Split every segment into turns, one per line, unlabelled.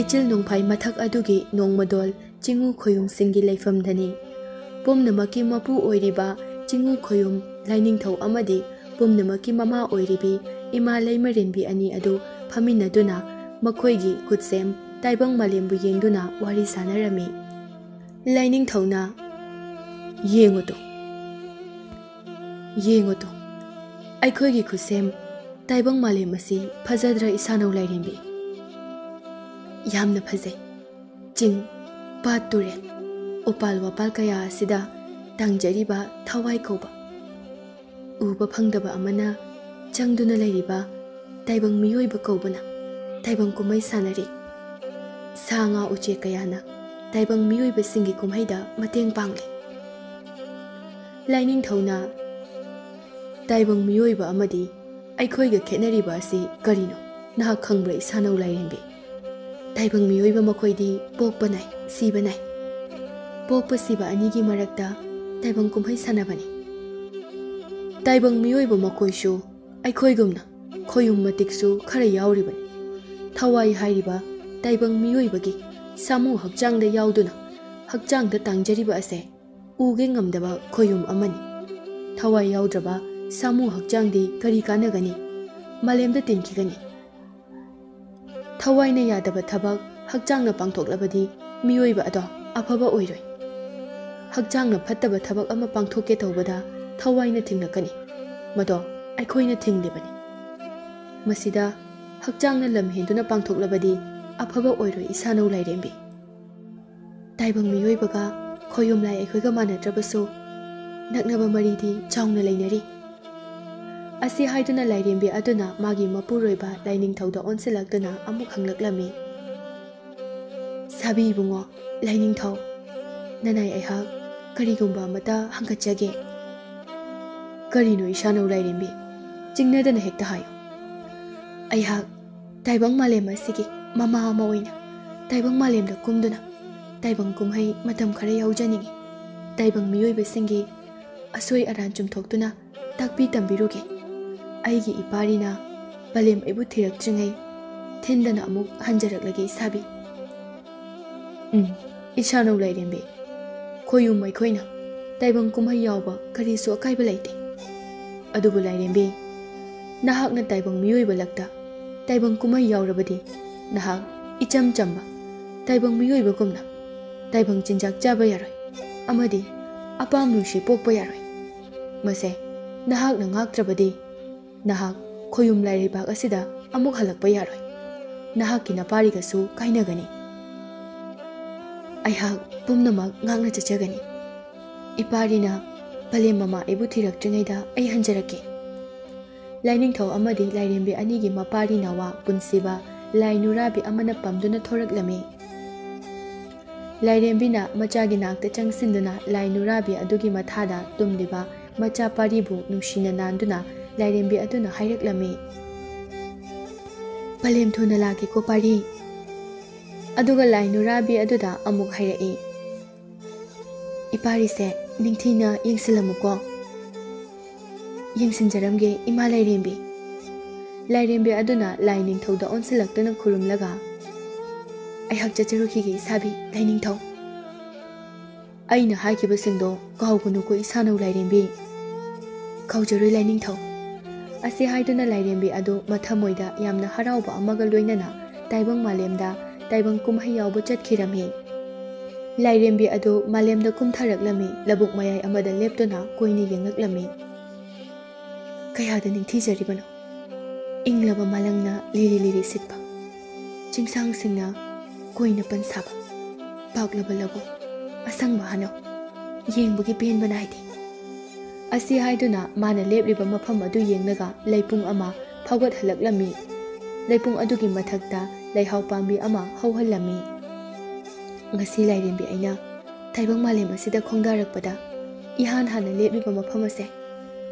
ꯂꯩꯆꯤꯜ ꯅꯣꯡꯐꯥꯏ ꯃꯊꯛ ꯑꯗꯨꯒꯤ ꯅꯣꯡꯃꯗꯣꯜ ꯆꯤꯡꯎ ꯈꯣꯌꯨꯝꯁꯤꯡꯒꯤ ꯂꯩꯐꯝꯗꯅꯤ꯫ ꯄꯨꯝꯅꯃꯛꯀꯤ ꯃꯄꯨ ꯑꯣꯏꯔꯤꯕ ꯆꯤꯡꯎ ꯈꯣꯌꯨꯝ ꯂꯥꯏꯅꯤꯡꯊꯧ ꯑꯃꯗꯤ ꯄꯨꯝꯅꯃꯛꯀꯤ ꯃꯃꯥ ꯑꯣꯏꯔꯤꯕꯤ ꯏꯃꯥ ꯂꯩꯃꯔꯦꯟꯕꯤ ꯑꯅꯤ ꯑꯗꯨ ꯐꯝꯃꯤꯟꯅꯗꯨꯅ ꯃꯈꯣꯏꯒꯤ ꯈꯨꯠꯁꯦꯝ ꯇꯥꯏꯕꯪ ꯃꯥꯂꯦꯝꯕꯨ ꯌꯦꯡꯗꯨꯅ ꯋꯥꯔꯤ ꯁꯥꯅꯔꯝꯃꯤ꯫ ꯂꯥꯏꯅꯤꯡꯊꯧꯅ "ꯌꯦꯡꯉꯨꯇꯨ, ꯌꯦꯡꯉꯨꯇꯨ, ꯑꯩꯈꯣꯏꯒꯤ ꯈꯨꯠꯁꯦꯝ ꯇꯥꯏꯕꯪ ꯃꯥꯂꯦꯝ ꯑꯁꯤ ꯐꯖꯗ꯭ꯔ ꯏꯁꯥꯅꯧ ꯂꯥꯏꯔꯦꯝꯕꯤ? ꯌꯥꯝꯅ ꯐꯖꯩ꯫ ꯆꯤꯡ, ꯄꯥꯠ, ꯇꯨꯔꯦꯜ, ꯎꯄꯥꯜ ꯋꯥꯄꯥꯜ ꯀꯌꯥ ꯑꯁꯤꯗ ꯇꯥꯡꯖꯔꯤꯕ ꯊꯋꯥꯏ ꯀꯧꯕ, ꯎꯕ ꯐꯪꯗꯕ ꯑꯃꯅ ꯆꯪꯗꯨꯅ ꯂꯩꯔꯤꯕ ꯇꯥꯏꯕꯪ ꯃꯤꯑꯣꯏꯕ ꯀꯧꯕꯅ ꯇꯥꯏꯕꯪ ꯀꯨꯝꯍꯩ ꯁꯥꯟꯅꯔꯤ꯫ ꯁꯥ ꯉꯥ ꯎꯆꯦꯛ ꯀꯌꯥꯅ ꯇꯥꯏꯕꯪ ꯃꯤꯑꯣꯏꯕꯁꯤꯡꯒꯤ ꯀꯨꯝꯍꯩꯗ ꯃꯇꯦꯡ ꯄꯥꯡꯂꯤ꯫ ꯂꯥꯏꯅꯤꯡꯊꯧꯅ "ꯇꯥꯏꯕꯪ ꯃꯤꯑꯣꯏꯕ ꯑꯃꯗꯤ ꯑꯩꯈꯣꯏꯒ ꯈꯦꯠꯅꯔꯤꯕ ꯑꯁꯤ ꯀꯔꯤꯅꯣ ꯅꯍꯥꯛ ꯈꯪꯕ꯭ꯔꯥ ꯏꯁꯥꯅꯧ ꯂꯥꯏꯔꯦꯝꯕꯤ? ꯇꯥꯏꯕꯪ ꯃꯤꯑꯣꯏꯕ ꯃꯈꯣꯏꯗꯤ ꯄꯣꯛꯄ ꯅꯥꯏ, ꯁꯤꯕ ꯅꯥꯏ꯫ ꯄꯣꯛꯄ ꯁꯤꯕ ꯑꯅꯤꯒꯤ ꯃꯔꯛꯇ ꯇꯥꯏꯕꯪ ꯀꯨꯝꯍꯩ ꯁꯥꯟꯅꯕꯅꯤ꯫ ꯇꯥꯏꯕꯪ ꯃꯤꯑꯣꯏꯕ ꯃꯈꯣꯏꯁꯨ ꯑꯩꯈꯣꯏꯒꯨꯝꯅ ꯈꯣꯌꯨꯝ ꯃꯇꯤꯛꯁꯨ ꯈꯔ ꯌꯥꯎꯔꯤꯕꯅꯤ꯫ ꯊꯋꯥꯏ ꯍꯥꯏꯔꯤꯕ ꯇꯥꯏꯕꯪ ꯃꯤꯑꯣꯏꯕꯒꯤ ꯁꯥꯃꯨ ꯍꯛꯆꯥꯡꯗ ꯌꯥꯎꯗꯨꯅ ꯍꯛꯆꯥꯡꯗ ꯇꯥꯡꯖꯔꯤꯕ ꯑꯁꯦ ꯎꯒꯦ ꯉꯝꯗꯕ ꯈꯣꯌꯨꯝ ꯑꯃꯅꯤ꯫ ꯊꯋꯥꯏ ꯌꯥꯎꯗ꯭ꯔꯕ ꯁꯥꯃꯨ ꯍꯛꯆꯥꯡꯗꯤ ꯀꯔꯤ ꯀꯥꯟꯅꯒꯅꯤ? ꯃꯥꯂꯦꯝꯗ ꯇꯤꯟꯈꯤꯒꯅꯤ꯫ ꯊꯋꯥꯏꯅ ꯌꯥꯗꯕ ꯊꯕꯛ ꯍꯛꯆꯥꯡꯅ ꯄꯥꯡꯊꯣꯛꯂꯕꯗꯤ ꯃꯤꯑꯣꯏꯕ ꯑꯗꯣ ꯑꯐꯕ ꯑꯣꯏꯔꯣꯏ꯫ ꯍꯛꯆꯥꯡꯅ ꯐꯠꯇꯕ ꯊꯕꯛ ꯑꯃ ꯄꯥꯡꯊꯣꯛꯀꯦ ꯇꯧꯕꯗ ꯊꯋꯥꯏꯅ ꯊꯤꯡꯂꯛꯀꯅꯤ, ꯃꯗꯣ ꯑꯩꯈꯣꯏꯅ ꯊꯤꯡꯂꯤꯕꯅꯤ꯫ ꯃꯁꯤꯗ ꯍꯛꯆꯥꯡꯅ ꯂꯝ ꯍꯦꯟꯗꯨꯅ ꯄꯥꯡꯊꯣꯛꯂꯕꯗꯤ ꯑꯐꯕ ꯑꯣꯏꯔꯣꯏ ꯏꯁꯥꯅꯧ ꯂꯥꯏꯔꯦꯝꯕꯤ꯫ ꯇꯥꯏꯕꯪ ꯃꯤꯑꯣꯏꯕꯒ ꯈꯣꯌꯨꯝ ꯂꯥꯏ ꯑꯩꯈꯣꯏꯒ ꯃꯥꯟꯅꯗ꯭ꯔꯕꯁꯨ ꯅꯛꯅꯕ ꯃꯔꯤꯗꯤ ꯆꯥꯎꯅ ꯂꯩꯅꯔꯤ꯫ ꯑꯁꯤ ꯍꯥꯏꯗꯨꯅ ꯂꯥꯏꯔꯦꯝꯕꯤ ꯑꯗꯨꯅ ꯃꯥꯒꯤ ꯃꯄꯨꯔꯣꯏꯕ ꯂꯥꯏꯅꯤꯡꯊꯧꯗ ꯑꯣꯟꯁꯤꯜꯂꯛꯇꯨꯅ ꯑꯃꯨꯛ ꯍꯪꯂꯛꯂꯝꯃꯤ꯫ "ꯁꯥꯕꯤ ꯏꯕꯨꯡꯉꯣ ꯂꯥꯏꯅꯤꯡꯊꯧ, ꯅꯅꯥꯏ ꯑꯩꯍꯥꯛ ꯀꯔꯤꯒꯨꯝꯕ ꯑꯃꯇ ꯍꯪꯒꯠꯆꯒꯦ"꯫ "ꯀꯔꯤꯅꯣ ꯏꯁꯥꯅꯧ ꯂꯥꯏꯔꯦꯝꯕꯤ? ꯆꯤꯡꯅꯗꯅ ꯍꯦꯛꯇ ꯍꯥꯏꯌꯨ"꯫ "ꯑꯩꯍꯥꯛ ꯇꯥꯏꯕꯪ ꯃꯥꯂꯦꯝ ꯑꯁꯤꯒꯤ ꯃꯃꯥ ꯑꯃ ꯑꯣꯏꯅ ꯇꯥꯏꯕꯪ ꯃꯥꯂꯦꯝꯗ ꯀꯨꯝꯗꯨꯅ ꯇꯥꯏꯕꯪ ꯀꯨꯝꯍꯩ ꯃꯇꯝ ꯈꯔ ꯌꯥꯎꯖꯅꯤꯡꯉꯤ꯫ ꯇꯥꯏꯕꯪ ꯃꯤꯑꯣꯏꯕꯁꯤꯡꯒꯤ ꯑꯁꯣꯏ ꯑꯔꯥꯟ ꯆꯨꯝꯊꯣꯛꯇꯨꯅ ꯇꯥꯛꯄꯤ ꯇꯝꯕꯤꯔꯨꯒꯦ꯫ ꯑꯩꯒꯤ ꯏꯄꯥꯔꯤꯅ ꯄꯂꯦꯝ ꯑꯩꯕꯨ ꯊꯤꯔꯛꯇ꯭ꯔꯤꯉꯩ ꯊꯤꯟꯗꯅ ꯑꯃꯨꯛ ꯍꯟꯖꯔꯛꯂꯒꯦ ꯏꯁꯥꯕꯤ"꯫ "ꯏꯁꯥꯅꯧ ꯂꯥꯏꯔꯦꯝꯕꯤ, ꯈꯣꯌꯨꯝ ꯑꯩꯈꯣꯏꯅ ꯇꯥꯏꯕꯪ ꯀꯨꯝꯍꯩ ꯌꯥꯎꯕ ꯀꯔꯤꯁꯨ ꯑꯀꯥꯏꯕ ꯂꯩꯇꯦ꯫ ꯑꯗꯨꯕꯨ ꯂꯥꯏꯔꯦꯝꯕꯤ, ꯅꯍꯥꯛꯅ ꯇꯥꯏꯕꯪ ꯃꯤꯑꯣꯏꯕ ꯂꯛꯇ ꯇꯥꯏꯕꯪ ꯀꯨꯝꯍꯩ ꯌꯥꯎꯔꯕꯗꯤ ꯅꯍꯥꯛ ꯏꯆꯝ ꯆꯝꯕ ꯇꯥꯏꯕꯪ ꯃꯤꯑꯣꯏꯕꯒꯨꯝꯅ ꯇꯥꯏꯕꯪ ꯆꯤꯟꯖꯥꯛ ꯆꯥꯕ ꯌꯥꯔꯣꯏ ꯑꯃꯗꯤ ꯑꯄꯥꯝ ꯅꯨꯡꯁꯤ ꯄꯣꯛꯄ ꯌꯥꯔꯣꯏ꯫ ꯃꯁꯦ ꯅꯍꯥꯛꯅ ꯉꯥꯛꯇ꯭ꯔꯕꯗꯤ ꯅꯍꯥꯛ ꯈꯣꯌꯨꯝ ꯂꯥꯏꯔꯩꯕꯥꯛ ꯑꯁꯤꯗ ꯑꯃꯨꯛ ꯍꯜꯂꯛꯄ ꯌꯥꯔꯣꯏ꯫ ꯅꯍꯥꯛꯀꯤ ꯅꯄꯥꯔꯤꯒꯁꯨ ꯀꯥꯏꯅꯒꯅꯤ꯫ ꯑꯩꯍꯥꯛ ꯄꯨꯝꯅꯃꯛ ꯉꯥꯛꯅ ꯆꯠꯆꯒꯅꯤ꯫ ꯏꯄꯥꯔꯤꯅ ꯄꯂꯦꯝ ꯃꯃꯥ ꯑꯩꯕꯨ ꯊꯤꯔꯛꯇ꯭ꯔꯤꯉꯩꯗ ꯑꯩ ꯍꯟꯖꯔꯛꯀꯦ"꯫ ꯂꯥꯏꯅꯤꯡꯊꯧ ꯑꯃꯗꯤ ꯂꯥꯏꯔꯦꯝꯕꯤ ꯑꯅꯤꯒꯤ ꯃꯄꯥꯔꯤ ꯅꯋꯥ ꯄꯨꯟꯁꯤꯕ ꯂꯥꯏ ꯅꯨꯔꯥꯕꯤ ꯑꯃꯅ ꯄꯝꯗꯨꯅ ꯊꯣꯔꯛꯂꯝꯃꯤ꯫ ꯂꯥꯏꯔꯦꯝꯕꯤꯅ ꯃꯆꯥꯒꯤ ꯅꯥꯛꯇ ꯆꯪꯁꯤꯟꯗꯨꯅ ꯂꯥꯏ ꯅꯨꯔꯥꯕꯤ ꯑꯗꯨꯒꯤ ꯃꯊꯥꯗ ꯇꯨꯝꯂꯤꯕ ꯃꯆꯥ ꯄꯥꯔꯤꯕꯨ ꯅꯨꯡꯁꯤꯅ ꯅꯥꯟꯗꯨꯅ ꯂꯥꯏꯔꯦꯝꯕꯤ ꯑꯗꯨꯅ ꯍꯥꯏꯔꯛꯂꯝꯃꯤ꯫ "ꯄꯂꯦꯝ ꯊꯨꯅ ꯂꯥꯛꯀꯦꯀꯣ ꯄꯥꯔꯤ"꯫ ꯑꯗꯨꯒ ꯂꯥꯏ ꯅꯨꯔꯥꯕꯤ ꯑꯗꯨꯗ ꯑꯃꯨꯛ ꯍꯥꯏꯔꯛꯏ, "ꯏꯄꯥꯔꯤꯁꯦ ꯅꯤꯡꯊꯤꯅ ꯌꯦꯡꯁꯤꯜꯂꯝꯃꯨꯀꯣ"꯫ "ꯌꯦꯡꯁꯤꯟꯖꯔꯝꯒꯦ ꯏꯃꯥ ꯂꯥꯏꯔꯦꯝꯕꯤ"꯫ ꯂꯥꯏꯔꯦꯝꯕꯤ ꯑꯗꯨꯅ ꯂꯥꯏꯅꯤꯡꯊꯧꯗ ꯑꯣꯟꯁꯤꯜꯂꯛꯇꯨꯅ ꯈꯨꯔꯨꯝꯂꯒ "ꯑꯩꯍꯥꯛ ꯆꯠꯆꯔꯨꯈꯤꯒꯦ ꯏꯁꯥꯕꯤ ꯂꯥꯏꯅꯤꯡꯊꯧ"꯫ "ꯑꯩꯅ ꯍꯥꯏꯈꯤꯕꯁꯤꯡꯗꯣ ꯀꯥꯎꯒꯅꯨꯀꯣ ꯏꯁꯥꯅꯧ ꯂꯥꯏꯔꯦꯝꯕꯤ"꯫ "ꯀꯥꯎꯖꯔꯣꯏ ꯂꯥꯏꯅꯤꯡꯊꯧ"꯫ ꯑꯁꯤ ꯍꯥꯏꯗꯨꯅ ꯂꯥꯏꯔꯦꯝꯕꯤ ꯑꯗꯨ ꯃꯊꯃꯣꯏꯗ ꯌꯥꯝꯅ ꯍꯔꯥꯎꯕ ꯑꯃꯒ ꯂꯣꯏꯅꯅ ꯇꯥꯏꯕꯪ ꯃꯥꯂꯦꯝꯗ ꯇꯥꯏꯕꯪ ꯀꯨꯝꯍꯩ ꯌꯥꯎꯕ ꯆꯠꯈꯤꯔꯝꯃꯤ꯫ ꯂꯥꯏꯔꯦꯝꯕꯤ ꯑꯗꯨ ꯃꯥꯂꯦꯝꯗ ꯀꯨꯝꯊꯔꯛꯂꯝꯃꯤ꯫ ꯂꯧꯕꯨꯛ ꯃꯌꯥꯏ ꯑꯃꯗ ꯂꯦꯞꯇꯨꯅ ꯀꯣꯏꯅ ꯌꯦꯡꯂꯛꯂꯝꯃꯤ꯫ ꯀꯌꯥꯗ ꯅꯤꯡꯊꯤꯖꯔꯤꯕꯅꯣ! ꯏꯪꯂꯕ ꯃꯥꯂꯪꯅ ꯂꯤꯔꯤ ꯂꯤꯔꯤ ꯁꯤꯠꯄ, ꯆꯤꯡꯁꯥꯡꯁꯤꯡꯅ ꯀꯣꯏꯅ ꯄꯟꯁꯥꯕ, ꯄꯥꯛꯂꯕ ꯂꯧꯕꯨꯛ, ꯑꯁꯪꯕ ꯍꯅꯧ, ꯌꯦꯡꯕꯒꯤ ꯄꯦꯟꯕ ꯅꯥꯏꯗꯦ"꯫ ꯑꯁꯤ ꯍꯥꯏꯗꯨꯅ ꯃꯥꯅ ꯂꯦꯞꯂꯤꯕ ꯃꯐꯝ ꯑꯗꯨ ꯌꯦꯡꯂꯒ ꯂꯩꯄꯨꯡ ꯑꯃ ꯐꯥꯎꯒꯠꯍꯜꯂꯛꯂꯝꯃꯤ꯫ ꯂꯩꯄꯨꯡ ꯑꯗꯨꯒꯤ ꯃꯊꯛꯇ ꯂꯩꯍꯥꯎ ꯄꯥꯝꯕꯤ ꯑꯃ ꯍꯧꯍꯜꯂꯝꯃꯤ꯫ "ꯉꯁꯤ ꯂꯥꯏꯔꯦꯝꯕꯤ ꯑꯩꯅ ꯇꯥꯏꯕꯪ ꯃꯥꯂꯦꯝ ꯑꯁꯤꯗ ꯈꯣꯡꯗꯥꯔꯛꯄꯗ ꯏꯍꯥꯟ ꯍꯥꯟꯅ ꯂꯦꯞꯂꯤꯕ ꯃꯐꯝ ꯑꯁꯦ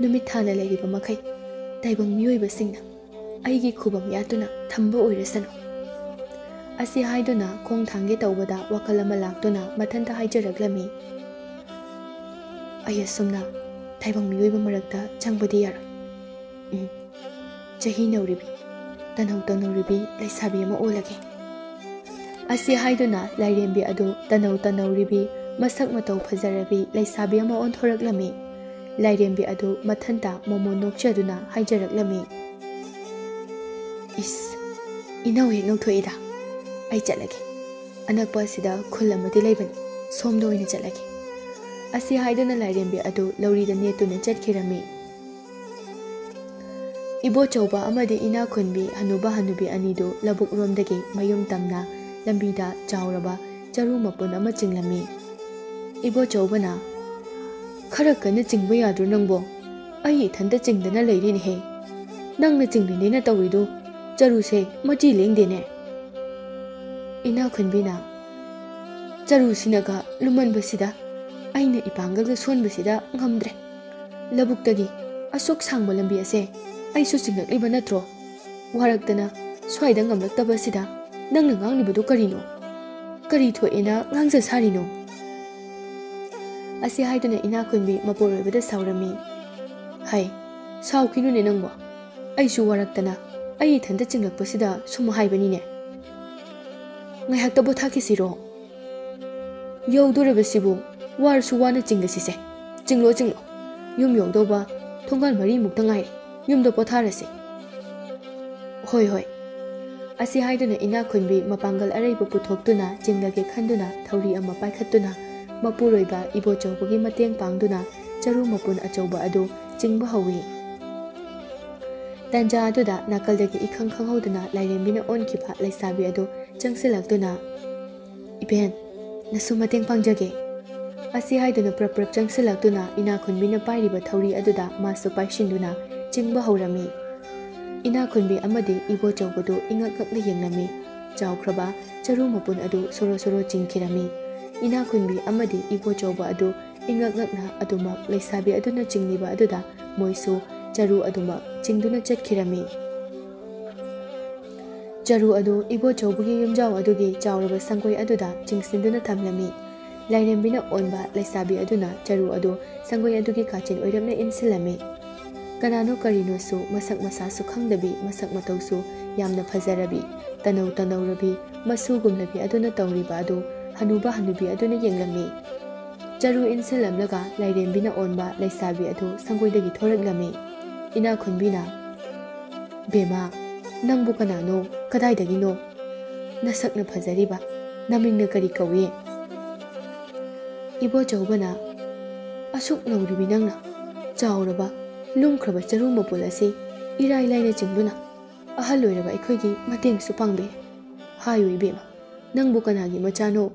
ꯅꯨꯃꯤꯠ ꯊꯥꯅ ꯂꯩꯔꯤꯕ ꯃꯈꯩ ꯇꯥꯏꯕꯪ ꯃꯤꯑꯣꯏꯕꯁꯤꯡꯅ ꯑꯩꯒꯤ ꯈꯨꯕꯝ ꯌꯥꯠꯇꯨꯅ ꯊꯝꯕ ꯑꯣꯏꯔꯁꯅꯨ"꯫ ꯑꯁꯤ ꯍꯥꯏꯗꯨꯅ ꯈꯣꯡ ꯊꯥꯡꯒꯦ ꯇꯧꯕꯗ ꯋꯥꯈꯜ ꯑꯃ ꯂꯥꯛꯇꯨꯅ ꯃꯊꯟꯇ ꯍꯥꯏꯖꯔꯛꯂꯝꯃꯤ, "ꯑꯩ ꯑꯁꯨꯝꯅ ꯇꯥꯏꯕꯪ ꯃꯤꯑꯣꯏꯕ ꯃꯔꯛꯇ ꯆꯪꯕꯗꯤ ꯌꯥꯔꯣꯏ꯫ ꯆꯍꯤ ꯅꯧꯔꯤꯕꯤ, ꯇꯅꯧ ꯇꯅꯧꯔꯤꯕꯤ ꯂꯩꯁꯥꯕꯤ ꯑꯃ ꯑꯣꯜꯂꯒꯦ"꯫ ꯑꯁꯤ ꯍꯥꯏꯗꯨꯅ ꯂꯥꯏꯔꯦꯝꯕꯤ ꯑꯗꯨ ꯇꯅꯧ ꯇꯅꯧꯔꯤꯕꯤ ꯃꯁꯛ ꯃꯇꯧ ꯐꯖꯔꯕꯤ ꯂꯩꯁꯥꯕꯤ ꯑꯃ ꯑꯣꯟꯊꯣꯔꯛꯂꯝꯃꯤ꯫ ꯂꯥꯏꯔꯦꯝꯕꯤ ꯑꯗꯨ ꯃꯊꯟꯇ ꯃꯣꯃꯣꯟ ꯅꯣꯛꯆꯗꯨꯅ ꯍꯥꯏꯖꯔꯛꯂꯝꯃꯤ, "ꯏꯁ, ꯏꯅꯧ ꯍꯦꯛ ꯅꯣꯛꯊꯣꯛꯏꯗ꯫ ꯑꯩ ꯆꯠꯂꯒꯦ꯫ ꯑꯅꯛꯄ ꯑꯁꯤꯗ ꯈꯨꯜ ꯑꯃꯗꯤ ꯂꯩꯕꯅꯤ, ꯁꯣꯝꯗ ꯑꯣꯏꯅ ꯆꯠꯂꯒꯦ"꯫ ꯑꯁꯤ ꯍꯥꯏꯗꯨꯅ ꯂꯥꯏꯔꯦꯝꯕꯤ ꯑꯗꯨ ꯂꯧꯔꯤꯗ ꯅꯦꯠꯇꯨꯅ ꯆꯠꯈꯤꯔꯝꯃꯤ꯫ ꯏꯕꯣꯆꯧꯕ ꯑꯃꯗꯤ ꯏꯅꯥꯈꯨꯟꯕꯤ ꯍꯅꯨꯕ ꯍꯅꯨꯕꯤ ꯑꯅꯤꯗꯨ ꯂꯧꯕꯨꯛꯔꯣꯝꯗꯒꯤ ꯃꯌꯨꯝ ꯇꯝꯅ ꯂꯝꯕꯤꯗ ꯆꯥꯎꯔꯕ ꯆꯔꯨ ꯃꯄꯨꯟ ꯑꯃ ꯆꯤꯡꯂꯝꯃꯤ꯫ ꯏꯕꯣꯆꯧꯕꯅ, "ꯈꯔ ꯀꯟꯅ ꯆꯤꯡꯕ ꯌꯥꯗ꯭ꯔꯣ ꯅꯪꯕꯣ? ꯑꯩ ꯏꯊꯟꯇ ꯆꯤꯡꯗꯅ ꯂꯩꯔꯤꯅꯦꯍꯦ꯫ ꯅꯪꯅ ꯆꯤꯡꯂꯤꯅꯦꯅ ꯇꯧꯔꯤꯗꯨ ꯆꯔꯨꯁꯦ ꯃꯆꯤ ꯂꯦꯡꯗꯦꯅꯦ"꯫ ꯏꯅꯥꯈꯨꯟꯕꯤꯅ, "ꯆꯔꯨꯁꯤꯅꯒ ꯂꯨꯃꯟꯕꯁꯤꯗ ꯑꯩꯅ ꯏꯄꯥꯡꯒꯜꯒ ꯁꯣꯟꯕꯁꯤꯗ ꯉꯝꯗ꯭ꯔꯦ꯫ ꯂꯧꯕꯨꯛꯇꯒꯤ ꯑꯁꯨꯛ ꯁꯥꯡꯕ ꯂꯝꯕꯤ ꯑꯁꯦ ꯑꯩꯁꯨ ꯆꯤꯡꯂꯛꯂꯤꯕ ꯅꯠꯇ꯭ꯔꯣ? ꯋꯥꯔꯛꯇꯅ ꯁ꯭ꯋꯥꯏꯗ ꯉꯝꯂꯛꯇꯕꯁꯤꯗ ꯅꯪꯅ ꯉꯥꯡꯂꯤꯕꯗꯨ ꯀꯔꯤꯅꯣ? ꯀꯔꯤ ꯊꯣꯛꯑꯦꯅ ꯉꯥꯡꯖ ꯁꯥꯔꯤꯅꯣ"꯫ ꯑꯁꯤ ꯍꯥꯏꯗꯨꯅ ꯏꯅꯥꯈꯨꯟꯕꯤ ꯃꯄꯨꯔꯣꯏꯕꯗ ꯁꯥꯎꯔꯝꯃꯤ꯫ "ꯍꯩ, ꯁꯥꯎꯈꯤꯅꯨꯅꯦ ꯅꯪꯕꯣ꯫ ꯑꯩꯁꯨ ꯋꯥꯔꯛꯇꯅ ꯑꯩ ꯏꯊꯟꯇ ꯆꯤꯡꯂꯛꯄꯁꯤꯗ ꯁꯨꯝ ꯍꯥꯏꯕꯅꯤꯅꯦ꯫ ꯉꯥꯏꯍꯥꯛꯇ ꯄꯣꯊꯥꯈꯤꯁꯤꯔꯣ? ꯌꯧꯗꯣꯔꯕꯁꯤꯕꯨ ꯋꯥꯔꯁꯨ ꯋꯥꯅ ꯆꯤꯡꯂꯁꯤꯁꯦ꯫ ꯆꯤꯡꯂꯣ ꯆꯤꯡꯂꯣ꯫ ꯌꯨꯝ ꯌꯧꯗꯧꯕ ꯊꯣꯡꯒꯥꯜ 4ꯃꯨꯛꯇ ꯉꯥꯏꯔꯦ꯫ ꯌꯨꯝꯗ ꯄꯣꯊꯥꯔꯁꯤ"꯫ "ꯍꯣꯏ ꯍꯣꯏ"꯫ ꯑꯁꯤ ꯍꯥꯏꯗꯨꯅ ꯏꯅꯥꯈꯨꯟꯕꯤ ꯃꯄꯥꯡꯒꯜ ꯑꯔꯩꯕ puthoktuna ꯆꯤꯡꯂꯒꯦ ꯈꯟꯗꯨꯅ ꯊꯧꯔꯤ ꯑꯃ ꯄꯥꯏꯈꯠꯇꯨꯅ ꯃꯄꯨꯔꯣꯏꯕ ꯏꯕꯣꯆꯧꯕꯒꯤ ꯃꯇꯦꯡ ꯄꯥꯡꯗꯨꯅ ꯆꯔꯨ ꯃꯄꯨꯟ ꯑꯆꯧꯕ ꯑꯗꯨ ꯆꯤꯡꯕ ꯍꯧꯏ꯫ ꯇꯟꯖꯥ ꯑꯗꯨꯗ ꯅꯥꯀꯜꯗꯒꯤ ꯏꯈꯪ ꯈꯪꯍꯧꯗꯅ ꯂꯥꯏꯔꯦꯝꯕꯤꯅ ꯑꯣꯟꯈꯤꯕ ꯂꯩꯁꯥꯕꯤ ꯑꯗꯨ ꯆꯪꯁꯤꯜꯂꯛꯇꯨꯅ, "ꯏꯕꯦꯟ, ꯅꯁꯨ ꯃꯇꯦꯡ ꯄꯥꯡꯖꯒꯦ"꯫ ꯑꯁꯤ ꯍꯥꯏꯗꯨꯅ ꯄ꯭ꯔꯞ ꯄ꯭ꯔꯞ ꯆꯪꯁꯤꯜꯂꯛꯇꯨꯅ ꯏꯅꯥꯈꯨꯟꯕꯤꯅ ꯄꯥꯏꯔꯤꯕ ꯊꯧꯔꯤ ꯑꯗꯨꯗ ꯃꯥꯁꯨ ꯄꯥꯏꯁꯤꯟꯗꯨꯅ ꯆꯤꯡꯕ ꯍꯧꯔꯝꯃꯤ꯫ ꯏꯅꯥꯈꯨꯟꯕꯤ ꯑꯃꯗꯤ ꯏꯕꯣꯆꯧꯕꯗꯨ ꯏꯉꯛ ꯉꯛꯅ ꯌꯦꯡꯂꯝꯃꯤ꯫ ꯆꯥꯎꯈ꯭ꯔꯕ ꯆꯔꯨ ꯃꯄꯨꯟ ꯑꯗꯨ ꯁꯣꯔꯣ ꯁꯣꯔꯣ ꯆꯤꯡꯈꯤꯔꯝꯃꯤ꯫ ꯏꯅꯥꯈꯨꯟꯕꯤ ꯑꯃꯗꯤ ꯏꯕꯣꯆꯧꯕ ꯑꯗꯨ ꯏꯉꯛ ꯉꯛꯅ ꯑꯗꯨꯃꯛ ꯂꯩꯁꯥꯕꯤ ꯑꯗꯨꯅ ꯆꯤꯡꯂꯤꯕ ꯑꯗꯨꯗ ꯃꯣꯏꯁꯨ ꯆꯔꯨ ꯑꯗꯨꯃꯛ ꯆꯤꯡꯗꯨꯅ ꯆꯠꯈꯤꯔꯝꯃꯤ꯫ ꯆꯔꯨ ꯑꯗꯨ ꯏꯕꯣꯆꯧꯕꯒꯤ ꯌꯨꯝꯖꯥꯎ ꯑꯗꯨꯒꯤ ꯆꯥꯎꯔꯕ ꯁꯪꯒꯣꯏ ꯑꯗꯨꯗ ꯆꯤꯡꯁꯤꯟꯗꯨꯅ ꯊꯝꯂꯝꯃꯤ꯫ ꯂꯥꯏꯔꯦꯝꯕꯤꯅ ꯑꯣꯟꯕ ꯂꯩꯁꯥꯕꯤ ꯑꯗꯨꯅ ꯆꯔꯨ ꯑꯗꯨ ꯁꯪꯒꯣꯏ ꯑꯗꯨꯒꯤ ꯀꯥꯆꯤꯟ ꯑꯣꯏꯔꯞꯅ ꯏꯟꯁꯤꯜꯂꯝꯃꯤ꯫ ꯀꯅꯥꯅꯣ ꯀꯔꯤꯅꯣꯁꯨ ꯃꯁꯛ ꯃꯁꯥꯁꯨ ꯈꯪꯗꯕꯤ ꯃꯁꯛ ꯃꯇꯧꯁꯨ ꯌꯥꯝꯅ ꯐꯖꯔꯕꯤ ꯇꯅꯧ ꯇꯅꯧꯔꯕꯤ ꯃꯁꯨꯒꯨꯝꯂꯕꯤ ꯑꯗꯨꯅ ꯇꯧꯔꯤꯕ ꯑꯗꯨ ꯍꯅꯨꯕ ꯍꯅꯨꯕꯤ ꯑꯗꯨꯅ ꯌꯦꯡꯂꯝꯃꯤ꯫ ꯆꯔꯨ ꯏꯟꯁꯤꯜꯂꯝꯂꯒ ꯂꯥꯏꯔꯦꯝꯕꯤꯅ ꯑꯣꯟꯕ ꯂꯩꯁꯥꯕꯤ ꯑꯗꯨ ꯁꯪꯒꯣꯏꯗꯒꯤ ꯊꯣꯔꯛꯂꯝꯃꯤ꯫ ꯏꯅꯥꯈꯨꯟꯕꯤꯅ, "ꯕꯦꯃꯥ, ꯅꯪꯕꯨ ꯀꯅꯥꯅꯣ? ꯀꯗꯥꯏꯗꯒꯤꯅꯣ? ꯅꯁꯛꯅ ꯐꯖꯔꯤꯕ ꯅꯃꯤꯡꯅ ꯀꯔꯤ ꯀꯧꯏ"꯫ ꯏꯕꯣꯆꯧꯕꯅ, "ꯑꯁꯨꯛ ꯅꯧꯔꯤꯕꯤ ꯅꯪꯅ ꯆꯥꯎꯔꯕ ꯂꯨꯝꯈ꯭ꯔꯕ ꯆꯔꯨ ꯃꯄꯨꯟ ꯑꯁꯤ ꯏꯔꯥꯏ ꯂꯥꯏꯅ ꯆꯤꯡꯗꯨꯅ ꯑꯍꯜ ꯑꯣꯏꯔꯕ ꯑꯩꯈꯣꯏꯒꯤ ꯃꯇꯦꯡꯁꯨ ꯄꯥꯡꯕꯤ꯫ ꯍꯥꯏꯌꯨ ꯏꯕꯦꯝꯃ, ꯅꯪꯕꯨ ꯀꯅꯥꯒꯤ ꯃꯆꯥꯅꯣ?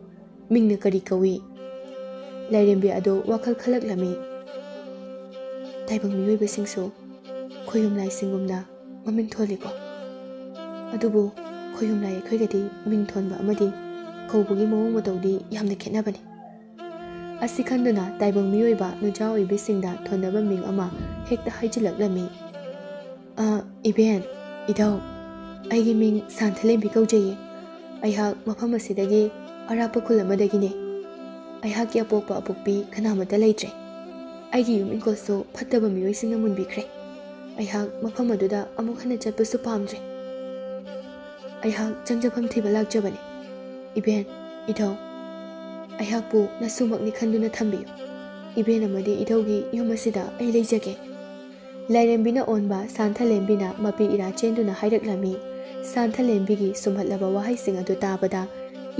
ꯃꯤꯡꯅ ꯀꯔꯤ ꯀꯧꯏ"꯫ ꯂꯥꯏꯔꯦꯝꯕꯤ ꯑꯗꯨ ꯋꯥꯈꯜ ꯈꯜꯂꯛꯂꯝꯃꯤ꯫ ꯇꯥꯏꯕꯪ ꯃꯤꯑꯣꯏꯕꯁꯤꯡꯁꯨ ꯈꯣꯏꯌꯨꯝ ꯂꯥꯏꯁꯤꯡꯒꯨꯝꯅ ꯃꯃꯤꯡ ꯊꯣꯜꯂꯤꯀꯣ꯫ ꯑꯗꯨꯕꯨ ꯈꯣꯏꯌꯨꯝ ꯂꯥꯏ ꯑꯩꯈꯣꯏꯒꯗꯤ ꯃꯤꯡ ꯊꯣꯟꯕ ꯑꯃꯗꯤ ꯀꯧꯕꯒꯤ ꯃꯑꯣꯡ ꯃꯇꯧꯗꯤ ꯌꯥꯝꯅ ꯈꯦꯠꯅꯕꯅꯤ꯫ ꯑꯁꯤ ꯈꯟꯗꯨꯅ ꯇꯥꯏꯕꯪ ꯃꯤꯑꯣꯏꯕ ꯅꯨꯆꯥ ꯑꯣꯏꯕꯤꯁꯤꯡꯗ ꯊꯣꯟꯅꯕ ꯃꯤꯡ ꯑꯃ ꯍꯦꯛꯇ ꯍꯥꯏꯖꯤꯜꯂꯛꯂꯝꯃꯤ꯫ "ꯏꯕꯦꯟ, ꯏꯙꯧ, ꯑꯩꯒꯤ ꯃꯤꯡ ꯁꯥꯟꯊꯂꯦꯝꯕꯤ ꯀꯧꯖꯩꯌꯦ꯫ ꯑꯩꯍꯥꯛ ꯃꯐꯝ ꯑꯁꯤꯗꯒꯤ ꯑꯔꯥꯞꯄ ꯈꯨꯜ ꯑꯃꯗꯒꯤꯅꯦ꯫ ꯑꯩꯍꯥꯛꯀꯤ ꯑꯄꯣꯛꯄ ꯑꯄꯣꯛꯄꯤ ꯀꯅꯥꯃꯠꯇ ꯂꯩꯇ꯭ꯔꯦ꯫ ꯑꯩꯒꯤ ꯌꯨꯝ ꯏꯪꯈꯣꯜꯁꯨ ꯐꯠꯇꯕ ꯃꯤꯑꯣꯏꯁꯤꯡꯅ ꯃꯨꯟꯕꯤꯈ꯭ꯔꯦ꯫ ꯑꯩꯍꯥꯛ ꯃꯐꯝ ꯑꯗꯨꯗ ꯑꯃꯨꯛ ꯍꯟꯅ ꯆꯠꯄꯁꯨ ꯄꯥꯝꯗ꯭ꯔꯦ꯫ ꯑꯩꯍꯥꯛ ꯆꯪꯖꯐꯝ ꯊꯤꯕ ꯂꯥꯛꯆꯕꯅꯤ꯫ ꯏꯕꯦꯟ, ꯏꯙꯧ, ꯑꯩꯍꯥꯛꯄꯨ ꯅꯁꯨꯃꯛꯅꯤ ꯈꯟꯗꯨꯅ ꯊꯝꯕꯤꯌꯨ꯫ ꯏꯕꯦꯟ ꯑꯃꯗꯤ ꯏꯙꯧꯒꯤ ꯌꯨꯝ ꯑꯁꯤꯗ ꯑꯩ ꯂꯩꯖꯒꯦ"꯫ ꯂꯥꯏꯔꯦꯝꯕꯤꯅ ꯑꯣꯟꯕ ꯁꯥꯟꯊꯂꯦꯝꯕꯤꯅ ꯃꯄꯤ ꯏꯔꯥ ꯆꯦꯟꯗꯨꯅ ꯍꯥꯏꯔꯛꯂꯝꯃꯤ꯫ ꯁꯥꯟꯊꯂꯦꯝꯕꯤꯒꯤ ꯁꯨꯝꯍꯠꯂꯕ ꯋꯥꯍꯩꯁꯤꯡ ꯑꯗꯨ ꯇꯥꯕꯗ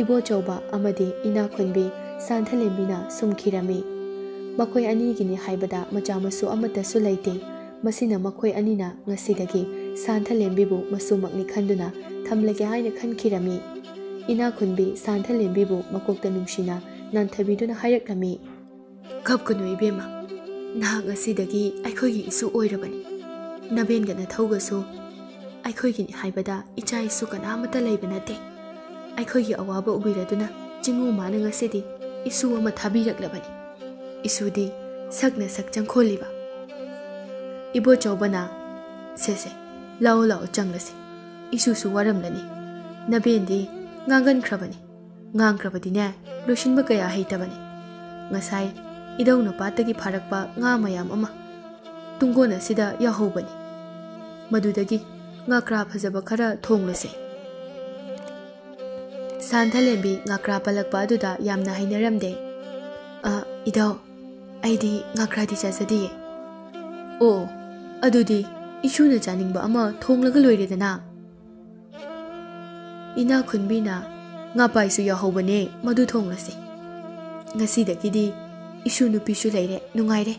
ꯏꯕꯣꯆꯧꯕ ꯑꯃꯗꯤ ꯏꯅꯥꯈꯨꯟꯕꯤ ꯁꯥꯟꯊꯂꯦꯝꯕꯤꯅ ꯁꯨꯝꯈꯤꯔꯝꯃꯤ꯫ ꯃꯈꯣꯏ ꯑꯅꯤꯒꯤꯅꯤ ꯍꯥꯏꯕꯗ ꯃꯆꯥ ꯃꯁꯨ ꯑꯃꯠꯇꯁꯨ ꯂꯩꯇꯦ꯫ ꯃꯁꯤꯅ ꯃꯈꯣꯏ ꯑꯅꯤꯅ ꯉꯁꯤꯗꯒꯤ ꯁꯥꯟꯊꯂꯦꯝꯕꯤꯕꯨ ꯃꯁꯨꯃꯛꯅꯤ ꯈꯟꯗꯨꯅ ꯊꯝꯂꯒꯦ ꯍꯥꯏꯅ ꯈꯟꯈꯤꯔꯝꯃꯤ꯫ ꯏꯅꯥꯈꯨꯟꯕꯤ ꯁꯥꯟꯊꯂꯦꯝꯕꯤꯕꯨ ꯃꯀꯣꯛꯇ ꯅꯨꯡꯁꯤꯅ ꯅꯥꯟꯊꯕꯤꯗꯨꯅ ꯍꯥꯏꯔꯛꯂꯝꯃꯤ꯫ "ꯀꯞꯀꯅꯨ ꯏꯕꯦꯝꯃ, ꯅꯍꯥꯛ ꯉꯁꯤꯗꯒꯤ ꯑꯩꯈꯣꯏꯒꯤ ꯏꯁꯨ ꯑꯣꯏꯔꯕꯅꯤ꯫ ꯅꯕꯦꯟꯒ ꯅꯊꯧꯒꯁꯨ ꯑꯩꯈꯣꯏꯒꯤꯅꯤ ꯍꯥꯏꯕꯗ ꯏꯆꯥ ꯏꯁꯨ ꯀꯅꯥꯃꯠꯇ ꯂꯩꯕ ꯅꯠꯇꯦ꯫ ꯑꯩꯈꯣꯏꯒꯤ ꯑꯋꯥꯕ ꯎꯕꯤꯔꯗꯨꯅ ꯆꯤꯡꯉꯨ ꯃꯥꯅ ꯉꯁꯤꯗꯤ ꯏꯁꯨ ꯑꯃ ꯊꯥꯕꯤꯔꯛꯂꯕꯅꯤ꯫ ꯏꯁꯨꯗꯤ ꯁꯛꯅ ꯁꯛ ꯆꯪꯈꯣꯜꯂꯤꯕ"꯫ ꯏꯕꯣꯆꯧꯕꯅ, "ꯁꯦ ꯂꯥꯛꯑꯣ ꯂꯥꯛꯑꯣ ꯆꯪꯂꯁꯤ꯫ ꯏꯁꯨꯁꯨ ꯋꯥꯔꯝꯂꯅꯤ꯫ ꯅꯕꯦꯟꯗꯤ ꯉꯥꯡꯒꯟꯈ꯭ꯔꯕꯅꯤ꯫ ꯉꯥꯡꯈ꯭ꯔꯕꯗꯤꯅꯦ ꯂꯣꯏꯁꯤꯟꯕ ꯀꯌꯥ ꯍꯩꯇꯕꯅꯤ꯫ ꯉꯁꯥꯏ ꯏꯙꯧꯅ ꯄꯥꯠꯇꯒꯤ ꯐꯥꯔꯛꯄ ꯉꯥ ꯃꯌꯥꯝ ꯑꯃ ꯇꯨꯡꯒꯣꯟ ꯑꯁꯤꯗ ꯌꯥꯎꯍꯧꯕꯅꯤ꯫ ꯃꯗꯨꯗꯒꯤ ꯉꯥꯀ꯭ꯔꯥ ꯐꯖꯕ ꯈꯔ ꯊꯣꯡꯂꯁꯦ"꯫ ꯁꯥꯟꯊꯂꯦꯝꯕꯤ ꯉꯀ꯭ꯔꯥ ꯄꯜꯂꯛꯄ ꯑꯗꯨꯗ ꯌꯥꯝꯅ ꯍꯩꯅꯔꯝꯗꯦ꯫ ꯏꯙꯧ, ꯑꯩꯗꯤ ꯉꯀ꯭ꯔꯥꯗꯤ ꯆꯥꯖꯗꯤꯌꯦ꯫ ꯑꯣ, ꯑꯗꯨꯗꯤ ꯏꯁꯨꯅ ꯆꯥꯅꯤꯡꯕ ꯑꯃ ꯊꯣꯡꯂꯒ ꯂꯣꯏꯔꯦꯗꯅ꯫ ꯏꯅꯥꯈꯨꯟꯕꯤꯅ ꯉꯥꯄꯥꯏꯁꯨ ꯌꯥꯎꯍꯧꯕꯅꯦ, ꯃꯗꯨ ꯊꯣꯡꯂꯁꯤ꯫ ꯉꯁꯤꯗꯒꯤꯗꯤ ꯏꯁꯨ ꯅꯨꯄꯤꯁꯨ ꯂꯩꯔꯦ, ꯅꯨꯡꯉꯥꯏꯔꯦ꯫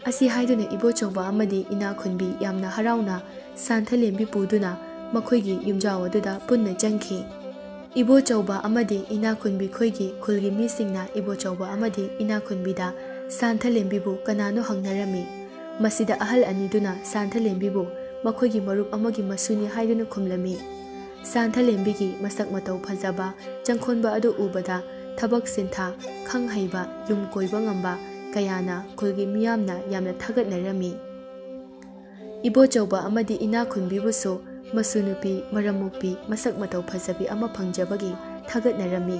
ꯑꯁꯤ ꯍꯥꯏꯗꯨꯅ ꯏꯕꯣꯆꯧꯕ ꯑꯃꯗꯤ ꯏꯅꯥꯈꯨꯟꯕꯤ ꯌꯥꯝꯅ ꯍꯔꯥꯎꯅ ꯁꯥꯟꯊꯂꯦꯝꯕꯤ ꯄꯨꯗꯨꯅ ꯃꯈꯣꯏꯒꯤ ꯌꯨꯝꯖꯥꯎ ꯑꯗꯨꯗ ꯄꯨꯟꯅ ꯆꯪꯈꯤ꯫ ꯏꯕꯣꯆꯧꯕ ꯑꯃꯗꯤ ꯏꯅꯥꯈꯨꯟꯕꯤ ꯈꯣꯏꯒꯤ ꯈꯨꯜꯒꯤ ꯃꯤꯁꯤꯡꯅ ꯏꯕꯣꯆꯧꯕ ꯑꯃꯗꯤ ꯏꯅꯥꯈꯨꯟꯕꯤꯗ ꯁꯥꯟꯊꯂꯦꯝꯕꯤꯕꯨ ꯀꯅꯥꯅꯣ ꯍꯪꯅꯔꯝꯃꯤ꯫ ꯃꯁꯤꯗ ꯑꯍꯜ ꯑꯅꯤꯗꯨꯅ ꯁꯥꯟꯊꯂꯦꯝꯕꯤꯕꯨ ꯃꯈꯣꯏꯒꯤ ꯃꯔꯨꯞ ꯑꯃꯒꯤ ꯃꯁꯨꯅꯤ ꯍꯥꯏꯗꯨꯅ ꯈꯨꯝꯂꯝꯃꯤ꯫ ꯁꯥꯟꯊꯂꯦꯝꯕꯤꯒꯤ ꯃꯁꯛ ꯃꯇꯧ ꯐꯖꯕ ꯆꯪꯈꯣꯟꯕ ꯑꯗꯨ ꯎꯕꯗ ꯊꯕꯛ ꯁꯤꯟꯊꯥ ꯈꯪ ꯍꯩꯕ ꯌꯨꯝ ꯀꯣꯏꯕ ꯉꯝꯕ ꯀꯌꯥꯅ ꯈꯨꯜꯒꯤ ꯃꯤꯌꯥꯝꯅ ꯌꯥꯝꯅ ꯊꯥꯒꯠꯅꯔꯝꯃꯤ꯫ ꯏꯕꯣꯆꯧꯕ ꯑꯃꯗꯤ ꯏꯅꯥꯈꯨꯟꯕꯤꯕꯨꯁꯨ ꯃꯁꯨ ꯅꯨꯄꯤ ꯃꯔꯝ ꯃꯣꯛꯄꯤ ꯃꯁꯛ ꯃꯇꯧ ꯐꯖꯕꯤ ꯑꯃ ꯐꯪꯖꯕꯒꯤ ꯊꯥꯒꯠꯅꯔꯝꯃꯤ꯫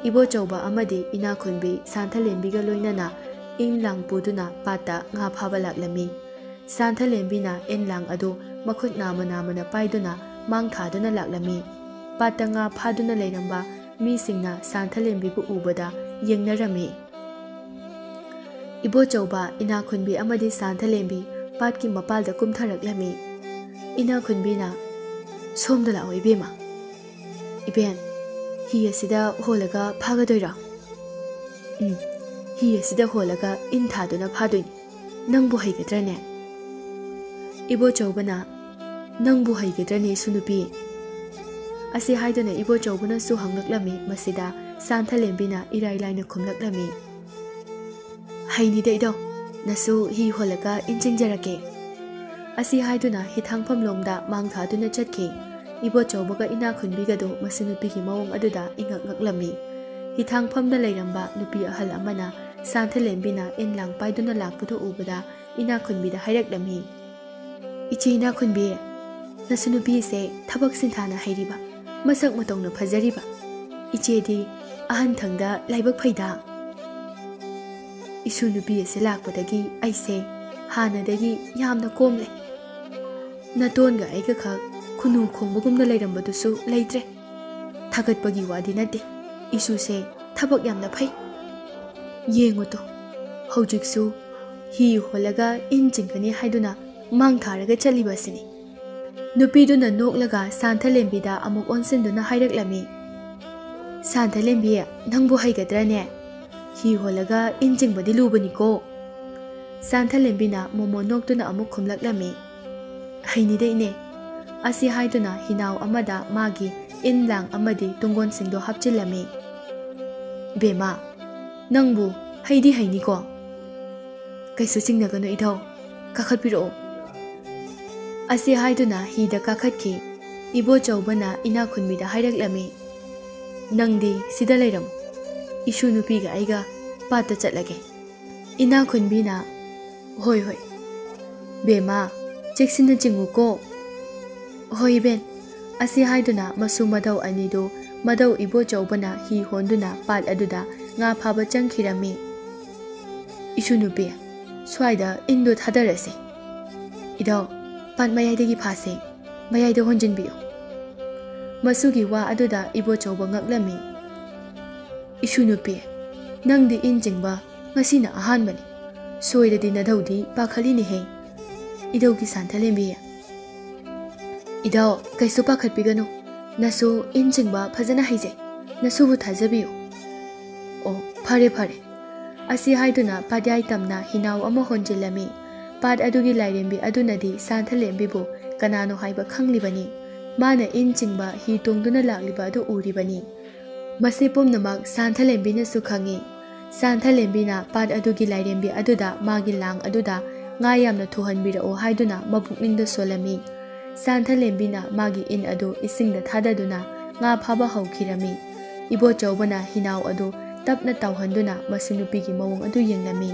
ꯏꯕꯣꯆꯧꯕ ꯑꯃꯗꯤ ꯏꯅꯥꯈꯨꯟꯕꯤ ꯁꯥꯟꯊꯂꯦꯝꯕꯤꯒ ꯂꯣꯏꯅꯅ ꯏꯟ ꯂꯥꯡ ꯄꯨꯗꯨꯅ ꯄꯥꯠꯇ ꯉꯥ ꯐꯥꯕ ꯂꯥꯛꯂꯝꯃꯤ꯫ ꯁꯥꯟꯊꯂꯦꯝꯕꯤꯅ ꯏꯟ ꯂꯥꯡ ꯑꯗꯨ ꯃꯈꯨꯠ ꯅꯥꯝꯃ ꯅꯥꯝꯃꯅ ꯄꯥꯏꯗꯨꯅ ꯃꯥꯡ ꯊꯥꯗꯨꯅ ꯂꯥꯛꯂꯝꯃꯤ꯫ ꯄꯥꯠꯇ ꯉꯥ ꯐꯥꯗꯨꯅ ꯂꯩꯔꯝꯕ ꯃꯤꯁꯤꯡꯅ ꯁꯥꯟꯊꯂꯦꯝꯕꯤꯕꯨ ꯎꯕꯗ ꯌꯦꯡꯅꯔꯝꯃꯤ꯫ ꯏꯕꯣꯆꯧꯕ, ꯏꯅꯥꯈꯨꯟꯕꯤ ꯑꯃꯗꯤ ꯁꯥꯟꯊꯂꯦꯝꯕꯤ ꯄꯥꯠꯀꯤ ꯃꯄꯥꯜꯗ ꯀꯨꯝꯊꯔꯛꯂꯝꯃꯤ꯫ ꯏꯅꯥꯈꯨꯟꯕꯤꯅ "ꯁꯣꯝꯗ ꯂꯥꯛꯑꯣ ꯏꯕꯦꯝꯃ꯫ ꯏꯕꯦꯟ, ꯍꯤ ꯑꯁꯤꯗ ꯍꯣꯜꯂꯒ ꯐꯥꯒꯗꯣꯏꯔꯣ?" "ꯍꯤ ꯑꯁꯤꯗ ꯍꯣꯜꯂꯒ ꯏꯟ ꯊꯥꯗꯨꯅ ꯐꯥꯗꯣꯏꯅꯤ꯫ ꯅꯪꯕꯨ ꯍꯩꯒꯗ꯭ꯔꯅꯦ?" ꯏꯕꯣꯆꯧꯕꯅ "ꯅꯪꯕꯨ ꯍꯩꯒꯗ꯭ꯔꯅꯦ ꯏꯁꯨꯅꯨꯄꯤ?" ꯑꯁꯤ ꯍꯥꯏꯗꯨꯅ ꯏꯕꯣꯆꯧꯕꯅꯁꯨ ꯍꯪꯂꯛꯂꯝꯃꯤ꯫ ꯃꯁꯤꯗ ꯁꯥꯟꯊꯂꯦꯝꯕꯤꯅ ꯏꯔꯥꯏ ꯂꯥꯏꯅ ꯈꯨꯝꯂꯛꯂꯝꯃꯤ, "ꯍꯩꯅꯤꯗ ꯏꯙꯧ, ꯅꯁꯨ ꯍꯤ ꯍꯣꯜꯂꯒ ꯏꯟ ꯆꯤꯡꯖꯔꯛꯀꯦ." ꯑꯁꯤ ꯍꯥꯏꯗꯨꯅ ꯍꯤꯊꯥꯡꯐꯝꯂꯣꯝꯗ ꯃꯥꯡ ꯊꯥꯗꯨꯅ ꯆꯠꯈꯤ꯫ ꯏꯕꯣꯆꯧꯕꯒ ꯏꯅꯥꯈꯨꯟꯕꯤꯒꯗꯨ ꯃꯁꯨ ꯅꯨꯄꯤꯒꯤ ꯃꯑꯣꯡ ꯑꯗꯨꯗ ꯏꯉꯛ ꯉꯛꯂꯝꯃꯤ꯫ ꯍꯤꯊꯥꯡꯐꯝꯗ ꯂꯩꯔꯝꯕ ꯅꯨꯄꯤ ꯑꯍꯜ ꯑꯃꯅ ꯁꯥꯟꯊꯂꯦꯝꯕꯤꯅ ꯏꯟ ꯂꯥꯡ ꯄꯥꯏꯗꯨꯅ ꯂꯥꯛꯄꯗꯨ ꯎꯕꯗ ꯏꯅꯥꯈꯨꯟꯕꯤꯗ ꯍꯥꯏꯔꯛꯂꯝꯃꯤ, "ꯏꯆꯦ ꯏꯅꯥꯈꯨꯟꯕꯤ, ꯅꯁꯨ ꯅꯨꯄꯤꯁꯦ ꯊꯕꯛ ꯁꯤꯟꯊꯥꯅ ꯍꯩꯔꯤꯕ, ꯃꯁꯛ ꯃꯇꯧꯅ ꯐꯖꯔꯤꯕ꯫ ꯏꯆꯦꯗꯤ ꯑꯍꯟꯊꯪꯗ ꯂꯥꯏꯕꯛ ꯐꯩꯗ꯫ ꯏꯁꯨ ꯅꯨꯄꯤ ꯑꯁꯤ ꯂꯥꯛꯄꯗꯒꯤ ꯑꯩꯁꯦ ꯍꯥꯟꯅꯗꯒꯤ ꯌꯥꯝꯅ ꯀꯣꯝꯂꯦ꯫ ꯅꯇꯣꯟꯒ ꯑꯩꯒ ꯈꯛ ꯈꯨꯅꯨ ꯈꯣꯡꯕꯒꯨꯝꯅ ꯂꯩꯔꯝꯕꯗꯨꯁꯨ ꯂꯩꯇ꯭ꯔꯦ꯫ ꯊꯥꯒꯠꯄꯒꯤ ꯋꯥꯗꯤ ꯅꯠꯇꯦ, ꯏꯁꯨꯁꯦ ꯊꯕꯛ ꯌꯥꯝꯅ ꯐꯩ꯫ ꯌꯦꯡꯉꯨꯇꯣ, ꯍꯧꯖꯤꯛꯁꯨ ꯍꯤ ꯍꯣꯜꯂꯒ ꯏꯟ ꯆꯤꯡꯒꯅꯤ ꯍꯥꯏꯗꯨꯅ ꯃꯥꯡ ꯊꯥꯔꯒ ꯆꯠꯂꯤꯕ ꯑꯁꯤꯅꯤ." ꯅꯨꯄꯤꯗꯨꯅ ꯅꯣꯛꯂꯒ ꯁꯥꯟꯊꯂꯦꯝꯕꯤꯗ ꯑꯃꯨꯛ ꯑꯣꯟꯁꯤꯟꯗꯨꯅ ꯍꯥꯏꯔꯛꯂꯝꯃꯤ, "ꯁꯥꯟꯊꯂꯦꯝꯕꯤ, ꯅꯪꯕꯨ ꯍꯩꯒꯗ꯭ꯔꯅꯦ? ꯍꯤ ꯍꯣꯜꯂꯒ ꯏꯟ ꯆꯤꯡꯕꯗꯤ ꯂꯨꯕꯅꯤꯀꯣ." ꯁꯥꯟꯊꯂꯦꯝꯕꯤꯅ ꯃꯣꯃꯣꯟ ꯅꯣꯛꯇꯨꯅ ꯑꯃꯨꯛ ꯈꯨꯝꯂꯛꯂꯝꯃꯤ, "ꯍꯩꯅꯤꯗ ꯏꯅꯦ." ꯑꯁꯤ ꯍꯥꯏꯗꯨꯅ ꯍꯤꯅꯥꯎ ꯑꯃꯗ ꯃꯥꯒꯤ ꯏꯟ ꯂꯥꯡ ꯑꯃꯗꯤ ꯇꯨꯡꯒꯣꯟꯁꯤꯡꯗꯣ ꯍꯥꯞꯆꯤꯜꯂꯝꯃꯤ꯫ "ꯕꯦꯝꯃ, ꯅꯪꯕꯨ ꯍꯩꯗꯤ ꯍꯩꯅꯤꯀꯣ? ꯀꯩꯁꯨ ꯆꯤꯡꯅꯒꯅꯨ ꯏꯙꯧ, ꯀꯥꯈꯠꯄꯤꯔꯛꯑꯣ." ꯑꯁꯤ ꯍꯥꯏꯗꯨꯅ ꯍꯤꯗ ꯀꯥꯈꯠꯈꯤ꯫ ꯏꯕꯣꯆꯧꯕꯅ ꯏꯅꯥꯈꯨꯟꯕꯤꯗ ꯍꯥꯏꯔꯛꯂꯝꯃꯤ, "ꯅꯪꯗꯤ ꯁꯤꯗ ꯂꯩꯔꯝꯃꯨ, ꯏꯁꯨ ꯅꯨꯄꯤꯒ ꯑꯩꯒ ꯄꯥꯠꯇ ꯆꯠꯂꯒꯦ." ꯏꯅꯥꯈꯨꯟꯕꯤꯅ "ꯍꯣꯏ ꯍꯣꯏ ꯕꯦꯝꯃ, ꯆꯦꯛꯁꯤꯟꯅ ꯆꯤꯡꯉꯨꯀꯣ." "ꯍꯣꯏ ꯏꯕꯦꯟ." ꯑꯁꯤ ꯍꯥꯏꯗꯨꯅ ꯃꯁꯨ ꯃꯙꯧ ꯑꯅꯤꯗꯨ ꯃꯙꯧ ꯏꯕꯣꯆꯧꯕꯅ ꯍꯤ ꯍꯣꯟꯗꯨꯅ ꯄꯥꯠ ꯑꯗꯨꯗ ꯉꯥ ꯐꯥꯕ ꯆꯪꯈꯤꯔꯝꯃꯤ꯫ "ꯏꯁꯨ ꯅꯨꯄꯤ, ꯁ꯭ꯋꯥꯏꯗ ꯏꯟꯗꯨ ꯊꯥꯗꯔꯁꯤ꯫ ꯏꯙꯧ, ꯄꯥꯠ ꯃꯌꯥꯏꯗꯒꯤ ꯐꯥꯁꯦ, ꯃꯌꯥꯏꯗ ꯍꯣꯟꯖꯤꯟꯕꯤꯌꯨ." ꯃꯁꯨꯒꯤ ꯋꯥ ꯑꯗꯨꯗ ꯏꯕꯣꯆꯧꯕ ꯉꯛꯂꯝꯃꯤ꯫ "ꯏꯁꯨ ꯅꯨꯄꯤ, ꯅꯪꯗꯤ ꯏꯟ ꯆꯤꯡꯕ ꯉꯁꯤꯅ ꯑꯍꯥꯟꯕꯅꯤ꯫ ꯁꯣꯏꯔꯗꯤ ꯅꯙꯧꯗꯤ ꯄꯥꯈꯠꯂꯤꯅꯦꯍꯦ, ꯏꯙꯧꯒꯤ ꯁꯥꯟꯊꯂꯦꯝꯕꯤ." "ꯏꯙꯧ, ꯀꯩꯁꯨ ꯄꯥꯈꯠꯄꯤꯒꯅꯨ, ꯅꯁꯨ ꯏꯟ ꯆꯤꯡꯕ ꯐꯖꯅ ꯍꯩꯖꯩ, ꯅꯁꯨꯕꯨ ꯊꯥꯖꯕꯤꯌꯨ." "ꯑꯣ, ꯐꯔꯦ ꯐꯔꯦ." ꯑꯁꯤ ꯍꯥꯏꯗꯨꯅ ꯄꯥꯠꯌꯥꯏ ꯇꯝꯅ ꯍꯤꯅꯥꯎ ꯑꯃ ꯍꯣꯟꯖꯤꯜꯂꯝꯃꯤ꯫ ꯄꯥꯠ ꯑꯗꯨꯒꯤ ꯂꯥꯏꯔꯦꯝꯕꯤ ꯑꯗꯨꯅꯗꯤ ꯁꯥꯟꯊꯂꯦꯝꯕꯤꯕꯨ ꯀꯅꯥꯅꯣ ꯍꯥꯏꯕ ꯈꯪꯂꯤꯕꯅꯤ꯫ ꯃꯥꯅ ꯏꯟ ꯆꯤꯡꯕ ꯍꯤ ꯇꯣꯡꯗꯨꯅ ꯂꯥꯛꯂꯤꯕ ꯑꯗꯨ ꯎꯔꯤꯕꯅꯤ꯫ ꯃꯁꯤ ꯄꯨꯝꯅꯃꯛ ꯁꯥꯟꯊꯂꯦꯝꯕꯤꯅꯁꯨ ꯈꯪꯏ꯫ ꯁꯥꯟꯊꯂꯦꯝꯕꯤꯅ ꯄꯥꯠ ꯑꯗꯨꯒꯤ ꯂꯥꯏꯔꯦꯝꯕꯤ ꯑꯗꯨꯗ ꯃꯥꯒꯤ ꯂꯥꯡ ꯑꯗꯨꯗ ꯉꯥ ꯌꯥꯝꯅ ꯊꯨꯍꯟꯕꯤꯔꯛꯑꯣ ꯍꯥꯏꯗꯨꯅ ꯃꯄꯨꯛꯅꯤꯡꯗ ꯁꯣꯜꯂꯝꯃꯤ꯫ ꯁꯥꯟꯊꯂꯦꯝꯕꯤꯅ ꯃꯥꯒꯤ ꯏꯟ ꯑꯗꯨ ꯏꯁꯤꯡꯗ ꯊꯥꯗꯗꯨꯅ ꯉꯥ ꯐꯥꯕ ꯍꯧꯈꯤꯔꯝꯃꯤ꯫ ꯏꯕꯣꯆꯧꯕꯅ ꯍꯤꯅꯥꯎ ꯑꯗꯨ ꯇꯞꯅ ꯇꯥꯎꯍꯟꯗꯨꯅ ꯃꯁꯨ ꯅꯨꯄꯤꯒꯤ ꯃꯑꯣꯡ ꯑꯗꯨ ꯌꯦꯡꯂꯝꯃꯤ꯫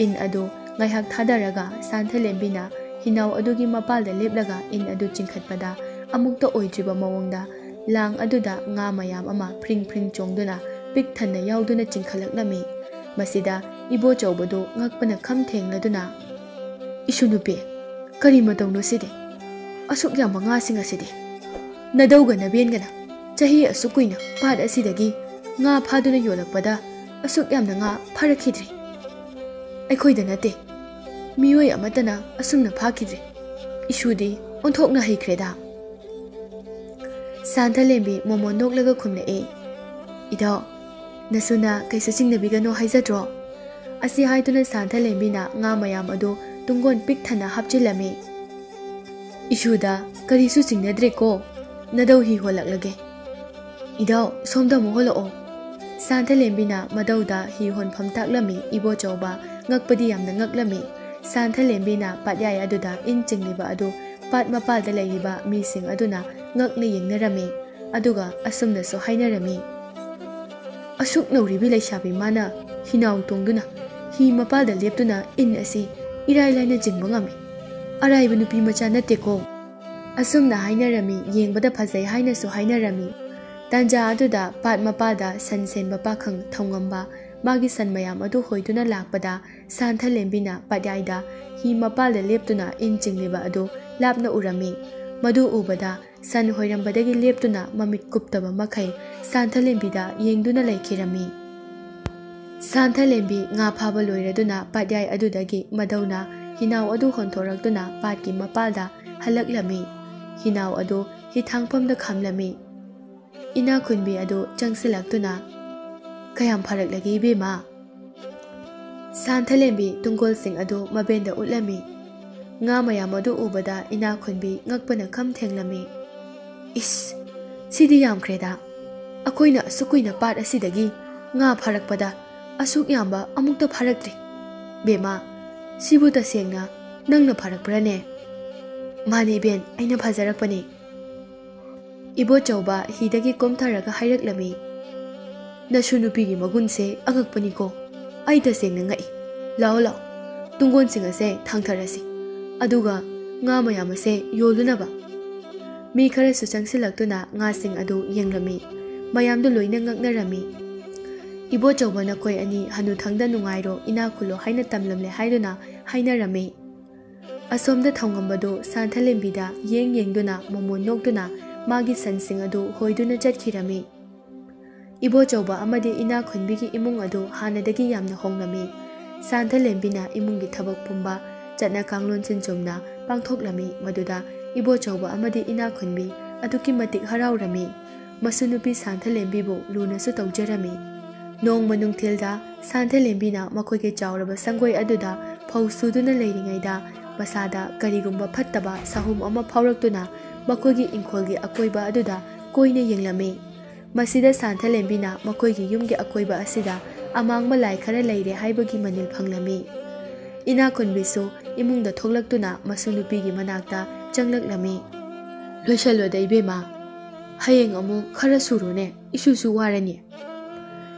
ꯏꯟ ꯑꯗꯨ ꯉꯥꯏꯍꯥꯛ ꯊꯥꯗꯔꯒ ꯁꯥꯟꯊꯂꯦꯝꯕꯤꯅ ꯍꯤꯅꯥꯎ ꯑꯗꯨꯒꯤ ꯃꯄꯥꯜꯗ ꯂꯦꯞꯂꯒ ꯏꯟ ꯑꯗꯨ ꯆꯤꯡꯈꯠꯄꯗ ꯑꯃꯨꯛꯇ ꯑꯣꯏꯗ꯭ꯔꯤꯕ ꯃꯑꯣꯡꯗ ꯂꯥꯡ ꯑꯗꯨꯗ ꯉꯥ ꯃꯌꯥꯝ ꯑꯃ ꯐ꯭ꯔꯤꯡ ꯐ꯭ꯔꯤꯡ ꯆꯣꯡꯗꯨꯅ ꯄꯤꯛ ꯊꯟꯅ ꯌꯥꯎꯗꯨꯅ ꯆꯤꯡꯈꯠꯂꯛꯂꯝꯃꯤ꯫ ꯃꯁꯤꯗ ꯏꯕꯣꯆꯧꯕꯗꯨ ꯉꯛꯄꯅ ꯈꯝ ꯊꯦꯡꯂꯗꯨꯅ, "ꯏꯁꯨ ꯅꯨꯄꯤ, ꯀꯔꯤ ꯃꯇꯧꯅꯣ ꯁꯤꯗꯤ? ꯑꯁꯨꯛ ꯌꯥꯝꯕ ꯉꯥꯁꯤꯡ ꯑꯁꯤꯗꯤ? ꯅꯙꯧꯒ ꯅꯕꯦꯟꯒꯅ Chahi asuk kuina pat asidagi nga phaduna yolakpada asuk yamna nga pharakhidri. Aikhoida nate miyoi amatana asumna phakidri. Ishudi onthokna heikreda. Santhalembi momo noklaga khumna e. Ido nasuna kaisu singnabigano haizadro. Asi haiduna Santhalembi na nga mayam ado tungon pik thana hapchilami. Ishuda karisu singnadre ko nadau hi holaklage. Ido somda mo holao. Santhalembi na madauda hi hon phamtaklami ibo chawba ngakpadi yamna ngaklami. Santhalembi na patyay aduda in chingliba adu pat mapalda layriba mising aduna ngakna yengnarami aduga asumna so hainarami. Asuk nauribi laishabi mana hinaw tongduna hi mapalda leptuna in asi irai laina jingba ngami. Araiba nupi macha natte ko. Asumna hainarami yengbada phajai haina so hainarami. Tanja aduda pat mapalda sansen bapakhang thongamba magi san mayam adu hoiduna lakpada Santhalembi na patyayda hi mapalda leptuna in chingliba adu lapna urami. Madu ubada san hoirambadagi leptuna mamit kuptaba makhai Santhalembi da yengduna laikirami. Santhalembi nga phaba loiraduna patyay adudagi madauna hinaw adu honthoraktuna patki mapalda halaklami. Hinaw adu hi thangpamda khamlami. Ina khunbi adu changsilaktuna kayam pharaklagi bema. Santhalembi tungkol sing adu mabenda utlami. Nga mayam adu ubada ina khunbi ngakpana kham thenglami. Is sidi yamkreda. Akoina sukuina pat asidagi nga pharakpada asuk yamba amukta pharaktri. Bema sibu tasengna nangna pharakprane. Mani ben aina phajarakpani. Ibo chawba hidagi komtharaga hairaklami. Nasu nupigi magunse angakpani ko. Ai tasengna ngai. Lao lao. Tungon sing ase thangtharasi. Aduga nga mayam ase yolunaba. Mi khara su changsilaktuna nga sing adu yenglami. Mayamdu loina ngaknarami. Ibo chawbana koi ani hanu thangda nungairo ina khulo haina tamlamle haiduna hainarami. Asomda thongambado Santhalembi da yengduna momo nokduna magi sansing adu hoiduna chatkirami. Ibo chawba amadi ina khunbigi imung adu hanadagi yamna honglami. Santhalembi na imungi thabak pumba chatna kanglon chinchumna pangthoklami maduda ibo chawba amadi ina khunbi aduki matik haraurami. Masunupi Santhalembi bu luna su tawjarami. Nong manung thilda Santhalembi na makhoige chawraba sangoi aduda phawsuduna leiringaida masada karigumba phattaba sahum ama phawraktuna makhoigi ingkholgi akoiba aduda koina yenglami. Masida Santhalembi na makhoigi yumgi akoiba asida amangma lai khara leire haibagi manil phanglami. Ina khunbisu imungda thoklaktuna masunupigi manakta changlaklami. Loisaloda ibema hayeng amu khara surune isusu warani.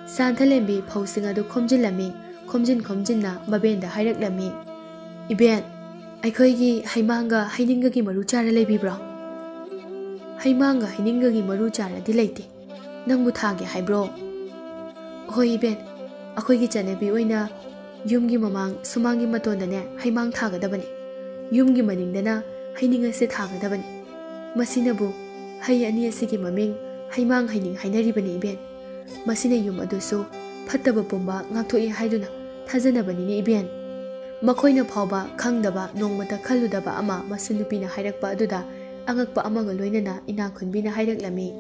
Santhalembi phawsing adu khomjilami. Khomjinna mabenda hairaklami. Iben aikhoigi haimanga hainingagi maru chara leibibra. Haimanga hainingagi maru chara di leite. Nangbu thage haibro. Hoi iben akhoigi chanabi oina yumgi mamang sumangi matondane haimang thagadabani. Yumgi maningdana hainingase thagadabani. Masinabu hai ani asigi maming haimang haining hainaribani iben. Masina yum adusu phattaba pumba ngakthoi haiduna thajanabani ni iben. Makhoina phawba khangdaba nongmata khaludaba ama masunupina hairakpa aduda angakpa amaga loinana ina khunbina hairaklami.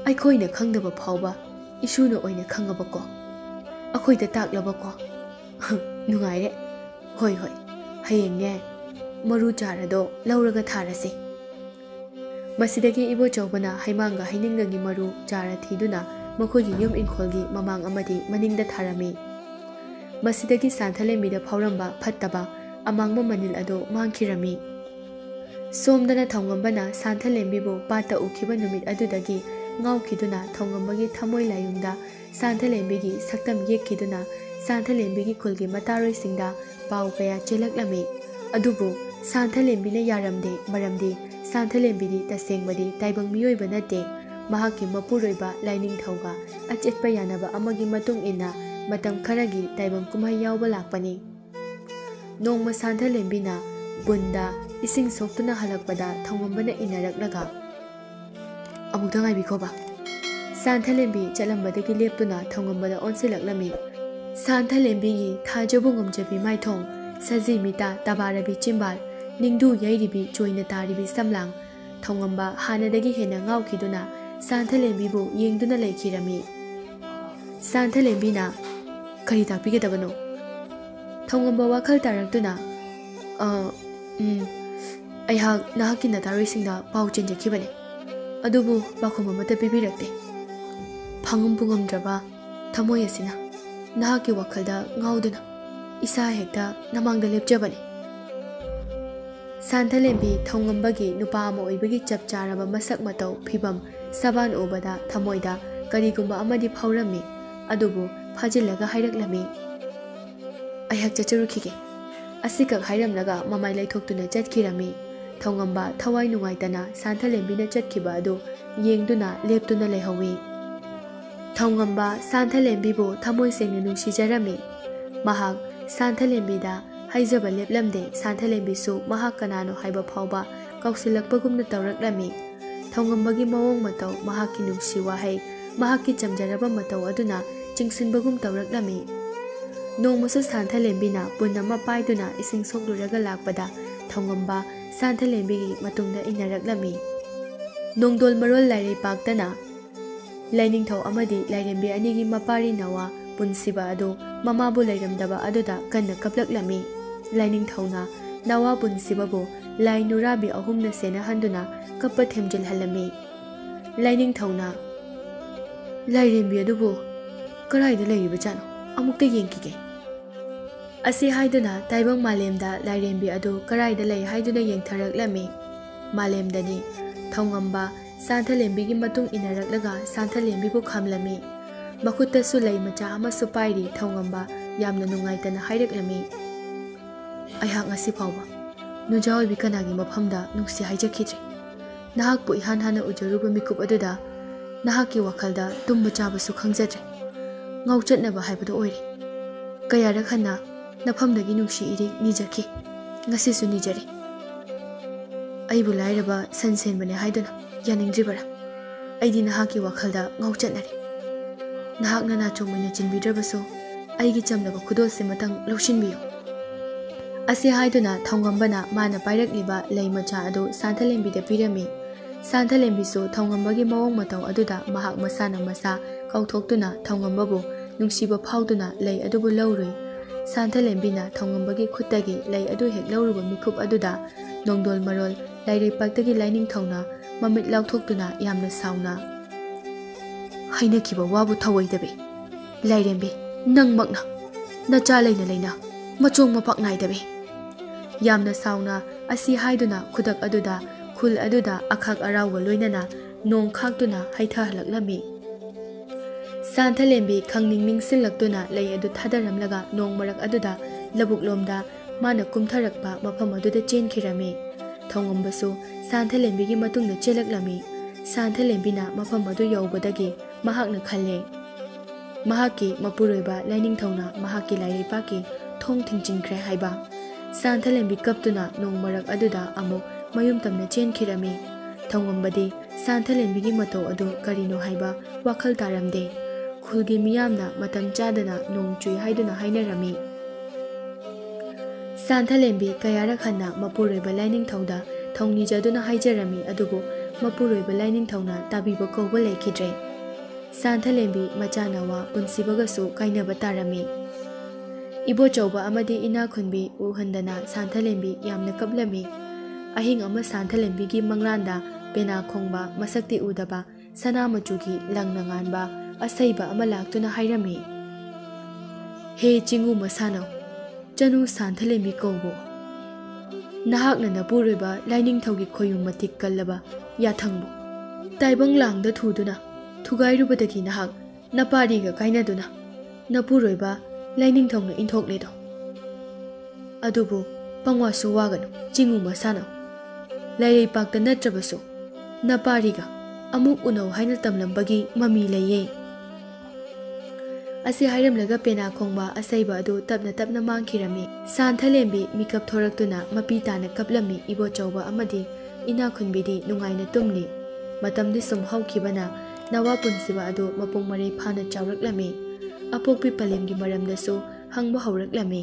Aikhoina khangdaba phawba isuna oina khangabako. Akhoida taklabako. Nungaire. Hoi hoi. Hayengne maru charado lauraga tharasi. Masidagi ibo chawbana haimanga hainingdagi maru chara thiduna makhoigi yum inkholgi mamang amadi maningda tharami. Masidagi Santhalembi da phawramba phattaba amangma manil ado mangkhirami. Somdana thongambana Santhalembi bu pata ukhiba numit adudagi ngawkhiduna thongambagi thamoi layungda Santhalembigi saktam yekhiduna Santhalembigi khulgi mataroi singda pau kaya chelaklami. Adubu Santhalembi na yaramde maramdi Santhalembi di tasengbadi taibang miyoiba nate mahaki mapuroiba laining thauga achetpa yanaba amagi matung ina matam kharagi taibang kumhai yawba lakpani. Nongma Santhalembi na bunda ising soktuna halakpada thongambana inaraklaga ꯑꯃꯨꯛꯇ ꯉꯥꯏꯕꯤꯈꯣꯕ ꯁꯥꯟꯊꯂꯦꯝꯕꯤ ꯆꯠꯂꯝꯕꯗꯒꯤ ꯂꯦꯞꯇꯨꯅ ꯊꯧꯉꯝꯕꯗ ꯑꯣꯟꯁꯤꯜꯂꯛꯂꯝꯃꯤ ꯁꯥꯟꯊꯂꯦꯝꯕꯤꯒꯤ ꯊꯥꯖꯕ ꯉꯝꯖꯕꯤ ꯃꯥꯏꯊꯣꯡ ꯁꯖꯤ ꯃꯤꯇꯥ ꯇꯕꯥꯔꯕꯤ ꯆꯤꯝꯕꯥꯜ ꯅꯤꯡꯗꯨ ꯌꯩꯔꯤꯕꯤ ꯆꯣꯏꯅ ꯇꯥꯔꯤꯕꯤ ꯁꯝꯂꯥꯡ ꯊꯧꯉꯝꯕ ꯍꯥꯟꯅꯗꯒꯤ ꯍꯦꯟꯅ ꯉꯥꯎꯈꯤꯗꯨꯅ ꯁꯥꯟꯊꯂꯦꯝꯕꯤꯕꯨ ꯌꯦꯡꯗꯨꯅ ꯂꯩꯈꯤꯔꯝꯃꯤ ꯁꯥꯟꯊꯂꯦꯝꯕꯤꯅ ꯀꯔꯤ ꯇꯥꯛꯄꯤꯒꯗꯕꯅꯣ ꯊꯧꯉꯝꯕ ꯋꯥꯈꯜ ꯇꯥꯔꯛꯇꯨꯅ ꯑꯩꯍꯥꯛ ꯅꯍꯥꯛꯀꯤ ꯅꯇꯥꯔꯣꯏꯁꯤꯡꯗ ꯄꯥꯎ ꯆꯦꯟꯖꯈꯤꯕꯅꯤ ꯑꯗꯨꯕꯨ ꯄꯥꯎꯈꯨꯝ ꯑꯃꯠꯇ ꯄꯤꯕꯤꯔꯛꯇꯦ ꯐꯪꯉꯝꯕꯨ ꯉꯝꯗ꯭ꯔꯕ ꯊꯃꯣꯏ ꯑꯁꯤꯅ ꯅꯍꯥꯛꯀꯤ ꯋꯥꯈꯜꯗ ꯉꯥꯎꯗꯨꯅ ꯏꯁꯥ ꯍꯦꯛꯇ ꯅꯃꯥꯡꯗ ꯂꯦꯞꯆꯕꯅꯤ ꯁꯥꯟꯊꯂꯦꯝꯕꯤ ꯊꯧꯉꯝꯕꯒꯤ ꯅꯨꯄꯥ ꯑꯃ ꯑꯣꯏꯕꯒꯤ ꯆꯞ ꯆꯥꯔꯕ ꯃꯁꯛ ꯃꯇꯧ ꯐꯤꯕꯝ ꯁꯕꯥꯟ ꯎꯕꯗ ꯊꯃꯣꯏꯗ ꯀꯔꯤꯒꯨꯝꯕ ꯑꯃꯗꯤ ꯐꯥꯎꯔꯝꯃꯤ ꯑꯗꯨꯕꯨ ꯐꯥꯖꯤꯜꯂꯒ ꯍꯥꯏꯔꯛꯂꯝꯃꯤ ꯑꯩꯍꯥꯛ ꯆꯠꯆꯔꯨꯈꯤꯒꯦ ꯑꯁꯤꯈꯛ ꯍꯥꯏꯔꯝꯂꯒ ꯃꯃꯥꯏ ꯂꯩꯊꯣꯛꯇꯨꯅ ꯆꯠꯈꯤꯔꯝꯃꯤ ꯊꯧꯉꯝꯕ ꯊꯋꯥꯏ ꯅꯨꯡꯉꯥꯏꯇꯅ ꯁꯥꯟꯊꯂꯦꯝꯕꯤꯅ ꯆꯠꯈꯤꯕ ꯑꯗꯨ ꯌꯦꯡꯗꯨꯅ ꯂꯦꯞꯇꯨꯅ ꯂꯩꯍꯧꯏ ꯊꯧꯉꯝꯕ ꯁꯥꯟꯊꯂꯦꯝꯕꯤꯕꯨ ꯊꯃꯣꯏ ꯁꯦꯡꯅ ꯅꯨꯡꯁꯤꯖꯔꯝꯃꯤ ꯃꯍꯥꯛ ꯁꯥꯟꯊꯂꯦꯝꯕꯤꯗ ꯍꯥꯏꯖꯕ ꯂꯦꯞꯂꯝꯗꯦ ꯁꯥꯟꯊꯂꯦꯝꯕꯤꯁꯨ ꯃꯍꯥꯛ ꯀꯅꯥꯅꯣ ꯍꯥꯏꯕ ꯐꯥꯎꯕ ꯀꯥꯎꯁꯤꯜꯂꯛꯄꯒꯨꯝꯅ ꯇꯧꯔꯛꯂꯝꯃꯤ ꯊꯧꯉꯝꯕꯒꯤ ꯃꯑꯣꯡ ꯃꯇꯧ ꯃꯍꯥꯛꯀꯤ ꯅꯨꯡꯁꯤ ꯋꯥꯍꯩ ꯃꯍꯥꯛꯀꯤ ꯆꯝꯖꯔꯕ ꯃꯇꯧ ꯑꯗꯨꯅ ꯆꯤꯡꯁꯤꯟꯕꯒꯨꯝ ꯇꯧꯔꯛꯂꯝꯃꯤ ꯅꯣꯡꯃꯁꯨ ꯁꯥꯟꯊꯂꯦꯝꯕꯤꯅ ꯄꯨꯟ ꯑꯃ ꯄꯥꯏꯗꯨꯅ ꯏꯁꯤꯡ ꯁꯣꯛꯂꯨꯔꯒ ꯂꯥꯛꯄꯗ ꯊꯧꯉꯝꯕ ꯁꯥꯟꯊꯂꯦꯝꯕꯤꯒꯤ ꯃꯇꯨꯡꯗ ꯏꯟꯅꯔꯛꯂꯝꯃꯤ ꯅꯣꯡꯗꯣꯜ ꯃꯔꯣꯜ ꯂꯥꯏꯔꯩꯄꯥꯛꯇꯅ ꯂꯥꯏꯅꯤꯡꯊꯧ ꯑꯃꯗꯤ ꯂꯥꯏꯔꯦꯝꯕꯤ ꯑꯅꯤꯒꯤ ꯃꯄꯥꯔꯤ ꯅꯋꯥ ꯄꯨꯟꯁꯤꯕ ꯑꯗꯨ ꯃꯃꯥꯕꯨ ꯂꯩꯔꯝꯗꯕ ꯑꯗꯨꯗ ꯀꯟꯅ ꯀꯞꯂꯛꯂꯝꯃꯤ ꯂꯥꯏꯅꯤꯡꯊꯧꯅ ꯅꯋꯥ ꯄꯨꯟꯁꯤꯕꯕꯨ ꯂꯥꯏ ꯅꯨꯔꯥꯕꯤ ꯑꯍꯨꯝꯅ ꯁꯦꯟꯅꯍꯟꯗꯨꯅ ꯀꯞꯄ ꯊꯦꯝꯖꯤꯜꯍꯜꯂꯝꯃꯤ ꯂꯥꯏꯅꯤꯡꯊꯧꯅ ꯂꯥꯏꯔꯦꯝꯕꯤ ꯑꯗꯨꯕꯨ ꯀꯔꯥꯏꯗ ꯂꯩꯔꯤꯕꯖꯥꯠꯅꯣ ꯑꯃꯨꯛꯇ ꯌꯦꯡꯈꯤꯒꯦ ꯑꯁꯤ ꯍꯥꯏꯗꯨꯅ ꯇꯥꯏꯕꯪ ꯃꯥꯂꯦꯝꯗ ꯂꯥꯏꯔꯦꯝꯕꯤ ꯑꯗꯨ ꯀꯔꯥꯏꯗ ꯂꯩ ꯍꯥꯏꯗꯨꯅ ꯌꯦꯡꯊꯔꯛꯂꯝꯃꯤ ꯃꯥꯂꯦꯝꯗꯅꯤ ꯊꯧꯉꯝꯕ ꯁꯥꯟꯊꯂꯦꯝꯕꯤꯒꯤ ꯃꯇꯨꯡ ꯏꯟꯅꯔꯛꯂꯒ ꯁꯥꯟꯊꯂꯦꯝꯕꯤꯕꯨ ꯈꯥꯝꯂꯝꯃꯤ ꯃꯈꯨꯠꯇꯁꯨ ꯂꯩ ꯃꯆꯥ ꯑꯃꯁꯨ ꯄꯥꯏꯔꯤ ꯊꯧꯉꯝꯕ ꯌꯥꯝꯅ ꯅꯨꯡꯉꯥꯏꯇꯅ ꯍꯥꯏꯔꯛꯂꯝꯃꯤ ꯑꯩꯍꯥꯛ ꯉꯁꯤ ꯐꯥꯎꯕ ꯅꯨꯡꯖꯥ ꯑꯣꯏꯕꯤ ꯀꯅꯥꯒꯤ ꯃꯐꯝꯗ ꯅꯨꯡꯁꯤ ꯍꯥꯏꯖꯈꯤꯗ꯭ꯔꯤ ꯅꯍꯥꯛꯄꯨ ꯏꯍꯥꯟ ꯍꯥꯟꯅ ꯎꯖꯔꯨꯕ ꯃꯤꯀꯨꯞ ꯑꯗꯨꯗ ꯅꯍꯥꯛꯀꯤ ꯋꯥꯈꯜꯗ ꯇꯨꯝꯕ ꯆꯥꯕꯁꯨ ꯈꯪꯖꯗ꯭ꯔꯦ ꯉꯥꯎꯆꯠꯅꯕ ꯍꯥꯏꯕꯗꯨ ꯑꯣꯏꯔꯤ ꯀꯌꯥꯔꯛ ꯍꯟꯅ ꯅꯐꯝꯗꯒꯤ ꯅꯨꯡꯁꯤ ꯏꯔꯤꯛ ꯅꯤꯖꯈꯤ ꯉꯁꯤꯁꯨ ꯅꯤꯖꯔꯤ ꯑꯩꯕꯨ ꯂꯥꯏꯔꯕ ꯁꯟ ꯁꯦꯟꯕꯅꯦ ꯍꯥꯏꯗꯨꯅ ꯌꯥꯅꯤꯡꯗ꯭ꯔꯤꯕꯔꯥ ꯑꯩꯗꯤ ꯅꯍꯥꯛꯀꯤ ꯋꯥꯈꯜꯗ ꯉꯥꯎꯆꯠꯅꯔꯤ ꯅꯍꯥꯛꯅ ꯅꯥꯆꯣꯝ ꯑꯣꯏꯅ ꯆꯤꯟꯕꯤꯗ꯭ꯔꯕꯁꯨ ꯑꯩꯒꯤ ꯆꯝꯂꯕ ꯈꯨꯗꯣꯜꯁꯤ ꯃꯇꯪ ꯂꯧꯁꯤꯟꯕꯤꯌꯨ ꯑꯁꯤ ꯍꯥꯏꯗꯨꯅ ꯊꯧꯉꯝꯕꯅ ꯃꯥꯅ ꯄꯥꯏꯔꯛꯂꯤꯕ ꯂꯩ ꯃꯆꯥ ꯑꯗꯨ ꯁꯥꯟꯊꯂꯦꯝꯕꯤꯗ ꯄꯤꯔꯝꯃꯤ ꯁꯥꯟꯊꯂꯦꯝꯕꯤꯁꯨ ꯊꯧꯉꯝꯕꯒꯤ ꯃꯑꯣꯡ ꯃꯇꯧ ꯑꯗꯨꯗ ꯃꯍꯥꯛ ꯃꯁꯥꯅ ꯃꯁꯥ ꯀꯥꯎꯊꯣꯛꯇꯨꯅ ꯊꯧꯉꯝꯕꯕꯨ ꯅꯨꯡꯁꯤꯕ ꯐꯥꯎꯗꯨꯅ ꯂꯩ ꯑꯗꯨꯕꯨ ꯂꯧꯔꯨꯏ ꯁꯥꯟꯊꯂꯦꯝꯕꯤꯅ ꯊꯧꯉꯝꯕꯒꯤ ꯈꯨꯠꯇꯒꯤ ꯂꯩ ꯑꯗꯨ ꯍꯦꯛ ꯂꯧꯔꯨꯕ ꯃꯤꯀꯨꯞ ꯑꯗꯨꯗ ꯅꯣꯡꯗꯣꯜ ꯃꯔꯣꯜ ꯂꯥꯏꯔꯩꯄꯥꯛꯇꯒꯤ ꯂꯥꯏꯅꯤꯡꯊꯧꯅ ꯃꯃꯤꯠ ꯂꯥꯎꯊꯣꯛꯇꯨꯅ ꯌꯥꯝꯅ ꯁꯥꯎꯅ ꯍꯩꯅꯈꯤꯕ ꯋꯥꯕꯨ ꯊꯧꯑꯣꯏꯗꯕꯤ ꯂꯥꯏꯔꯦꯝꯕꯤ ꯅꯪꯃꯛꯅ ꯅꯆꯥ ꯂꯩꯅ ꯂꯩꯅ ꯃꯆꯣꯡ ꯃꯄꯥꯛ ꯅꯥꯏꯗꯕꯤ ꯌꯥꯝꯅ ꯁꯥꯎꯅ ꯑꯁꯤ ꯍꯥꯏꯗꯨꯅ ꯈꯨꯗꯛ ꯑꯗꯨꯗ ꯈꯨꯜ ꯑꯗꯨꯗ ꯑꯈꯥꯛ ꯑꯔꯥꯎꯒ ꯂꯣꯏꯅꯅ ꯅꯣꯡ ꯈꯥꯛꯇꯨꯅ ꯍꯩꯊꯍꯜꯂꯛꯂꯝꯃꯤ ꯁꯥꯟꯊꯂꯦꯝꯕꯤ ꯈꯪꯅꯤꯡ ꯅꯤꯡꯁꯤꯡꯂꯛꯇꯨꯅ ꯂꯩ ꯑꯗꯨ ꯊꯥꯗꯔꯝꯂꯒ ꯅꯣꯡ ꯃꯔꯛ ꯑꯗꯨꯗ ꯂꯧꯕꯨꯛꯂꯣꯝꯗ ꯃꯥꯅ ꯀꯨꯝꯊꯔꯛꯄ ꯃꯐꯝ ꯑꯗꯨꯗ ꯆꯦꯟꯈꯤꯔꯝꯃꯤ ꯊꯧꯉꯝꯕꯁꯨ ꯁꯥꯟꯊꯂꯦꯝꯕꯤꯒꯤ ꯃꯇꯨꯡꯗ ꯆꯦꯜꯂꯛꯂꯝꯃꯤ ꯁꯥꯟꯊꯂꯦꯝꯕꯤꯅ ꯃꯐꯝ ꯑꯗꯨ ꯌꯧꯕꯗꯒꯤ ꯃꯍꯥꯛꯅ ꯈꯜꯂꯦ ꯃꯍꯥꯛꯀꯤ ꯃꯄꯨꯔꯣꯏꯕ ꯂꯥꯏꯅꯤꯡꯊꯧꯅ ꯃꯍꯥꯛꯀꯤ ꯂꯥꯏꯔꯩꯄꯥꯛꯀꯤ ꯊꯣꯡ ꯊꯤꯡꯖꯤꯟꯈ꯭ꯔꯦ ꯍꯥꯏꯕ ꯁꯥꯟꯊꯂꯦꯝꯕꯤ ꯀꯞꯇꯨꯅ ꯅꯣꯡ ꯃꯔꯛ ꯑꯗꯨꯗ ꯑꯃꯨꯛ ꯃꯌꯨꯝ ꯇꯝꯅ ꯆꯦꯟꯈꯤꯔꯝꯃꯤ ꯊꯧꯉꯝꯕꯗꯤ ꯁꯥꯟꯊꯂꯦꯝꯕꯤꯒꯤ ꯃꯇꯧ ꯑꯗꯨ ꯀꯔꯤꯅꯣ ꯍꯥꯏꯕ ꯋꯥꯈꯜ ꯇꯥꯔꯝꯗꯦ ꯈꯨꯜꯒꯤ ミꯌꯥꯝꯅ ꯃꯇꯝ ꯆꯥꯗꯅ ꯅꯣꯡ ꯆꯨꯏ ꯍꯥꯏꯗꯨꯅ ꯍꯥꯏꯅꯔꯝꯃꯤ ꯁꯥꯟꯊꯂꯦꯝꯕꯤ ꯀꯌꯥꯔꯛ ꯍꯟꯅ ꯃꯄꯨꯔꯣꯏꯕ ꯂꯥꯏꯅꯤꯡꯊꯧꯗ ꯊꯧꯅꯤꯖꯗꯨꯅ ꯍꯥꯏꯖꯔꯝꯃꯤ ꯑꯗꯨꯕꯨ ꯃꯄꯨꯔꯣꯏꯕ ꯂꯥꯏꯅꯤꯡꯊꯧꯅ ꯇꯥꯕꯤꯕ ꯀꯧꯕ ꯂꯩꯈꯤꯗ꯭ꯔꯦ ꯁꯥꯟꯊꯂꯦꯝꯕꯤ ꯃꯆꯥꯅꯋꯥ ꯄꯨꯟꯁꯤꯕꯒꯁꯨ ꯀꯥꯏꯅꯕ ꯇꯥꯔꯝꯃꯤ ꯏꯕꯣꯆꯧꯕ ꯑꯃꯗꯤ ꯏꯅꯥꯈꯨꯟꯕꯤ ꯎꯍꯟꯗꯅ ꯁꯥꯟꯊꯂꯦꯝꯕꯤ ꯌꯥꯝꯅ ꯀꯞꯂꯝꯃꯤ ꯑꯍꯤꯡ ꯑꯃ ꯁꯥꯟꯊꯂꯦꯝꯕꯤꯒꯤ ꯃꯪꯂꯥꯟꯗ ꯄꯦꯅꯥ ꯈꯣꯡꯕ ꯃꯁꯛꯇꯤ ꯎꯗꯕ ꯁꯅꯥ ꯃꯆꯨꯒꯤ ꯂꯪꯅ ꯉꯥꯟꯕ ꯑꯁꯩꯕ ꯑꯃ ꯂꯥꯛꯇꯨꯅ ꯍꯥꯏꯔꯝꯃꯤ ꯍꯦ ꯆꯤꯡꯉꯨ ꯃꯁꯥꯅꯧ ꯆꯅꯨ ꯁꯥꯟꯊꯂꯦꯝꯕꯤ ꯀꯧꯕꯣ ꯅꯍꯥꯛꯅ ꯅꯄꯨꯔꯣꯏꯕ ꯂꯥꯏꯅꯤꯡꯊꯧꯒꯤ ꯈꯣꯌꯨꯝ ꯃꯇꯤꯛ ꯀꯜꯂꯕ ꯌꯥꯊꯪꯕꯨ ꯇꯥꯏꯕꯪ ꯂꯥꯡꯗ ꯊꯨꯗꯨꯅ ꯊꯨꯒꯥꯏꯔꯨꯕꯗꯒꯤ ꯅꯍꯥꯛ ꯅꯄꯥꯔꯤꯒ ꯀꯥꯏꯅꯗꯨꯅ ꯅꯄꯨꯔꯣꯏꯕ ꯂꯥꯏꯅꯤꯡꯊꯧꯅ ꯏꯟꯊꯣꯛꯂꯦꯗꯣ ꯑꯗꯨꯕꯨ ꯄꯪꯋꯥꯁꯨ ꯋꯥꯒꯅꯨ ꯆꯤꯡꯉꯨ ꯃꯁꯥꯅꯧ ꯂꯥꯏꯔꯩꯄꯥꯛꯇ ꯅꯠꯇ꯭ꯔꯕꯁꯨ ꯅꯄꯥꯔꯤꯒ ꯑꯃꯨꯛ ꯎꯅꯧ ꯍꯥꯏꯅ ꯇꯝꯂꯝꯕꯒꯤ ꯃꯃꯤ ꯂꯩꯌꯦ ꯑꯁꯤ ꯍꯥꯏꯔꯝꯂꯒ ꯄꯦꯅꯥ ꯈꯣꯡꯕ ꯑꯁꯩꯕ ꯑꯗꯨ ꯇꯞꯅ ꯇꯞꯅ ꯃꯥꯡꯈꯤꯔꯝꯃꯤ ꯁꯥꯟꯊꯂꯦꯝꯕꯤ ꯃꯤꯀꯞ ꯊꯣꯔꯛꯇꯨꯅ ꯃꯄꯤ ꯇꯥꯅ ꯀꯞꯂꯝꯃꯤ ꯏꯕꯣꯆꯧꯕ ꯑꯃꯗꯤ ꯏꯅꯥꯈꯨꯟꯕꯤꯗꯤ ꯅꯨꯡꯉꯥꯏꯅ ꯇꯨꯝꯂꯤ matamdi sum haukhibana nawa punsiba adu mapung mare phana chawraklami apokpi palemgi maramdasu hangba hawraklami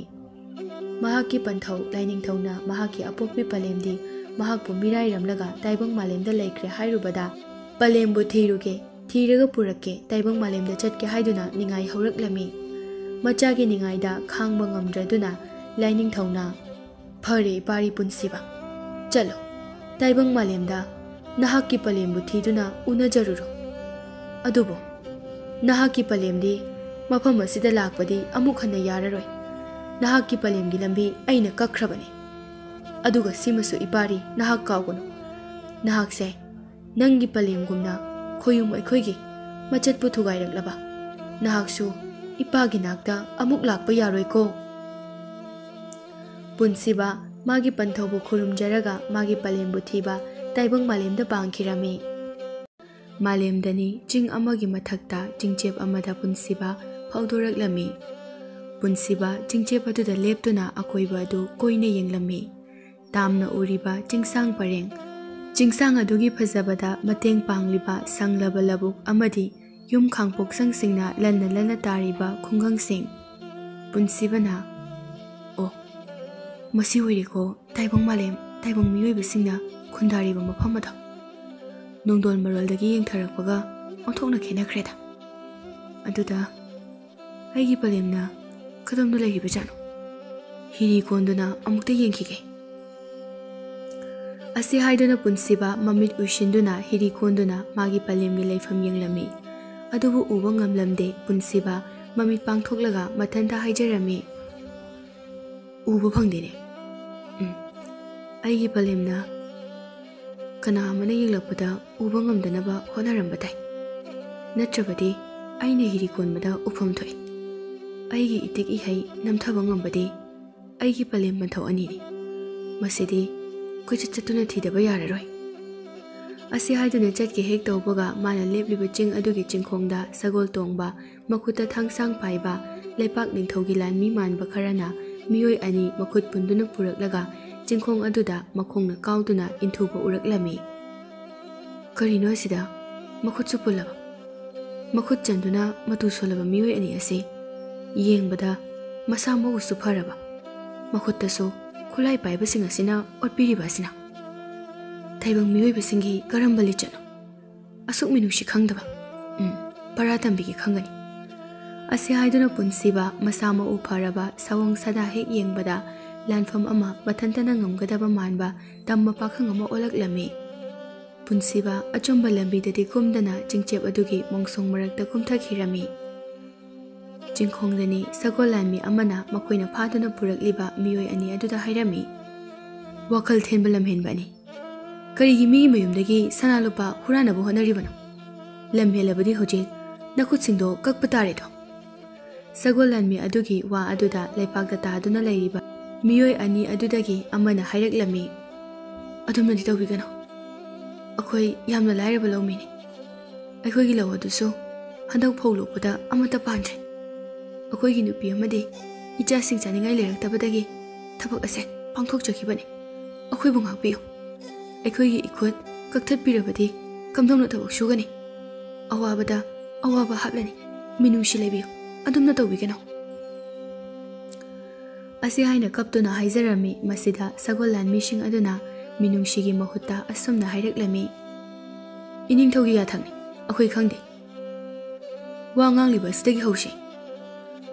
mahaki panthau lainingthauna mahaki apokpi palemdi mahakpu mirai ramlaga taibang malemda laikre hairubada palembu thiruge thiraga purake taibang malemda chatke haiduna ningai hawraklami machagi ningaida khangba ngamdraduna lainingthauna phare pari punsiba chalo taibang malemda nahaki palembu thiduna unajaruro adubo nahaki palemdi mafam asida lakpadi amuk hana yararoi nahaki palemgi lambi aina kakhrabani aduga simasu ipari nahak kawgono nahak se nangi palemgumna khoyum aikhoigi machat pu thugairaklaba nahak su ipagi nakta amuk lakpa yaroi ko punsiba magi panthobu khurumjaraga magi palembu thiba taibang malemda pangkhirami malemdani ching amagi mathakta chingchep amada punsiba phaudoraklami punsiba chingchep aduda leptuna akoiba adu koine yenglami tamna uriba chingsang pareng chingsang adugi phajabada mateng pangliba sanglaba labuk amadi yum khangpok sangsingna lanna tariba khungang sing punsibana o masi oireko taibang malem taibang miyoiba singna khundariba mafamada nongdol maroldagi yengtharakpaga onthokna khenakhreda aduda aigi palemna kadamda lairiba jano hiri konduna amukta yengkhige asi haiduna punsiba mamit ushinduna hiri konduna magi palemgi leifam yenglami adubu uba ngamlamde punsiba mamit pangthoklaga mathanta haijarami uba phangdene aigi palemna kana amana yenglakpada uba ngamdanaba honaramba tai natrabadi aina hiri konbada ufam thoi aigi itik ihai namthaba ngambadi aigi palem manthau anini masidi koichit chatuna thidaba yararoi asi haiduna chatke hek tawbaga mana lepliba ching adugi chingkhongda sagol tongba makhuta thangsang paiba leipak ningthaugi lanmi manba kharana miyoi ani makhut punduna puraklaga chingkhong aduda makhongna kauduna inthuba uraklami karino sida makhut supulaba makhut chanduna matu solaba miyoi ani ase yengbada masa mogu supharaba makhuttaso khulai paiba singa sina otpiriba sina taibang miyoi basingi karamba lichano asuk minushi khangdaba paratambi ki khangani asi haiduna punsiba masama upharaba sawang sada hek yengbada lanfam ama mathantana ngamgadaba manba tamma pakhang ama olaklami punsiba achomba lambi dadi kumdana chingchep adugi mongsong marakta kumthakhirami chingkhongdani sagolanmi amana makoina phaduna purakliba miyoi ani aduda hairami wakal thenba lamhenbani karigi mi mayumdagi sanalupa huranabu honaribano lamhelabadi hoje nakutsingdo kakpatare do sagolanmi adugi wa aduda leipakda taduna leiriba miyoi ani adudagi amana haireklami adumnadi tawbigano akhoi yamna lairaba lawmini aikhoigi law adusu handak phawlokpada amata pandre akhoi nupi amadi icha sing chaningai leraktabadagi thabak ase pangthokchakibani akhoi bu ngakpiyo akhoi gi ikhut kakthat pirabadi kamdomna thabak sugani awabada awaba haplani minushi lebiyo adumna tawbigano asi haina kaptuna haijarami masida sagolan mishing aduna minushigi mahutta asumna haireklami iningthogi yathangni akhoi khangde wangang liba stegi haushi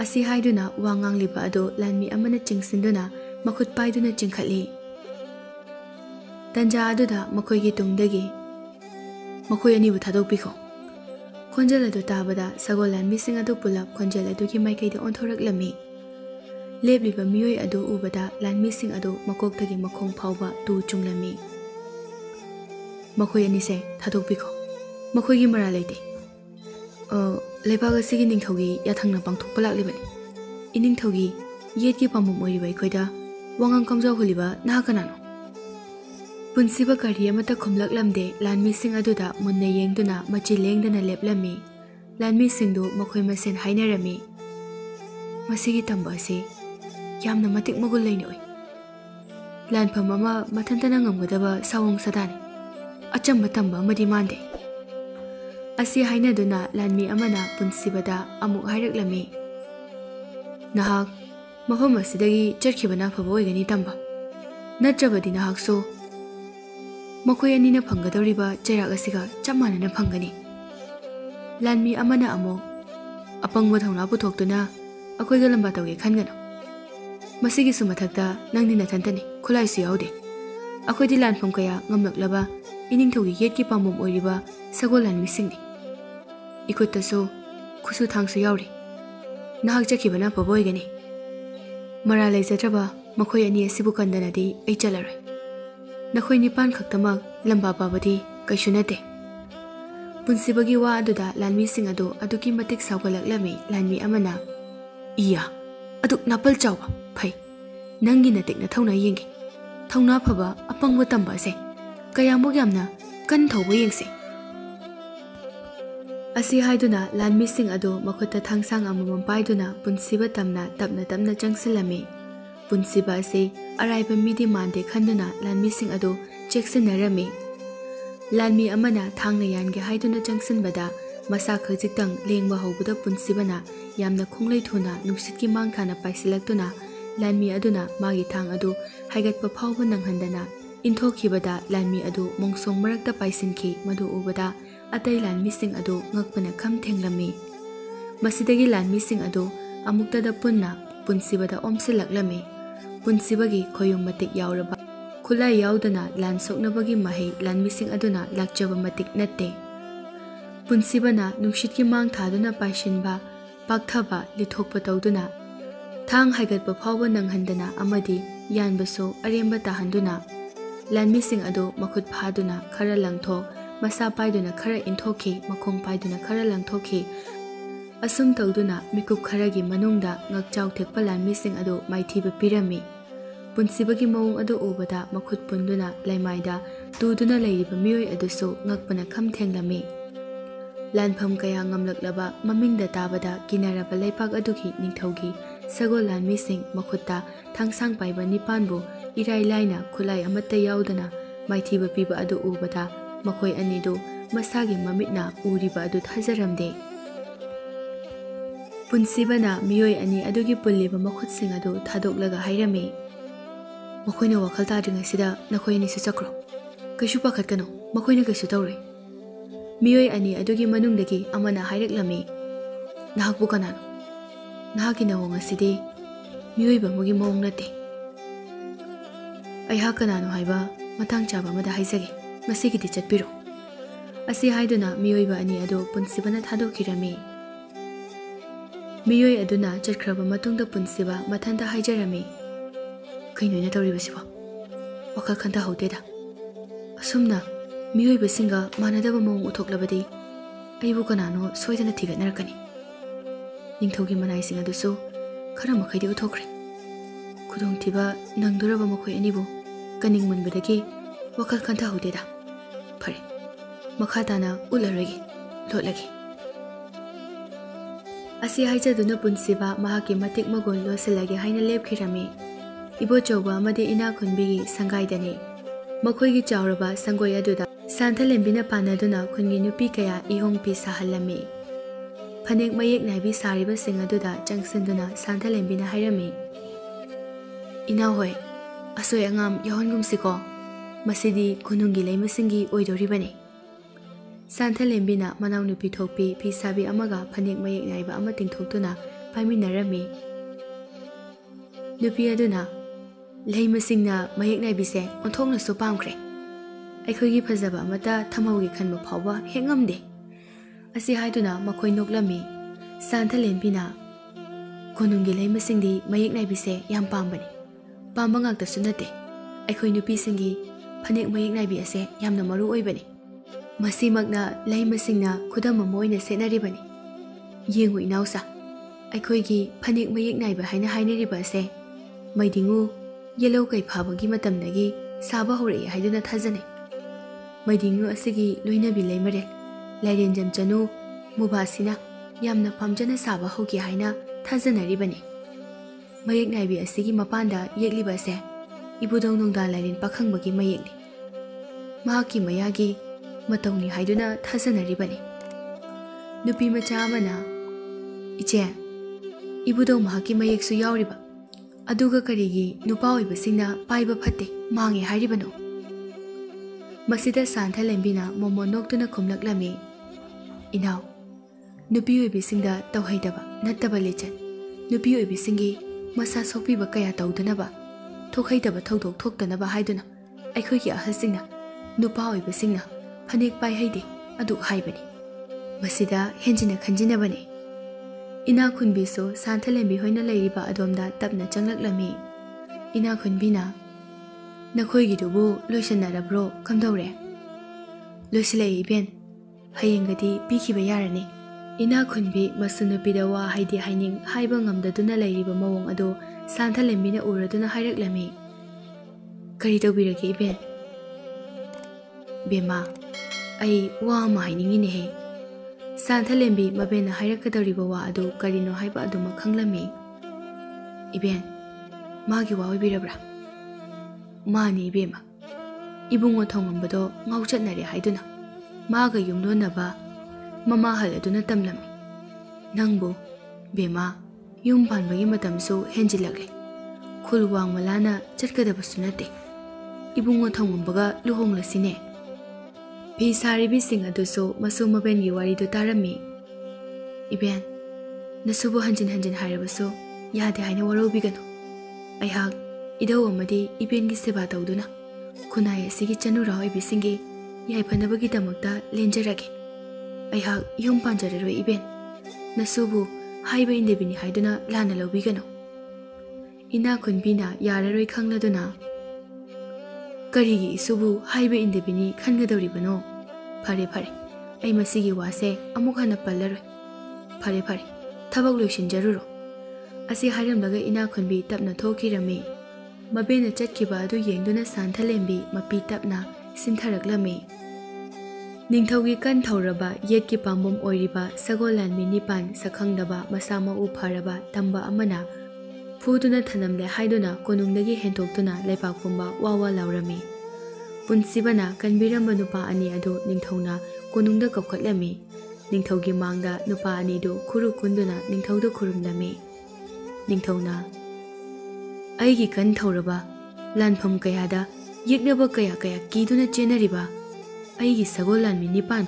asi haiduna wangang liba ado lanmi amana chingsinduna makhut paiduna chingkhali tanja aduda makhoigi tungdagi makhoi ani bu thadokpikho khonjal adu tabada sagolan mishing adu pulap khonjal adu ki maikaida onthoraklami lebliba miyoi adu ubada lanmi sing adu makoktagi makhong phawba tu chunglami makhoi ani se thadokpikho makhoi gi mara leite leibaga sigi ningthogi yathangna pangthokpa laklibani iningthogi yetki pamum oiriba ikhoida wangang kamjau holiba na kanano punsiba kari amata khumlaklamde lanmi sing aduda munna yengduna machi lengdana leplami lanmi singdu makhoi masen hainarami masigi tamba ase yamna matik magul leini oi lanpham ama mathantana ngamgadaba sawong sadani achamba tamba madi mande ꯑꯁꯤ ꯍꯥꯏꯅꯗꯨꯅ ꯂꯥꯟꯃꯤ ꯑꯃꯅ ꯄꯨꯟꯁꯤꯕꯗ ꯑꯃꯨꯛ ꯍꯥꯏꯔꯛꯂꯝꯃꯤ, ꯅꯍꯥꯛ ꯃꯐꯝ ꯑꯁꯤꯗꯒꯤ ꯆꯠꯈꯤꯕꯅ ꯐꯕ ꯑꯣꯏꯒꯅꯤ ꯇꯝꯕ, ꯅꯠꯇ꯭ꯔꯕꯗꯤ ꯅꯍꯥꯛꯁꯨ ꯃꯈꯣꯏ ꯑꯅꯤꯅ ꯐꯪꯒꯗꯧꯔꯤꯕ ꯆꯩꯔꯥꯛ ꯑꯁꯤꯒ ꯆꯞ ꯃꯥꯟꯅꯅ ꯐꯪꯒꯅꯤ꯫ ꯂꯥꯟꯃꯤ ꯑꯃꯅ ꯑꯃꯨꯛ, ꯑꯄꯪꯕ ꯊꯧꯅꯥ ꯄꯨꯊꯣꯛꯇꯨꯅ ꯑꯩꯈꯣꯏꯒ ꯂꯝꯕꯥ ꯇꯧꯒꯦ ꯈꯟꯒꯅꯨ, ꯃꯁꯤꯒꯤꯁꯨ ꯃꯊꯛꯇ ꯅꯪꯗꯤ ꯅꯊꯟꯇꯅꯤ, ꯈꯨꯠꯂꯥꯏꯁꯨ ꯌꯥꯎꯗꯦ꯫ ꯑꯩꯈꯣꯏꯗꯤ ꯂꯥꯟꯐꯝ ꯀꯌꯥ ꯉꯝꯂꯛꯂꯕ ꯏꯅꯤꯡꯊꯧꯒꯤ ꯌꯦꯠꯀꯤ ꯄꯥꯝꯕꯣꯝ ꯑꯣꯏꯔꯤꯕ ꯁꯒꯣꯜ ꯂꯥꯟꯃꯤꯁꯤꯡꯅꯤ, इकुत्तसु खुसु थांगसु याउरी, नहाक चखिबना फबा ओइगनी। मरा लेजद्रबा मखोय अनि असिबु कंदनदी ऐ चलरोय, नखोय निपान खक्तमक लंबा पाबदी कैसु नते। पुंसिबगी वा अदुदा लानमीसिंग अदु अदुकी मतिक सावगलक्लमी लानमी अमना, इया अदुक नापल चावा फै, नंगी नतिक न थौना येंगे, थौना फबा अपंगबा तंबासे कयामुक यामना कन थौबा येंगसे। असी हाइदुना लानमीसिंग अदु मखुत्ता थांगसांग अममम पाइदुना पुंसिबा तमना तपना तपना चंगसिलमी। पुंसिबा असी अराइबा मिदि मानदे खंदुना लानमीसिंग अदु चेक्सिनरमी। लानमी अमना थांगना यानगे हाइदुना चंगसिनबदा मसा खजिक्तंग लेंगबा हौबदा पुंसिबना यामना खुंगलै थुना नुक्सितकी मांगथाना पाइसिलक्तुना लानमी अदुना मागी थांग अदु हाइगतपा फावबा नंगहंदना इंथोखिबदा लानमी अदु मोंगसोंग मरक्ता पाइसिनखि मदु उबदा अतै लानमीसिंग अदु ngakpana kham thenglami। मसिदगी लानमीसिंग अदु अमुक्तदा पुन्ना पुंसिबदा ओमसिलक्लमी। पुंसिबगी खोयुम मतिक यावरबा खुला यावदना लान सोकनबगी महे लानमीसिंग अदुना लाक्चबा मतिक नत्ते। पुंसिबना नुक्सितकी मांग थादुना पाइसिनबा पाकथबा लिथोकपा तौदुना थांग हाइगतपा फावबा नंगहंदना अमदि यानबसो अरेंबा ताहंदुना लानमीसिंग अदु मखुत फादुना खरा लंगथो मसा पाइदुना खरा इंथोखि मखोंग पाइदुना खरा लंगथोखि। असुम तौदुना मिकुप खरागी मनुंगदा ngakchaw thekpa लानमीसिंग अदु माइथीबा पिरमी। पुंसिबगी मौंग अदु उबदा मखुत पुंदुना लाइमाइदा तुदुना लैरिबा मियोय अदुसु ngakpana kham thenglami। लानफम कया ngamlaklaba mamingda tabada kinaraba laipak aduki ningthaugi sagol लानमीसिंग मखुत्ता थांगसांग पाइबा निपानबु इराय लाइना खुलाई अमत्ता यावदना माइथीबा पिबा अदु उबदा मखोय अनिदु मसागी ममितना उरिबा अदु थाजरमदे। पुंसिबना मियोय अनि अदुगी पुल्लिबा मखुतसिंग अदु थादोकलगा हाइरमी, मखोयना वखल ताद्रिङाइसिदा नखोय अनिसु चक्रो, कैसु पाखतकनो, मखोयना कैसु तौरोय। मियोय अनि अदुगी मनुंगदगी अमना हाइरक्लमी, नहाकबु कनानो, नहाकी नवोंग असिदि मियोयबा मुगी मौंग नते। अयहा कनानो हाइबा मतंग चाबा मदा हाइजगे, मसिगिदि चटपिरो। असी हाइदुना मियोयबा अनि अदु पुंसिबना थादोखिरमी। मियोय अदुना चटख्रबा मतुंगदा पुंसिबा मथंदा हाइजरमी, कैनोइना तौरिबसिबो वखल खंता हौदेदा। असुमना मियोयबसिंगा मानदबा मौंग उथोक्लबदि अइबु कनानो सोइदना थिगतनरकनी। निंगथौगी मनाइसिंग अदुसु खरा मखैदि उथोक्रे। खुदोंथिबा नंदुरबा मखोय अनिबु कनिंग मुनबदगी वखल खंता हौदेदा। फरे मखाताना उलरगे लोटलगे। असी हाइजदुना पुंसिबा महाकी मतिक मगोल लोसिलगे हाइना लेपखिरमी। इबोचौबा अमदि इना खुनबिगी संगाइदने मखोयगी चावरबा संगोय अदुदा सांथलेंबिना पानदुना खुनगी नुपी कया इहोंग पि साहलमी। फनेक मयेक नाइबी सारिबा सिंग अदुदा चंगसिंदुना सांथलेंबिना हाइरमी, इना होय असोय अंगाम यहोनगुमसिको, मसिदी खुनुंगी लैमसिंगी ओइदोरिबने। सांथलेंबिना मनाव नुपी थोपी फिसाबी अमगा फनेक मयेक नाइबा अमा तिंगथोक्तुना पाइमिनरमी। नुपी अदुना लैमसिंगना मयेक नाइबीसे ओंथोंगनसु पामख्रे, अैखोयगी फजबा अमता थमौगी खनबा फावबा हेंगमदे। असी हाइदुना मखोय नोक्लमी। सांथलेंबिना खुनुंगी लैमसिंगदी मयेक नाइबीसे याम पामबने, पामबा ngaktasu nate, अैखोय नुपीसिंगी फनेक मयेक नाइबी असे यामना मरु ओइबने। मसीमकना लैमसिंगना खुदम अमा ओइना सेनरिबने। येंगु इनाउसा, अैखोयगी फनेक मयेक नाइबा हाइना हाइनरिबा असे मैदिंगु येलो कै फाबगी मतमदगी साबा हौरई हाइदुना थाजने। मैदिंगु असिगी लोइनबी लैमरे लाइरेंजम चनु मुबासिना यामना पामजना साबा हौगी हाइना थाजनरिबने। मयेक नाइबी असिगी मपानदा येक्लिबा असे इबुदौं नोंदा लाइरेन पाखंबगी मयेकनि, महाकी मयागी मतौनी हाइदुना थाजनरिबने। Nupi macha amana iche ibudong mahaki mayeksu yauriba aduga karigi nupa oibasingna paiba phatte mangi hairibano masida santha lembina momo noktuna khumlaklami inaw nupi oibisingda tawhaidaba nattaba lechan nupi oibisingi masa sokpiba kaya tawdanaba thokhaidaba thodok thoktanaba haiduna aikhoigi ahalsingna nupa oibisingna phanek pai haide adu haibani masida henjina khanjinabani ina khunbi so santha lembi hoina leiriba adomda tapna changlakhlami ina khunbina nakhoigi dubu loisanarabro kamdore loisilai iben hayengadi pikhiba yarani ina khunbi masunupi da wa haidi haining haiba ngamdaduna leiriba mawong ado santha lembina uraduna hairaklami kari tawbirage iben bema ai wa ma hainingine he santha lembi mabena hairakadariba wa ado karino haiba aduma khanglami iben magi wa oibirabra mani ibema ibungo thongambado ngauchatnare haiduna maga yumlonaba mama haladuna tamlami nangbo bema yum panbagi matamso henjilakle khulwang malana chatkadabasu nate ibungo thongambaga luhonglasine pi saribi sing aduso masu maben gi wari do tarami iben nasubo hanjin hanjin hairabaso yade haina warobigano aihak idaw amadi iben gi seba tawduna khunai asigi chanura oibisingi yaifanabagi damakta lenjarage aihak yum panjarero iben nasubu haiba indebini haiduna lana lobigano ina khunbina yararoi khangladuna karigi isubu haiba indebini khangadoribano phare phare ai masigi wase amuk hana pallaroi phare phare thabak loisinjaruro asi hairamlaga ina khunbi tapna thokirami mabena chatkiba adu yengduna santha lembi mapi tapna sintaraklami ningthaugi kan thauraba yetki pambom oiriba sagolan minipan sakhangdaba masama u pharaba tamba amana phuduna thanamle haiduna konungdagi hentoktuna leipakpumba wawa laurami punsibana kanbiramba nupa ani adu ningthauna konungda kapkhatlami ningthaugi mangda nupa ani do khuru kunduna ningthauda khurumlami ningthauna aigi kan thauraba lanpham kayada yeknaba kaya kaya kiduna chenariba aigi sagolan minipan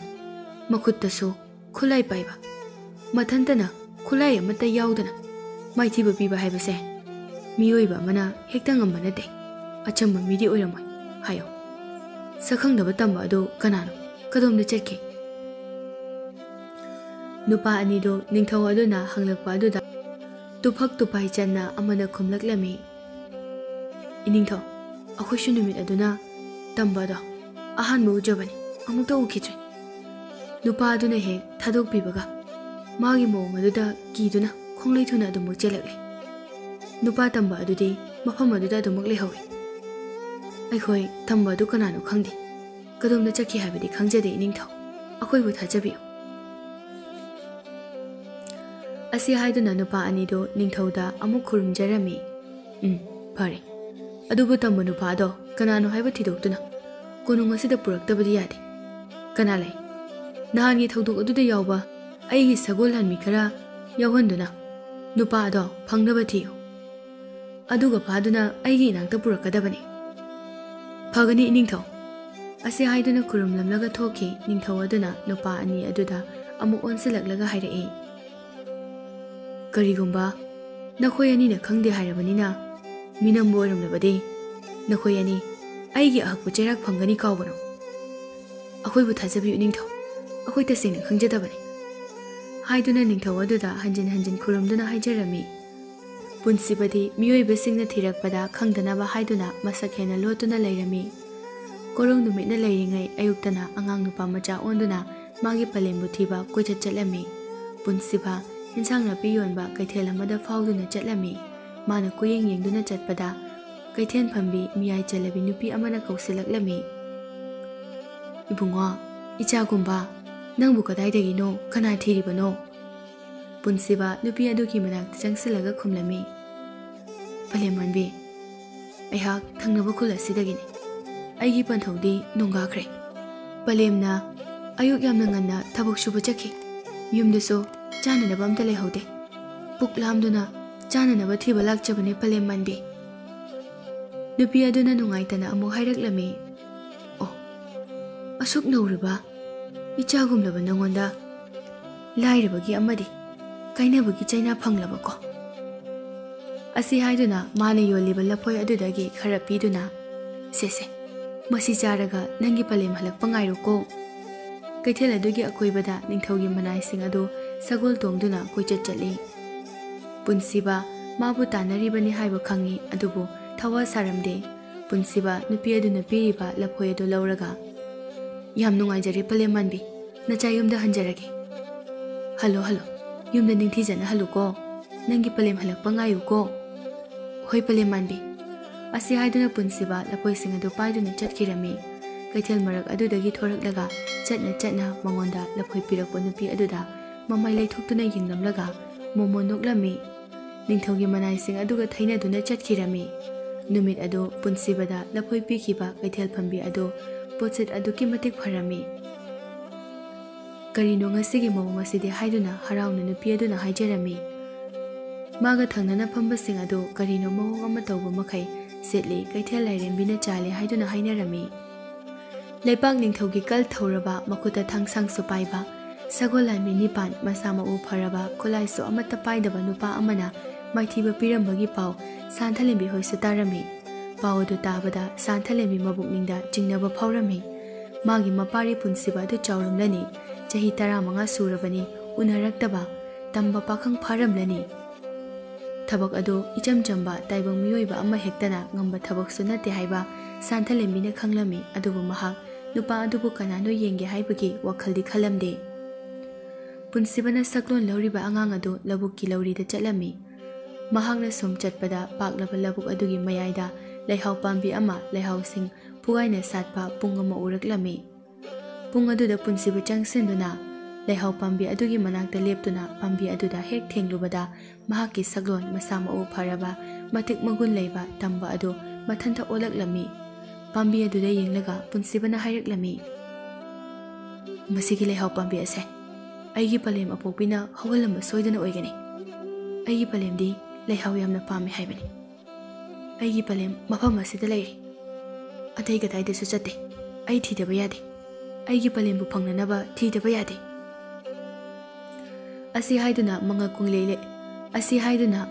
makhuttaso khulai paiba mathantana khulai amata yaudana maithiba piba haibase miyoiba mana hektangamba nate achamba midi oiramoi hayo sakhangdaba tamba ado kanano kadomda chatki nupa ani do ningthau aduna hanglakpa aduda tuphak tupai channa amana khumlaklami iningthau akhoshu numit aduna tamba do ahanba ujabani amukta ukhitre nupa aduna he thadok pibaga magi mawng aduda kiduna khonglei thuna adumuk chelakle nupa tamba adudi mafam aduda adumuk lehawi aikhoi tamba adu kanano khangdi kadomda chakhi habidi khangjade iningthau akhoi bu thajabiyo asi haiduna nupa ani do ningthauda amuk khurumjarami phare adubu tamba nupa do kanano haiba thidoktuna konung asida puraktabadi yade kana lai nahan gi thodok aduda yawba aigi sagol hanmi khara yawhanduna nupa do phangnaba thiyo aduga phaduna aigi inakta purakadabani phagani ningthau asi haiduna khurumlamlaga thoki ningthau aduna nupa ani aduda amuk onsilaklaga hairai karigumba nakhoi ani na khangde hairabanina minam boiramlabadi nakhoi ani aigi ahpu cherak phangani kawbano akhoi bu thajabi ningthau akhoi tasina khangjadabani haiduna ningthau aduda hanjin hanjin khurumduna haijarami punsibadi miyoi besingna thirakpada khangdanaba haiduna masakhena lotuna leirami korong numitna leiringai ayuktana angang nupa macha onduna magi palembu thiba koichat chatlami punsiba insang napi yonba kaithel amada fauduna chatlami mana kuyeng yengduna chatpada kaithen phambi miyai chalabi nupi amana kausilaklami ibungo icha gumba nangbu kadaidagi no kana thiribano punsiba nupi aduki manak changsilaga khumlami palemanbi aihak thangnaba khulasidagini aigi panthongdi nonga khre palemna ayuk yamna nganna thabok suba chakhi ꯌꯨꯝꯗꯁꯨ ꯆꯥꯅꯅꯕ ꯑꯝꯇ ꯂꯩꯍꯧꯗꯦ ꯄꯨꯛ ꯂꯥꯝꯗꯨꯅ ꯆꯥꯅꯅꯕ ꯊꯤꯕ ꯂꯥꯛꯆꯕꯅꯦ ꯄꯂꯦꯝ ꯃꯥꯟꯕꯤ ꯅꯨꯄꯤ ꯑꯗꯨꯅ ꯅꯨꯡꯉꯥꯏꯇꯅ ꯑꯃꯨꯛ ꯍꯥꯏꯔꯛꯂꯝꯃꯤ ꯑꯣ ꯑꯁꯨꯛ ꯅꯧꯔꯤꯕ ꯏꯆꯥꯒꯨꯝꯂꯕ ꯅꯉꯣꯟꯗ ꯂꯥꯏꯔꯕꯒꯤ ꯑꯃꯗꯤ ꯀꯥꯏꯅꯕꯒꯤ ꯆꯩꯅꯥ ꯐꯪꯂꯕꯀꯣ ꯑꯁꯤ ꯍꯥꯏꯗꯨꯅ ꯃꯥꯅ ꯌꯣꯜꯂꯤꯕ ꯂꯐꯣꯏ ꯑꯗꯨꯗꯒꯤ ꯈꯔ ꯄꯤꯗꯨꯅ ꯁꯦꯁꯦ ꯃꯁꯤ ꯆꯥꯔꯒ ꯅꯪꯒꯤ ꯄꯂꯦꯝ ꯍꯜꯂꯛꯄ ꯉꯥꯏꯔꯣꯀꯣ ꯀꯩꯊꯦꯜ ꯑꯗꯨꯒꯤ ꯑꯀꯣꯏꯕꯗ ꯅꯤꯡꯊꯧꯒꯤ ꯃꯅꯥꯏꯁꯤꯡ ꯑꯗꯨ ꯁꯒꯣꯜ ꯇꯣꯡꯗꯨꯅ ꯀꯣꯏꯆꯠ ꯆꯠꯂꯤ ꯄꯨꯟꯁꯤꯕ ꯃꯥꯕꯨ ꯇꯥꯟꯅꯔꯤꯕꯅꯤ ꯍꯥꯏꯕ ꯈꯪꯉꯤ ꯑꯗꯨꯕꯨ ꯊꯋꯥ ꯁꯥꯔꯝꯗꯦ ꯄꯨꯟꯁꯤꯕ ꯅꯨꯄꯤ ꯑꯗꯨꯅ ꯄꯤꯔꯤꯕ ꯂꯐꯣꯏ ꯑꯗꯨ ꯂꯧꯔꯒ ꯌꯥꯝ ꯅꯨꯡꯉꯥꯏꯖꯔꯦ ꯄꯂꯦꯝ ꯃꯥꯟꯕꯤ ꯅꯆꯥ ꯌꯨꯝꯗ ꯍꯟꯖꯔꯒꯦ ꯍꯜꯂꯣ ꯍꯜꯂꯣ ꯌꯨꯝꯗ ꯅꯤꯡꯊꯤꯖꯅ ꯍꯜꯂꯨꯀꯣ ꯅꯪꯒꯤ ꯄꯂꯦꯝ ꯍꯜꯂꯛꯄ ꯉꯥꯏꯌꯨꯀꯣ ꯍꯣꯏ ꯄꯂꯦꯝ ꯃꯥꯟꯕꯤ ꯑꯁꯤ ꯍꯥꯏꯗꯨꯅ ꯄꯨꯟꯁꯤꯕ ꯂꯐꯣꯏꯁꯤꯡ ꯑꯗꯨ ꯄꯥꯏꯗꯨꯅ ꯆꯠꯈꯤꯔꯝꯃꯤ ꯀꯩꯊꯦꯜ ꯃꯔꯛ ꯑꯗꯨꯗꯒꯤ ꯊꯣꯔꯛꯂꯒ ꯆꯠꯅ ꯆꯠꯅ ꯃꯉꯣꯟꯗ ꯂꯐꯣꯏ ꯄꯤꯔꯛꯄ ꯅꯨꯄꯤ ꯑꯗꯨꯗ ꯃꯃꯥꯏ ꯂꯩꯊꯣꯛꯇꯨꯅ ꯌꯦꯡꯂꯝꯂꯒ ꯃꯣꯃꯣꯟ ꯅꯣꯛꯂꯝꯃꯤ ꯅꯤꯡꯊꯧꯒꯤ ꯃꯅꯥꯏꯁꯤꯡ ꯑꯗꯨꯒ ꯊꯩꯅꯗꯨꯅ ꯆꯠꯈꯤꯔꯝꯃꯤ ꯅꯨꯃꯤꯠ ꯑꯗꯨ ꯄꯨꯟꯁꯤꯕꯗ ꯂꯐꯣꯏ ꯄꯤꯈꯤꯕ ꯀꯩꯊꯦꯜ ꯐꯝꯕꯤ ꯑꯗꯨ ꯄꯣꯠꯁꯤꯠ ꯑꯗꯨꯛꯀꯤ ꯃꯇꯤꯛ ꯐꯔꯝꯃꯤ ꯀꯔꯤꯅꯣ ꯉꯁꯤꯒꯤ ꯃꯑꯣꯡ ꯑꯁꯤꯗꯤ ꯍꯥꯏꯗꯨꯅ ꯍꯔꯥꯎꯅ ꯅꯨꯄꯤ ꯑꯗꯨꯅ ꯍꯥꯏꯖꯔꯝꯃꯤ ꯃꯥꯒ ꯊꯪꯅꯅ ꯐꯝꯕꯁꯤꯡ ꯑꯗꯨ ꯀꯔꯤꯅꯣ ꯃꯑꯣꯡ ꯑꯃ ꯇꯧꯕ ꯃꯈꯩ ꯁꯦꯠꯂꯤ ꯀꯩꯊꯦꯜ ꯂꯥꯏꯔꯦꯝꯕꯤꯅ ꯆꯥꯂꯦ ꯍꯥꯏꯗꯨꯅ ꯍꯥꯏꯅꯔꯝꯃꯤ ꯂꯩꯄꯥꯛ ꯅꯤꯡꯊꯧꯒꯤ ꯀꯜ ꯊꯧꯔꯕ ꯃꯈꯨꯠꯇ ꯊꯥꯡꯁꯥꯡꯁꯨ ꯄꯥꯏꯕ ꯁꯒꯣꯜ ꯂꯥꯟꯃꯤ ꯅꯤꯄꯥꯟ ꯃꯁꯥ ꯃꯎ ꯐꯔꯕ ꯈꯨꯠꯂꯥꯏꯁꯨ ꯑꯃꯠꯇ ꯄꯥꯏꯗꯕ ꯅꯨꯄꯥ ꯑꯃꯅ ꯃꯥꯏꯊꯤꯕ ꯄꯤꯔꯝꯕꯒꯤ ꯄꯥꯎ ꯁꯥꯟꯊꯂꯦꯝꯕꯤ ꯍꯣꯏꯁꯨ ꯇꯥꯔꯝꯃꯤ ꯄꯥꯎ ꯑꯗꯨ ꯇꯥꯕꯗ ꯁꯥꯟꯊꯂꯦꯝꯕꯤ ꯃꯕꯨꯛꯅꯤꯡꯗ ꯆꯤꯡꯅꯕ ꯐꯥꯎꯔꯝꯃꯤ ꯃꯥꯒꯤ ꯃꯄꯥꯔꯤ ꯄꯨꯟꯁꯤꯕ ꯑꯗꯨ ꯆꯥꯎꯔꯝꯂꯅꯤ ꯆꯍꯤ 15 ꯁꯨꯔꯕꯅꯤ ꯎꯅꯔꯛꯇꯕ ꯇꯝꯕ ꯄꯥꯈꯪ ꯐꯥꯔꯝꯂꯅꯤ ꯊꯕꯛ ꯑꯗꯨ ꯏꯆꯝ ꯆꯝꯕ ꯇꯥꯏꯕꯪ ꯃꯤꯑꯣꯏꯕ ꯑꯃ ꯍꯦꯛꯇꯅ ꯉꯝꯕ ꯊꯕꯛꯁꯨ ꯅꯠꯇꯦ ꯍꯥꯏꯕ ꯁꯥꯟꯊꯂꯦꯝꯕꯤꯅ ꯈꯪꯂꯝꯃꯤ ꯑꯗꯨꯕꯨ ꯃꯍꯥꯛ ꯅꯨꯄꯥ ꯑꯗꯨꯕꯨ ꯀꯅꯥꯅꯣ ꯌꯦꯡꯒꯦ ꯍꯥꯏꯕꯒꯤ ꯋꯥꯈꯜꯗꯤ ꯈꯜꯂꯝꯗꯦ ꯄꯨꯟꯁꯤꯕꯅ ꯁꯛꯂꯣꯟ ꯂꯧꯔꯤꯕ ꯑꯉꯥꯡ ꯑꯗꯨ ꯂꯧꯕꯨꯛꯀꯤ ꯂꯧꯔꯤꯗ ꯆꯠꯂꯝꯃꯤ ꯃꯍꯥꯛꯅ ꯁꯨꯝ ꯆꯠꯄꯗ ꯄꯥꯛꯂꯕ ꯂꯧꯕꯨꯛ ꯑꯗꯨꯒꯤ ꯃꯌꯥꯏꯗ ꯂꯩꯍꯥꯎ ꯄꯥꯝꯕꯤ ꯑꯃ ꯂꯩꯍꯥꯎꯁꯤꯡ ꯐꯨꯒꯥꯏꯅ ꯁꯥꯠꯄ ꯄꯨꯡ ꯑꯃ ꯎꯔꯛꯂꯝꯃꯤ ꯄꯨꯡ ꯑꯗꯨꯗ ꯄꯨꯟꯁꯤꯕ ꯆꯪꯁꯤꯟꯗꯨꯅ ꯂꯩꯍꯥꯎ ꯄꯥꯝꯕꯤ ꯑꯗꯨꯒꯤ ꯃꯅꯥꯛꯇ ꯂꯦꯞꯇꯨꯅ ꯄꯥꯝꯕꯤ ꯑꯗꯨꯗ ꯍꯦꯛ ꯊꯦꯡꯂꯨꯕꯗ ꯃꯍꯥꯛꯀꯤ ꯁꯛꯂꯣꯟ ꯃꯁꯥ ꯃꯎ ꯐꯔꯕ ꯃꯇꯤꯛ ꯃꯒꯨꯟ ꯂꯩꯕ ꯇꯝꯕ ꯑꯗꯨ ꯃꯊꯟꯇ ꯑꯣꯜꯂꯛꯂꯝꯃꯤ ꯄꯥꯝꯕꯤ ꯑꯗꯨꯗ ꯌꯦꯡꯂꯒ ꯄꯨꯟꯁꯤꯕꯅ ꯍꯥꯏꯔꯛꯂꯝꯃꯤ ꯃꯁꯤꯒꯤ ꯂꯩꯍꯥꯎ ꯄꯥꯝꯕꯤ ꯑꯁꯦ ꯑꯩꯒꯤ ꯄꯂꯦꯝ ꯑꯄꯣꯛꯄꯤꯅ ꯍꯧꯍꯜꯂꯝꯕ ꯁꯣꯏꯗꯅ ꯑꯣꯏꯒꯅꯤ ꯑꯩꯒꯤ ꯄꯂꯦꯝꯗꯤ ꯂꯩꯍꯥꯎ ꯌꯥꯝꯅ ꯄꯥꯝꯃꯤ ꯍꯥꯏꯕꯅꯤ ꯑꯩꯒꯤ ꯄꯂꯦꯝ ꯃꯐꯝ ꯑꯁꯤꯗ ꯂꯩꯔꯤ ꯑꯇꯩ ꯀꯗꯥꯏꯗꯁꯨ ꯆꯠꯇꯦ ꯑꯩ ꯊꯤꯗꯕ ꯌꯥꯗꯦ ꯑꯩꯒꯤ ꯄꯂꯦꯝꯕꯨ ꯐꯪꯅꯅꯕ ꯊꯤꯗꯕ ꯌꯥꯗꯦ ꯑꯁꯤ ꯍꯥꯏꯗꯨꯅ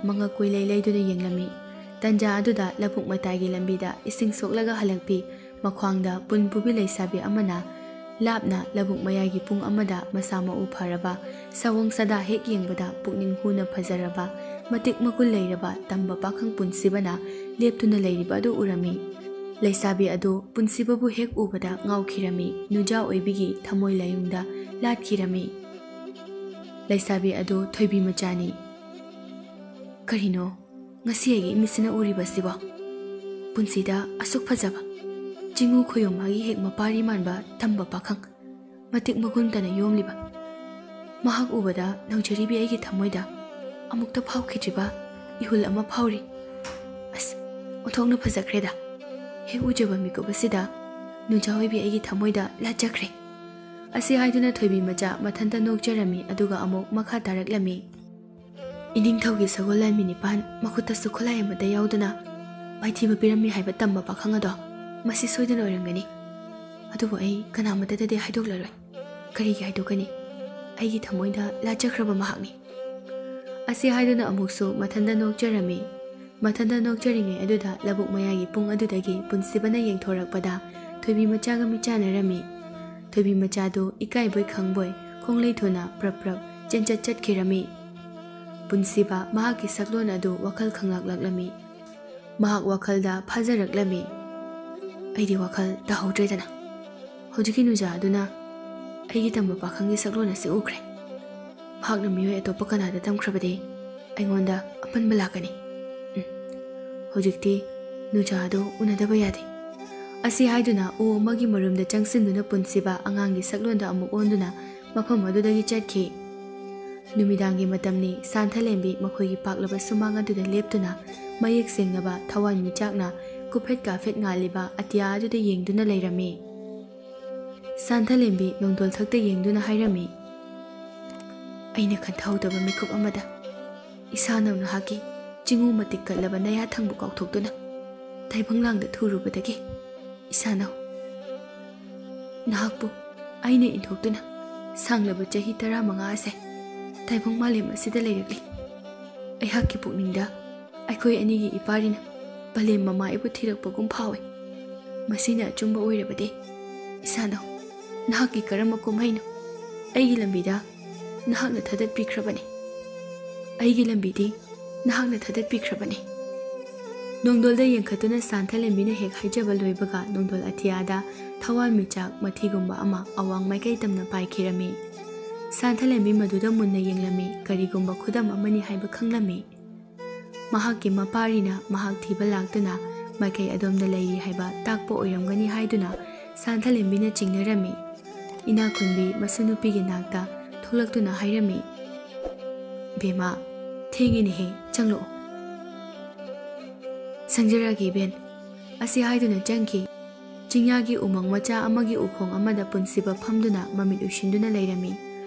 ꯃꯉꯛ ꯀꯨꯏꯂꯩ ꯂꯩꯗꯨꯅ ꯌꯦꯡꯂꯝꯃꯤ ꯇꯟꯖꯥ ꯑꯗꯨꯗ ꯂꯧꯕꯨꯛ ꯃꯇꯥꯏꯒꯤ ꯂꯝꯕꯤꯗ ꯏꯁꯤꯡ ꯁꯣꯛꯂꯒ ꯍꯜꯂꯛꯄꯤ ꯃꯈ꯭ꯋꯥꯡꯗ ꯄꯨꯟ ꯄꯨꯕꯤ ꯂꯩꯁꯥꯕꯤ ꯑꯃꯅ ꯂꯥꯞꯅ ꯂꯧꯕꯨꯛ ꯃꯌꯥꯏꯒꯤ ꯄꯨꯡ ꯑꯃꯗ ꯃꯁꯥ ꯃꯎ ꯐꯔꯕ ꯁꯑꯣꯡ ꯁꯥꯗꯥ ꯍꯦꯛ ꯌꯦꯡꯕꯗ ꯄꯨꯛꯅꯤꯡ ꯍꯨꯅ ꯐꯖꯔꯕ ꯃꯇꯤꯛ ꯃꯒꯨꯟ ꯂꯩꯔꯕ ꯇꯝꯕ ꯄꯥꯈꯪ ꯄꯨꯟꯁꯤꯕꯅ ꯂꯦꯞꯇꯨꯅ ꯂꯩꯔꯤꯕ ꯑꯗꯨ ꯎꯔꯝꯃꯤ ꯂꯩꯁꯥꯕꯤ ꯑꯗꯨ ꯄꯨꯟꯁꯤꯕꯕꯨ ꯍꯦꯛ ꯎꯕꯗ ꯉꯥꯎꯈꯤꯔꯝꯃꯤ ꯅꯨꯡꯖꯥ ꯑꯣꯏꯕꯤꯒꯤ ꯊꯃꯣꯏ ꯂꯥꯌꯨꯡꯗ ꯂꯥꯠꯈꯤꯔꯝꯃꯤ ꯂꯩꯁꯥꯕꯤ ꯑꯗꯨ ꯊꯣꯏꯕꯤ ꯃꯆꯥꯅꯤ ꯀꯔꯤꯅꯣ ꯉꯁꯤ ꯑꯩꯒꯤ ꯏꯃꯤꯠꯁꯤꯅ ꯎꯔꯤꯕꯁꯤꯕꯣ ꯄꯨꯟꯁꯤꯗ ꯑꯁꯨꯛ ꯐꯖꯕ ꯆꯤꯡꯎ ꯈꯣꯌꯣꯝꯃꯒꯤ ꯍꯦꯛ ꯃꯄꯥꯔꯤ ꯃꯥꯟꯕ ꯇꯝꯕ ꯄꯥꯈꯪ ꯃꯇꯤꯛ ꯃꯒꯨꯟꯇꯅ ꯌꯣꯝꯂꯤꯕ ꯃꯍꯥꯛ ꯎꯕꯗ ꯅꯧꯖꯔꯤꯕꯤ ꯑꯩꯒꯤ ꯊꯃꯣꯏꯗ ꯑꯃꯨꯛꯇ ꯐꯥꯎꯈꯤꯗ꯭ꯔꯤꯕ ihul ama phauri as othokna phajakreda he ujaba mikup asida nujawi bi agi thamoida lachakre asi haiduna thoibi macha mathanta nokjarami aduga amuk makha taraklami ining thogi sagolai minipan makuta sukhulai amada yauduna maithiba pirami haiba tamba pakhanga do masi soidana orangani adubu ai kanamata de haidoklaroi kari gi haidokani aigi thamoida lachakhraba mahakni asi haiduna amuksu mathanda nokjarami mathanda nokjaringai aduda labuk mayagi pung adudagi punsibana yengthorakpada thoibi machaga michanarami thoibi machado ikai boy khangboi khonglei thuna prap chenchat chatkirami punsiba mahaki saklon adu wakal khanglaklami mahak wakalda phajaraklami aidi wakal tahodredana hojiki nuja aduna aigi tamba pakhangi saklon ase ukre mahakna miyoi atopa kanada tamkhrabade aingonda apan balakani hojikti nuja adu unadaba yade asi haiduna o magi marumda changsinduna punsiba angangi saklonda amuk onduna mafam adudagi chatki numidangi matamni santhalembi makhoigi paklaba sumang aduda leptuna mayek sengnaba thawan michakna kuphet ka fet ngaliba atia aduda yengduna leirami santhalembi nongdol thakta yengduna hairami ꯑꯩꯅ ꯈꯟꯊꯍꯧꯗꯕ ꯃꯤꯀꯨꯞ ꯑꯃꯗ ꯏꯁꯥꯅ ꯅꯍꯥꯛꯀꯤ ꯆꯤꯡꯎ ꯃꯇꯤꯛ ꯀꯠꯂꯕ ꯅꯌꯥꯊꯪꯕꯨ ꯀꯥꯎꯊꯣꯛꯇꯨꯅ ꯇꯥꯏꯕꯪꯂꯥꯡꯗ ꯊꯨꯔꯨꯕꯗꯒꯤ ꯏꯁꯥꯅ ꯅꯍꯥꯛꯄꯨ ꯑꯩꯅ ꯏꯟꯊꯣꯛꯇꯨꯅ ꯁꯥꯡꯂꯕ ꯆꯍꯤ 15 ꯑꯁꯦ ꯇꯥꯏꯕꯪ ꯃꯥꯂꯦꯝ ꯑꯁꯤꯗ ꯂꯩꯔꯛꯂꯤ꯫ ꯑꯩꯍꯥꯛꯀꯤ ꯄꯨꯛꯅꯤꯡꯗ ꯑꯩꯈꯣꯏ ꯑꯅꯤꯒꯤ ꯏꯄꯥꯔꯤꯅ ꯄꯂꯦꯝ ꯃꯃꯥꯏꯕꯨ ꯊꯤꯔꯛꯄꯒꯨꯝ ꯐꯥꯎꯏ꯫ ꯃꯁꯤꯅ ꯑꯆꯨꯝꯕ ꯑꯣꯏꯔꯕꯗꯤ ꯏꯁꯥꯅ ꯅꯍꯥꯛꯀꯤ ꯀꯔꯝꯕ ꯀꯨꯝꯍꯩꯅꯣ ꯑꯩꯒꯤ ꯂꯝꯕꯤꯗ ꯅꯍꯥꯛꯅ ꯊꯥꯗꯠꯄꯤꯈ꯭ꯔꯕꯅꯤ꯫ ꯑꯩꯒꯤ ꯂꯝꯕꯤꯗꯤ ꯅꯍꯥꯛꯅ ꯊꯥꯗꯠꯄꯤꯈ꯭ꯔꯕꯅꯤ꯫ ꯅꯣꯡꯗꯣꯜꯗ ꯌꯦꯡꯈꯠꯇꯨꯅ ꯁꯥꯟꯊꯂꯦꯝꯕꯤꯅ ꯍꯦꯛ ꯍꯥꯏꯖꯕ ꯂꯣꯏꯕꯒ ꯅꯣꯡꯗꯣꯜ ꯑꯇꯤꯌꯥꯗ ꯊꯋꯥꯟꯃꯤꯆꯥꯛ ꯃꯊꯤꯒꯨꯝꯕ ꯑꯃ ꯑꯋꯥꯡ ꯃꯥꯏꯀꯩ ꯇꯝꯅ ꯄꯥꯏꯈꯤꯔꯝꯃꯤ꯫ ꯁꯥꯟꯊꯂꯦꯝꯕꯤ ꯃꯗꯨꯗ ꯃꯨꯟꯅ ꯌꯦꯡꯂꯝꯃꯤ, ꯀꯔꯤꯒꯨꯝꯕ ꯈꯨꯗꯝ ꯑꯃꯅꯤ ꯍꯥꯏꯕ ꯈꯪꯂꯝꯃꯤ꯫ ꯃꯍꯥꯛꯀꯤ ꯃꯄꯥꯔꯤꯅ ꯃꯍꯥꯛ ꯊꯤꯕ ꯂꯥꯛꯇꯨꯅ ꯃꯥꯏꯀꯩ ꯑꯗꯣꯝꯗ ꯂꯩꯔꯤ ꯍꯥꯏꯕ ꯇꯥꯛꯄ ꯑꯣꯏꯔꯝꯒꯅꯤ ꯍꯥꯏꯗꯨꯅ ꯁꯥꯟꯊꯂꯦꯝꯕꯤꯅ ꯆꯤꯡꯅꯔꯝꯃꯤ꯫ ꯏꯅꯥꯈꯨꯟꯕꯤ ꯃꯁꯨꯅꯨꯄꯤꯒꯤ ꯅꯥꯛꯇ ꯊꯣꯛꯂꯛꯇꯨꯅ ꯍꯥꯏꯔꯝꯃꯤ, "ꯕꯦꯝꯃ, ꯊꯦꯡꯉꯤꯅꯦꯍꯦ, ꯆꯪꯂꯛꯑꯣ"꯫ "ꯁꯪꯖꯔꯒꯦ ꯏꯕꯦꯟ", ꯑꯁꯤ ꯍꯥꯏꯗꯨꯅ ꯆꯪꯈꯤ꯫ ꯆꯤꯡꯌꯥꯒꯤ ꯎꯃꯪ ꯃꯆꯥ ꯑꯃꯒꯤ ꯎꯈꯣꯡ ꯑꯃꯗ ꯄꯨꯟꯁꯤꯕ ꯐꯝꯗꯨꯅ ꯃꯃꯤꯠ ꯎꯏꯁꯤꯟꯗꯨꯅ ꯂꯩꯔꯝꯃꯤ꯫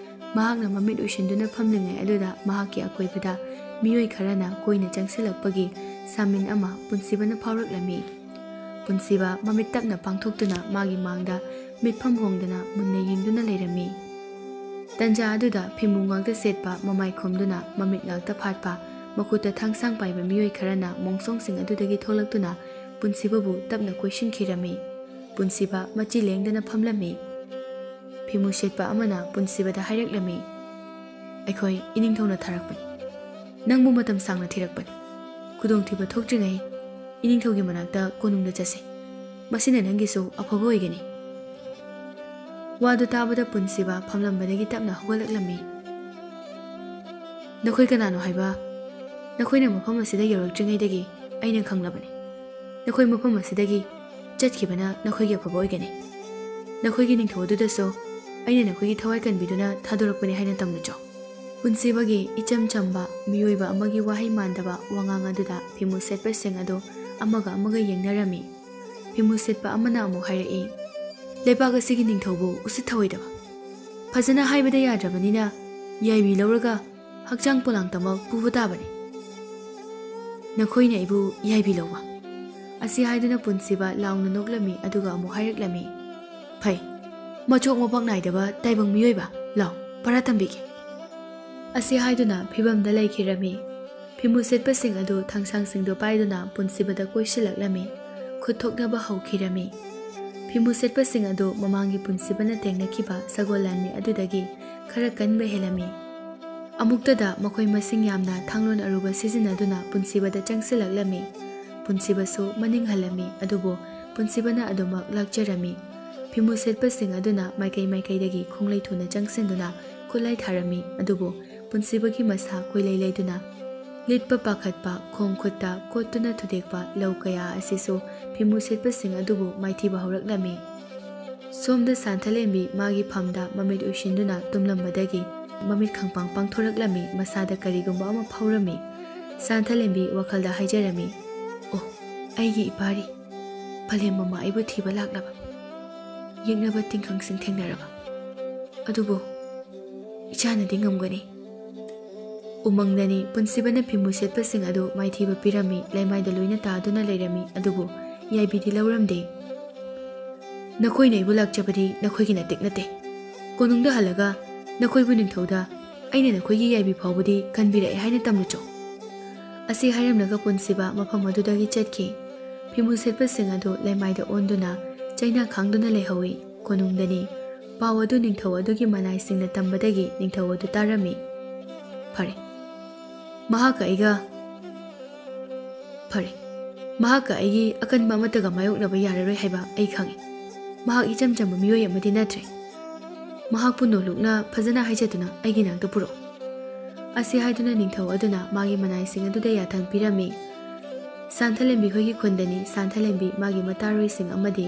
ꯃꯍꯥꯛꯅ ꯃꯃꯤꯠ ꯎꯏꯁꯤꯟꯗꯨꯅ ꯐꯝꯂꯤꯉꯩ ꯑꯗꯨꯗ ꯃꯍꯥꯛꯀꯤ ꯑꯀꯣꯏꯕꯗ ꯃꯤꯑꯣꯏ ꯈꯔꯅ ꯀꯣꯏꯅ ꯆꯪꯁꯤꯜꯂꯛꯄꯒꯤ ꯁꯥꯃꯤꯟ ꯑꯃ ꯄꯨꯟꯁꯤꯕꯅ ꯐꯥꯎꯔꯛꯂꯝꯃꯤ꯫ ꯄꯨꯟꯁꯤꯕ ꯃꯃꯤꯠ ꯇꯞꯅ ꯄꯥꯡꯊꯣꯛꯇꯨꯅ ꯃꯥꯒꯤ ꯃꯥꯡꯗ ꯃꯤꯠꯐꯝ ꯍꯣꯡꯗꯅ ꯃꯨꯟꯅ ꯌꯦꯡꯗꯨꯅ ꯂꯩꯔꯝꯃꯤ꯫ ꯇꯟꯖꯥ ꯑꯗꯨꯗ ꯐꯤꯃꯨ ꯉꯥꯛꯇ ꯁꯦꯠꯄ, ꯃꯃꯥꯏ ꯈꯨꯝꯗꯨꯅ ꯃꯃꯤꯠ ꯉꯥꯛꯇ ꯐꯥꯠꯄ, ꯃꯈꯨꯠꯇ ꯊꯥꯡꯁꯥꯡ ꯄꯥꯏꯕ ꯃꯤꯑꯣꯏ ꯈꯔꯅ ꯃꯣꯡꯁꯣꯡꯁꯤꯡ ꯑꯗꯨꯗꯒꯤ ꯊꯣꯛꯂꯛꯇꯨꯅ ꯄꯨꯟꯁꯤꯕꯕꯨ ꯇꯞꯅ ꯀꯣꯏꯁꯤꯟꯈꯤꯔꯝꯃꯤ꯫ ꯄꯨꯟꯁꯤꯕ ꯃꯆꯤ ꯂꯦꯡꯗꯅ ꯐꯝꯂꯝꯃꯤ꯫ ꯐꯤꯃꯨ ꯁꯦꯠꯄ ꯑꯃꯅ ꯄꯨꯟꯁꯤꯕꯗ ꯍꯥꯏꯔꯛꯂꯝꯃꯤ, "ꯑꯩꯈꯣꯏ ꯏꯅꯤꯡꯊꯧꯅ ꯊꯥꯔꯛꯄꯅꯤ꯫ ꯅꯪꯕꯨ ꯃꯇꯝ ꯁꯥꯡꯅ ꯊꯤꯔꯛꯄꯅꯤ꯫ ꯈꯨꯗꯣꯡꯊꯤꯕ ꯊꯣꯛꯇ꯭ꯔꯤꯉꯩ ꯏꯅꯤꯡꯊꯧꯒꯤ ꯃꯅꯥꯛꯇ ꯀꯣꯅꯨꯡꯗ ꯆꯠꯁꯤ꯫ ꯃꯁꯤꯅ ꯅꯪꯒꯤꯁꯨ ꯑꯐꯕ ꯑꯣꯏꯒꯅꯤ"꯫ ꯋꯥꯗꯨ ꯇꯥꯕꯗ ꯄꯨꯟꯁꯤꯕ ꯐꯝꯂꯝꯕꯗꯒꯤ ꯇꯞꯅ ꯍꯧꯒꯠꯂꯛꯂꯝꯃꯤ꯫ "ꯅꯈꯣꯏ ꯀꯅꯥꯅꯣ ꯍꯥꯏꯕ? ꯅꯈꯣꯏꯅ ꯃꯐꯝ ꯑꯁꯤꯗ ꯌꯧꯔꯛꯇ꯭ꯔꯤꯉꯩꯗꯒꯤ ꯑꯩꯅ ꯈꯪꯂꯕꯅꯤ꯫ ꯅꯈꯣꯏ ꯃꯐꯝ ꯑꯁꯤꯗꯒꯤ ꯆꯠꯈꯤꯕꯅ ꯅꯈꯣꯏꯒꯤ ꯑꯐꯕ ꯑꯣꯏꯒꯅꯤ꯫ ꯅꯈꯣꯏꯒꯤ ꯅꯤꯡꯊꯧ ꯑꯗꯨꯗꯁꯨ ꯑꯩꯅ ꯅꯈꯣꯏꯒꯤ ꯊꯋꯥꯏ ꯀꯟꯕꯤꯗꯨꯅ ꯊꯥꯗꯣꯔꯛꯄꯅꯤ ꯍꯥꯏꯅ ꯇꯝꯂꯨꯆꯣ"꯫ ꯄꯨꯟꯁꯤꯕꯒꯤ ꯏꯆꯝ ꯆꯝꯕ ꯃꯤꯑꯣꯏꯕ ꯑꯃꯒꯤ ꯋꯥꯍꯩ ꯃꯥꯟꯗꯕ ꯋꯥꯉꯥꯡ ꯑꯗꯨꯗ ꯐꯤꯃꯨ ꯁꯦꯠꯄꯁꯤꯡ ꯑꯗꯨ ꯑꯃꯒ ꯑꯃꯒ ꯌꯦꯡꯅꯔꯝꯃꯤ꯫ ꯐꯤꯃꯨ ꯁꯦꯠꯄ ꯑꯃꯅ ꯑꯃꯨꯛ ꯍꯥꯏꯔꯛꯏ, "ꯂꯩꯕꯥꯛ ꯑꯁꯤꯒꯤ ꯅꯤꯡꯊꯧꯕꯨ ꯎꯁꯤꯠ ꯊꯑꯣꯏꯗꯕ, ꯐꯖꯅ ꯍꯥꯏꯕꯗ ꯌꯥꯗ꯭ꯔꯕꯅꯤꯅ ꯌꯥꯏꯕꯤ ꯂꯧꯔꯒ ꯍꯛꯆꯥꯡ ꯄꯣꯂꯥꯡꯇꯃꯛ ꯄꯨꯕ ꯇꯥꯕꯅꯤ꯫ ꯅꯈꯣꯏꯅ ꯑꯩꯕꯨ ꯌꯥꯏꯕꯤ ꯂꯧꯕ"꯫ ꯑꯁꯤ ꯍꯥꯏꯗꯨꯅ ꯄꯨꯟꯁꯤꯕ ꯂꯥꯎꯅ ꯅꯣꯛꯂꯝꯃꯤ ꯑꯗꯨꯒ ꯑꯃꯨꯛ ꯍꯥꯏꯔꯛꯂꯝꯃꯤ, "ꯐꯩ, ꯃꯆꯣꯛ ꯃꯄꯥꯛ ꯅꯥꯏꯗꯕ ꯇꯥꯏꯕꯪ ꯃꯤꯑꯣꯏꯕ, ꯂꯥꯎ ꯄꯔꯥ ꯇꯝꯕꯤꯒꯦ"꯫ ꯑꯁꯤ ꯍꯥꯏꯗꯨꯅ ꯐꯤꯕꯝꯗ ꯂꯩꯈꯤꯔꯝꯃꯤ꯫ ꯐꯤꯃꯨ ꯁꯦꯠꯄꯁꯤꯡ ꯑꯗꯨ ꯊꯥꯡꯁꯥꯡꯁꯤꯡꯗꯨ ꯄꯥꯏꯗꯨꯅ ꯄꯨꯟꯁꯤꯕꯗ ꯀꯣꯏꯁꯤꯜꯂꯛꯂꯝꯃꯤ, ꯈꯨꯠ ꯊꯣꯛꯅꯕ ꯍꯧꯈꯤꯔꯝꯃꯤ꯫ ꯐꯤꯃꯨ ꯁꯦꯠꯄꯁꯤꯡ ꯑꯗꯨ ꯃꯃꯥꯡꯒꯤ ꯄꯨꯟꯁꯤꯕꯅ ꯊꯦꯡꯅꯈꯤꯕ ꯁꯒꯣꯜ ꯂꯥꯟꯃꯤ ꯑꯗꯨꯗꯒꯤ ꯈꯔ ꯀꯟꯕ ꯍꯦꯜꯂꯝꯃꯤ꯫ ꯑꯃꯨꯛꯇꯗ ꯃꯈꯣꯏ ꯃꯁꯤꯡ ꯌꯥꯝꯅ ꯊꯥꯡꯂꯣꯟ ꯑꯔꯨꯕ ꯁꯤꯖꯤꯟꯅꯗꯨꯅ ꯄꯨꯟꯁꯤꯕꯗ ꯆꯪꯁꯤꯜꯂꯛꯂꯝꯃꯤ꯫ ꯄꯨꯟꯁꯤꯕꯁꯨ ꯃꯅꯤꯡ ꯍꯜꯂꯝꯃꯤ, ꯑꯗꯨꯕꯨ ꯄꯨꯟꯁꯤꯕꯅ ꯑꯗꯨꯃꯛ ꯂꯥꯛꯆꯔꯝꯃꯤ꯫ ꯐꯤꯃꯨ ꯁꯦꯠꯄꯁꯤꯡ ꯑꯗꯨꯅ ꯃꯥꯏꯀꯩ ꯃꯥꯏꯀꯩꯗꯒꯤ ꯈꯣꯡꯂꯩ ꯊꯨꯅ ꯆꯪꯁꯤꯟꯗꯨꯅ ꯈꯨꯠꯂꯥꯏ ꯊꯥꯔꯝꯃꯤ, ꯑꯗꯨꯕꯨ ꯄꯨꯟꯁꯤꯕꯒꯤ ꯃꯁꯥ ꯀꯣꯏꯂꯩ ꯂꯩꯗꯨꯅ ꯂꯤꯠꯄ ꯄꯥꯈꯠꯄ, ꯈꯣꯡ ꯈꯨꯠꯇ ꯀꯣꯠꯇꯨꯅ ꯊꯨꯗꯦꯛꯄ ꯂꯧ ꯀꯌꯥ ꯑꯁꯤꯁꯨ ꯐꯤꯃꯨ ꯁꯦꯠꯄꯁꯤꯡ ꯑꯗꯨꯕꯨ ꯃꯥꯏꯊꯤꯕ ꯍꯧꯔꯛꯂꯝꯃꯤ꯫ ꯁꯣꯝꯗ ꯁꯥꯟꯊꯂꯦꯝꯕꯤ ꯃꯥꯒꯤ ꯐꯝꯗ ꯃꯃꯤꯠ ꯎꯏꯁꯤꯟꯗꯨꯅ ꯇꯨꯝꯂꯝꯕꯗꯒꯤ ꯃꯃꯤꯠ ꯈꯪꯄꯥꯡ ꯄꯥꯡꯊꯣꯔꯛꯂꯝꯃꯤ, ꯃꯁꯥꯗ ꯀꯔꯤꯒꯨꯝꯕ ꯑꯃ ꯐꯥꯎꯔꯝꯃꯤ꯫ ꯁꯥꯟꯊꯂꯦꯝꯕꯤ ꯋꯥꯈꯜꯗ ꯍꯥꯏꯖꯔꯝꯃꯤ, "ꯑꯣ, ꯑꯩꯒꯤ ꯏꯄꯥꯔꯤ, ꯄꯂꯦꯝ ꯃꯃꯥ ꯑꯩꯕꯨ ꯊꯤꯕ ꯂꯥꯛꯂꯕ, ꯌꯦꯛꯅꯕ ꯇꯤꯡꯈꯪꯁꯤꯡ ꯊꯦꯡꯅꯔꯕ, ꯑꯗꯨꯕꯨ ꯏꯆꯥꯅꯗꯤ ꯉꯝꯒꯅꯤ"꯫ ꯎꯃꯪꯗꯅꯤ ꯄꯨꯟꯁꯤꯕꯅ ꯐꯤꯃꯨ ꯁꯦꯠꯄꯁꯤꯡ ꯑꯗꯨ ꯃꯥꯏꯊꯤꯕ ꯄꯤꯔꯝꯃꯤ, ꯂꯩꯃꯥꯏꯗ ꯂꯣꯏꯅ ꯇꯥꯗꯨꯅ ꯂꯩꯔꯝꯃꯤ, ꯑꯗꯨꯕꯨ ꯌꯥꯏꯕꯤꯗꯤ ꯂꯧꯔꯝꯗꯦ꯫ "ꯅꯈꯣꯏꯅ ꯑꯩꯕꯨ ꯂꯥꯛꯆꯕꯗꯤ ꯅꯈꯣꯏꯒꯤ ꯅꯇꯤꯛ ꯅꯠꯇꯦ꯫ ꯀꯣꯅꯨꯡꯗ ꯍꯜꯂꯒ ꯅꯈꯣꯏꯕꯨ ꯅꯤꯡꯊꯧꯗ ꯑꯩꯅ ꯅꯈꯣꯏꯒꯤ ꯌꯥꯏꯕꯤ ꯐꯥꯎꯕꯗꯤ ꯀꯟꯕꯤꯔꯛꯑꯦ ꯍꯥꯏꯅ ꯇꯝꯂꯨꯆꯣ"꯫ ꯑꯁꯤ ꯍꯥꯏꯔꯝꯂꯒ ꯄꯨꯟꯁꯤꯕ ꯃꯐꯝ ꯑꯗꯨꯗꯒꯤ ꯆꯠꯈꯤ꯫ ꯐꯤꯃꯨ ꯁꯦꯠꯄꯁꯤꯡ ꯑꯗꯨ ꯂꯩꯃꯥꯏꯗ ꯑꯣꯟꯗꯨꯅ ꯆꯩꯅꯥ ꯈꯥꯡꯗꯨꯅ ꯂꯩꯍꯧꯏ꯫ ꯀꯣꯅꯨꯡꯗꯅꯤ ꯄꯥꯎ ꯑꯗꯨ ꯅꯤꯡꯊꯧ ꯑꯗꯨꯒꯤ ꯃꯅꯥꯏꯁꯤꯡꯅ ꯇꯝꯕꯗꯒꯤ ꯅꯤꯡꯊꯧ ꯑꯗꯨ ꯇꯥꯔꯝꯃꯤ꯫ ꯐꯔꯦ, ꯃꯍꯥꯛꯀ ꯑꯩꯒꯤ ꯑꯀꯟꯕ ꯑꯃꯠꯇꯒ ꯃꯥꯌꯣꯛꯅꯕ ꯌꯥꯔꯔꯣꯏ ꯍꯥꯏꯕ ꯑꯩ ꯈꯪꯏ꯫ ꯃꯍꯥꯛ ꯏꯆꯝ ꯆꯝꯕ ꯃꯤꯑꯣꯏ ꯑꯃꯗꯤ ꯅꯠꯇ꯭ꯔꯦ꯫ ꯃꯍꯥꯛꯄꯨ ꯅꯣꯜꯂꯨꯛꯅ ꯐꯖꯅ ꯍꯥꯏꯖꯗꯨꯅ ꯑꯩꯒꯤ ꯅꯥꯛꯇ ꯄꯨꯔꯛꯎ"꯫ ꯑꯁꯤ ꯍꯥꯏꯗꯨꯅ ꯅꯤꯡꯊꯧ ꯑꯗꯨꯅ ꯃꯥꯒꯤ ꯃꯅꯥꯏꯁꯤꯡ ꯑꯗꯨꯗ ꯌꯥꯊꯪ ꯄꯤꯔꯝꯃꯤ꯫ ꯁꯥꯟꯊꯂꯦꯝꯕꯤ ꯈꯣꯏꯒꯤ ꯈꯨꯟꯗꯅꯤ ꯁꯥꯟꯊꯂꯦꯝꯕꯤ ꯃꯥꯒꯤ ꯃꯇꯥꯔꯣꯏꯁꯤꯡ ꯑꯃꯗꯤ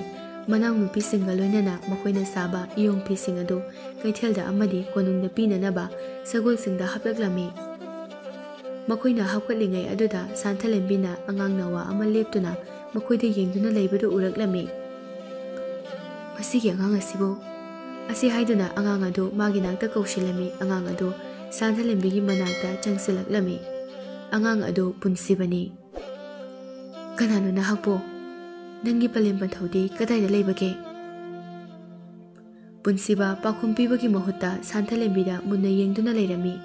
ꯃꯅꯥꯎꯅꯨꯄꯤꯁꯤꯡꯒ ꯂꯣꯏꯅꯅ ꯃꯈꯣꯏꯅ ꯁꯥꯕ ꯏꯌꯣꯡ ꯐꯤꯁꯤꯡ ꯑꯗꯨ ꯀꯩꯊꯦꯜꯗ ꯑꯃꯗꯤ ꯀꯣꯅꯨꯡꯗ ꯄꯤꯅꯅꯕ ꯁꯒꯣꯜꯁꯤꯡꯗ ꯍꯥꯞꯂꯛꯂꯝꯃꯤ꯫ ꯃꯈꯣꯏꯅ ꯍꯥꯞꯀꯠꯂꯤꯉꯩ ꯑꯗꯨꯗ ꯁꯥꯟꯊꯂꯦꯝꯕꯤꯅ ꯑꯉꯥꯡ ꯅꯋꯥ ꯑꯃ ꯂꯦꯞꯇꯨꯅ ꯃꯈꯣꯏꯗ ꯌꯦꯡꯗꯨꯅ ꯂꯩꯕꯗꯨ ꯎꯔꯛꯂꯝꯃꯤ꯫ "ꯃꯁꯤꯒꯤ ꯑꯉꯥꯡ ꯑꯁꯤꯕꯨ", ꯑꯁꯤ ꯍꯥꯏꯗꯨꯅ ꯑꯉꯥꯡ ꯑꯗꯨ ꯃꯥꯒꯤ ꯅꯥꯛꯇ ꯀꯧꯁꯤꯜꯂꯝꯃꯤ꯫ ꯑꯉꯥꯡ ꯑꯗꯨ ꯁꯥꯟꯊꯂꯦꯝꯕꯤꯒꯤ ꯃꯅꯥꯛꯇ ꯆꯪꯁꯤꯜꯂꯛꯂꯝꯃꯤ꯫ ꯑꯉꯥꯡ ꯑꯗꯨ ꯄꯨꯟꯁꯤꯕꯅꯤ꯫ ꯀꯅꯥꯅꯣ ꯅꯍꯥꯛꯄꯨ? ꯅꯪꯒꯤ ꯄꯂꯦꯝ ꯄꯟꯊꯧꯗꯤ ꯀꯗꯥꯏꯗ ꯂꯩꯕꯒꯦ? ꯄꯨꯟꯁꯤꯕ ꯄꯥꯎꯈꯨꯝ ꯄꯤꯕꯒꯤ ꯃꯍꯨꯠꯇ ꯁꯥꯟꯊꯂꯦꯝꯕꯤꯗ ꯃꯨꯟꯅ ꯌꯦꯡꯗꯨꯅ ꯂꯩꯔꯝꯃꯤ꯫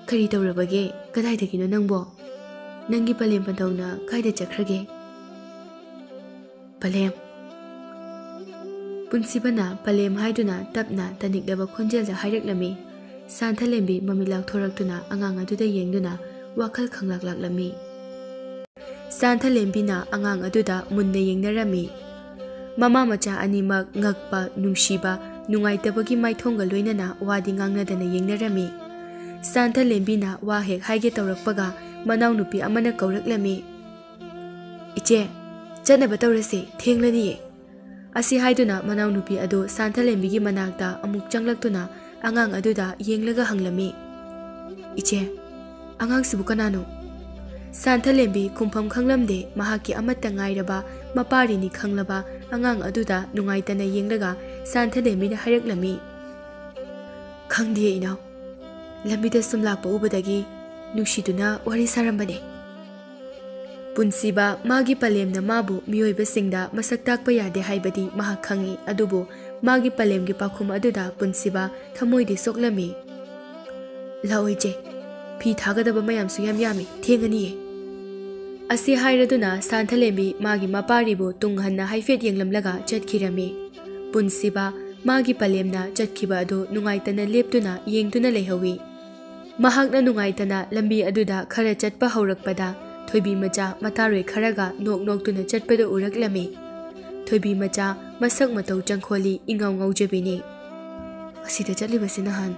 ꯀꯔꯤ ꯇꯧꯔꯕꯒꯦ? ꯀꯗꯥꯏꯗꯒꯤꯅꯣ ꯅꯪꯕꯣ? ꯅꯪꯒꯤ ꯄꯂꯦꯝ ꯄꯟꯊꯧꯅ ꯀꯥꯏꯗ ꯆꯠꯈ꯭ꯔꯒꯦ? ꯄꯂꯦꯝ? ꯄꯨꯟꯁꯤꯕꯅ ꯄꯂꯦꯝ ꯍꯥꯏꯗꯨꯅ ꯇꯞꯅ ꯇꯅꯤꯛꯂꯕ ꯈꯣꯟꯖꯦꯜꯗ ꯍꯥꯏꯔꯛꯂꯝꯃꯤ꯫ ꯁꯥꯟꯊꯂꯦꯝꯕꯤ ꯃꯃꯤꯠ ꯂꯥꯎꯊꯣꯔꯛꯇꯨꯅ ꯑꯉꯥꯡ ꯑꯗꯨꯗ ꯌꯦꯡꯗꯨꯅ ꯋꯥꯈꯜ ꯈꯪꯂꯛꯂꯛꯂꯝꯃꯤ꯫ ꯁꯥꯟꯊꯂꯦꯝꯕꯤꯅ ꯑꯉꯥꯡ ꯑꯗꯨꯗ ꯃꯨꯟꯅ ꯌꯦꯡꯅꯔꯝꯃꯤ꯫ ꯃꯃꯥ ꯃꯆꯥ ꯑꯅꯤꯃꯛ ꯉꯛꯄ, ꯅꯨꯡꯁꯤꯕ, ꯅꯨꯡꯉꯥꯏꯇꯕꯒꯤ ꯃꯥꯏꯊꯣꯡꯒ ꯂꯣꯏꯅꯅ ꯋꯥꯗꯤ ꯉꯥꯡꯅꯗꯅ ꯌꯦꯡꯅꯔꯝꯃꯤ꯫ ꯁꯥꯟꯊꯂꯦꯝꯕꯤꯅ ꯋꯥ ꯍꯦꯛ ꯍꯥꯏꯒꯦ ꯇꯧꯔꯛꯄꯒ ꯃꯅꯥꯎꯅꯨꯄꯤ ꯑꯃꯅ ꯀꯧꯔꯛꯂꯝꯃꯤ꯫ ꯏꯆꯦ, ꯆꯠꯅꯕ ꯇꯧꯔꯁꯤ, ꯊꯦꯡꯂꯅꯤꯌꯦ꯫ ꯑꯁꯤ ꯍꯥꯏꯗꯨꯅ ꯃꯅꯥꯎꯅꯨꯄꯤ ꯑꯗꯨ ꯁꯥꯟꯊꯂꯦꯝꯕꯤꯒꯤ ꯃꯅꯥꯛꯇ ꯑꯃꯨꯛ ꯆꯪꯂꯛꯇꯨꯅ ꯑꯉꯥꯡ ꯑꯗꯨꯗ ꯌꯦꯡꯂꯒ ꯍꯪꯂꯝꯃꯤ꯫ ꯏꯆꯦ, ꯑꯉꯥꯡꯁꯤꯕꯨ ꯀꯅꯥꯅꯣ? ꯁꯥꯟꯊꯂꯦꯝꯕꯤ ꯈꯨꯝꯐꯝ ꯈꯪꯂꯝꯗꯦ ꯃꯍꯥꯛꯀꯤ ꯑꯃꯠꯇ ꯉꯥꯏꯔꯕ ꯃꯄꯥꯔꯤꯅꯤ ꯈꯪꯂꯕ ꯑꯉꯥꯡ ꯑꯗꯨꯗ ꯅꯨꯡꯉꯥꯏꯇꯅ ꯌꯦꯡꯂꯒ ꯁꯥꯟꯊꯂꯦꯝꯕꯤꯅ ꯍꯥꯏꯔꯛꯂꯝꯃꯤ꯫ ꯈꯪꯗꯤꯌꯦ ꯏꯅꯥꯎ, ꯂꯝꯕꯤꯗ ꯁꯨꯝ ꯂꯥꯛꯄ ꯎꯕꯗꯒꯤ ꯅꯨꯡꯁꯤꯗꯨꯅ ꯋꯥꯔꯤ ꯁꯥꯔꯝꯕꯅꯦ꯫ ꯄꯨꯟꯁꯤꯕ ꯃꯥꯒꯤ ꯄꯂꯦꯝꯅ ꯃꯥꯕꯨ ꯃꯤꯑꯣꯏꯕꯁꯤꯡꯗ ꯃꯁꯛ ꯇꯥꯛꯄ ꯌꯥꯗꯦ ꯍꯥꯏꯕꯗꯤ ꯃꯍꯥꯛ ꯈꯪꯏ, ꯑꯗꯨꯕꯨ ꯃꯥꯒꯤ ꯄꯂꯦꯝꯒꯤ ꯄꯥꯎꯈꯨꯝ ꯑꯗꯨꯗ ꯄꯨꯟꯁꯤꯕ ꯊꯃꯣꯏꯗꯤ ꯁꯣꯛꯂꯝꯃꯤ꯫ ꯂꯥꯛꯑꯣ ꯏꯆꯦ, ꯐꯤ ꯊꯥꯒꯗꯕ ꯃꯌꯥꯝꯁꯨ ꯌꯥꯝ ꯌꯥꯝꯃꯤ, ꯊꯦꯡꯉꯅꯤꯌꯦ꯫ ꯑꯁꯤ ꯍꯥꯏꯔꯗꯨꯅ ꯁꯥꯟꯊꯂꯦꯝꯕꯤ ꯃꯥꯒꯤ ꯃꯄꯥꯔꯤꯕꯨ ꯇꯨꯡ ꯍꯟꯅ ꯍꯥꯏꯐꯦꯠ ꯌꯦꯡꯂꯝꯂꯒ ꯆꯠꯈꯤꯔꯝꯃꯤ꯫ ꯄꯨꯟꯁꯤꯕ ꯃꯥꯒꯤ ꯄꯂꯦꯝꯅ ꯆꯠꯈꯤꯕ ꯑꯗꯨ ꯅꯨꯡꯉꯥꯏꯇꯅ ꯂꯦꯞꯇꯨꯅ ꯌꯦꯡꯗꯨꯅ ꯂꯩꯍꯧꯏ꯫ ꯃꯍꯥꯛꯅ ꯅꯨꯡꯉꯥꯏꯇꯅ ꯂꯝꯕꯤ ꯑꯗꯨꯗ ꯈꯔ ꯆꯠꯄ ꯍꯧꯔꯛꯄꯗ ꯊꯣꯏꯕꯤ ꯃꯆꯥ ꯃꯇꯥꯔꯣꯏ ꯈꯔꯒ ꯅꯣꯛ ꯅꯣꯛꯇꯨꯅ ꯆꯠꯄꯗ ꯎꯔꯛꯂꯝꯃꯤ꯫ ꯊꯣꯏꯕꯤ ꯃꯆꯥ ꯃꯁꯛ ꯃꯇꯧ ꯆꯪꯈꯣꯜꯂꯤ, ꯏꯉꯥꯎ ꯉꯥꯎꯖꯕꯤꯅꯤ꯫ ꯑꯁꯤꯗ ꯆꯠꯂꯤꯕꯁꯤ ꯅꯍꯥꯟ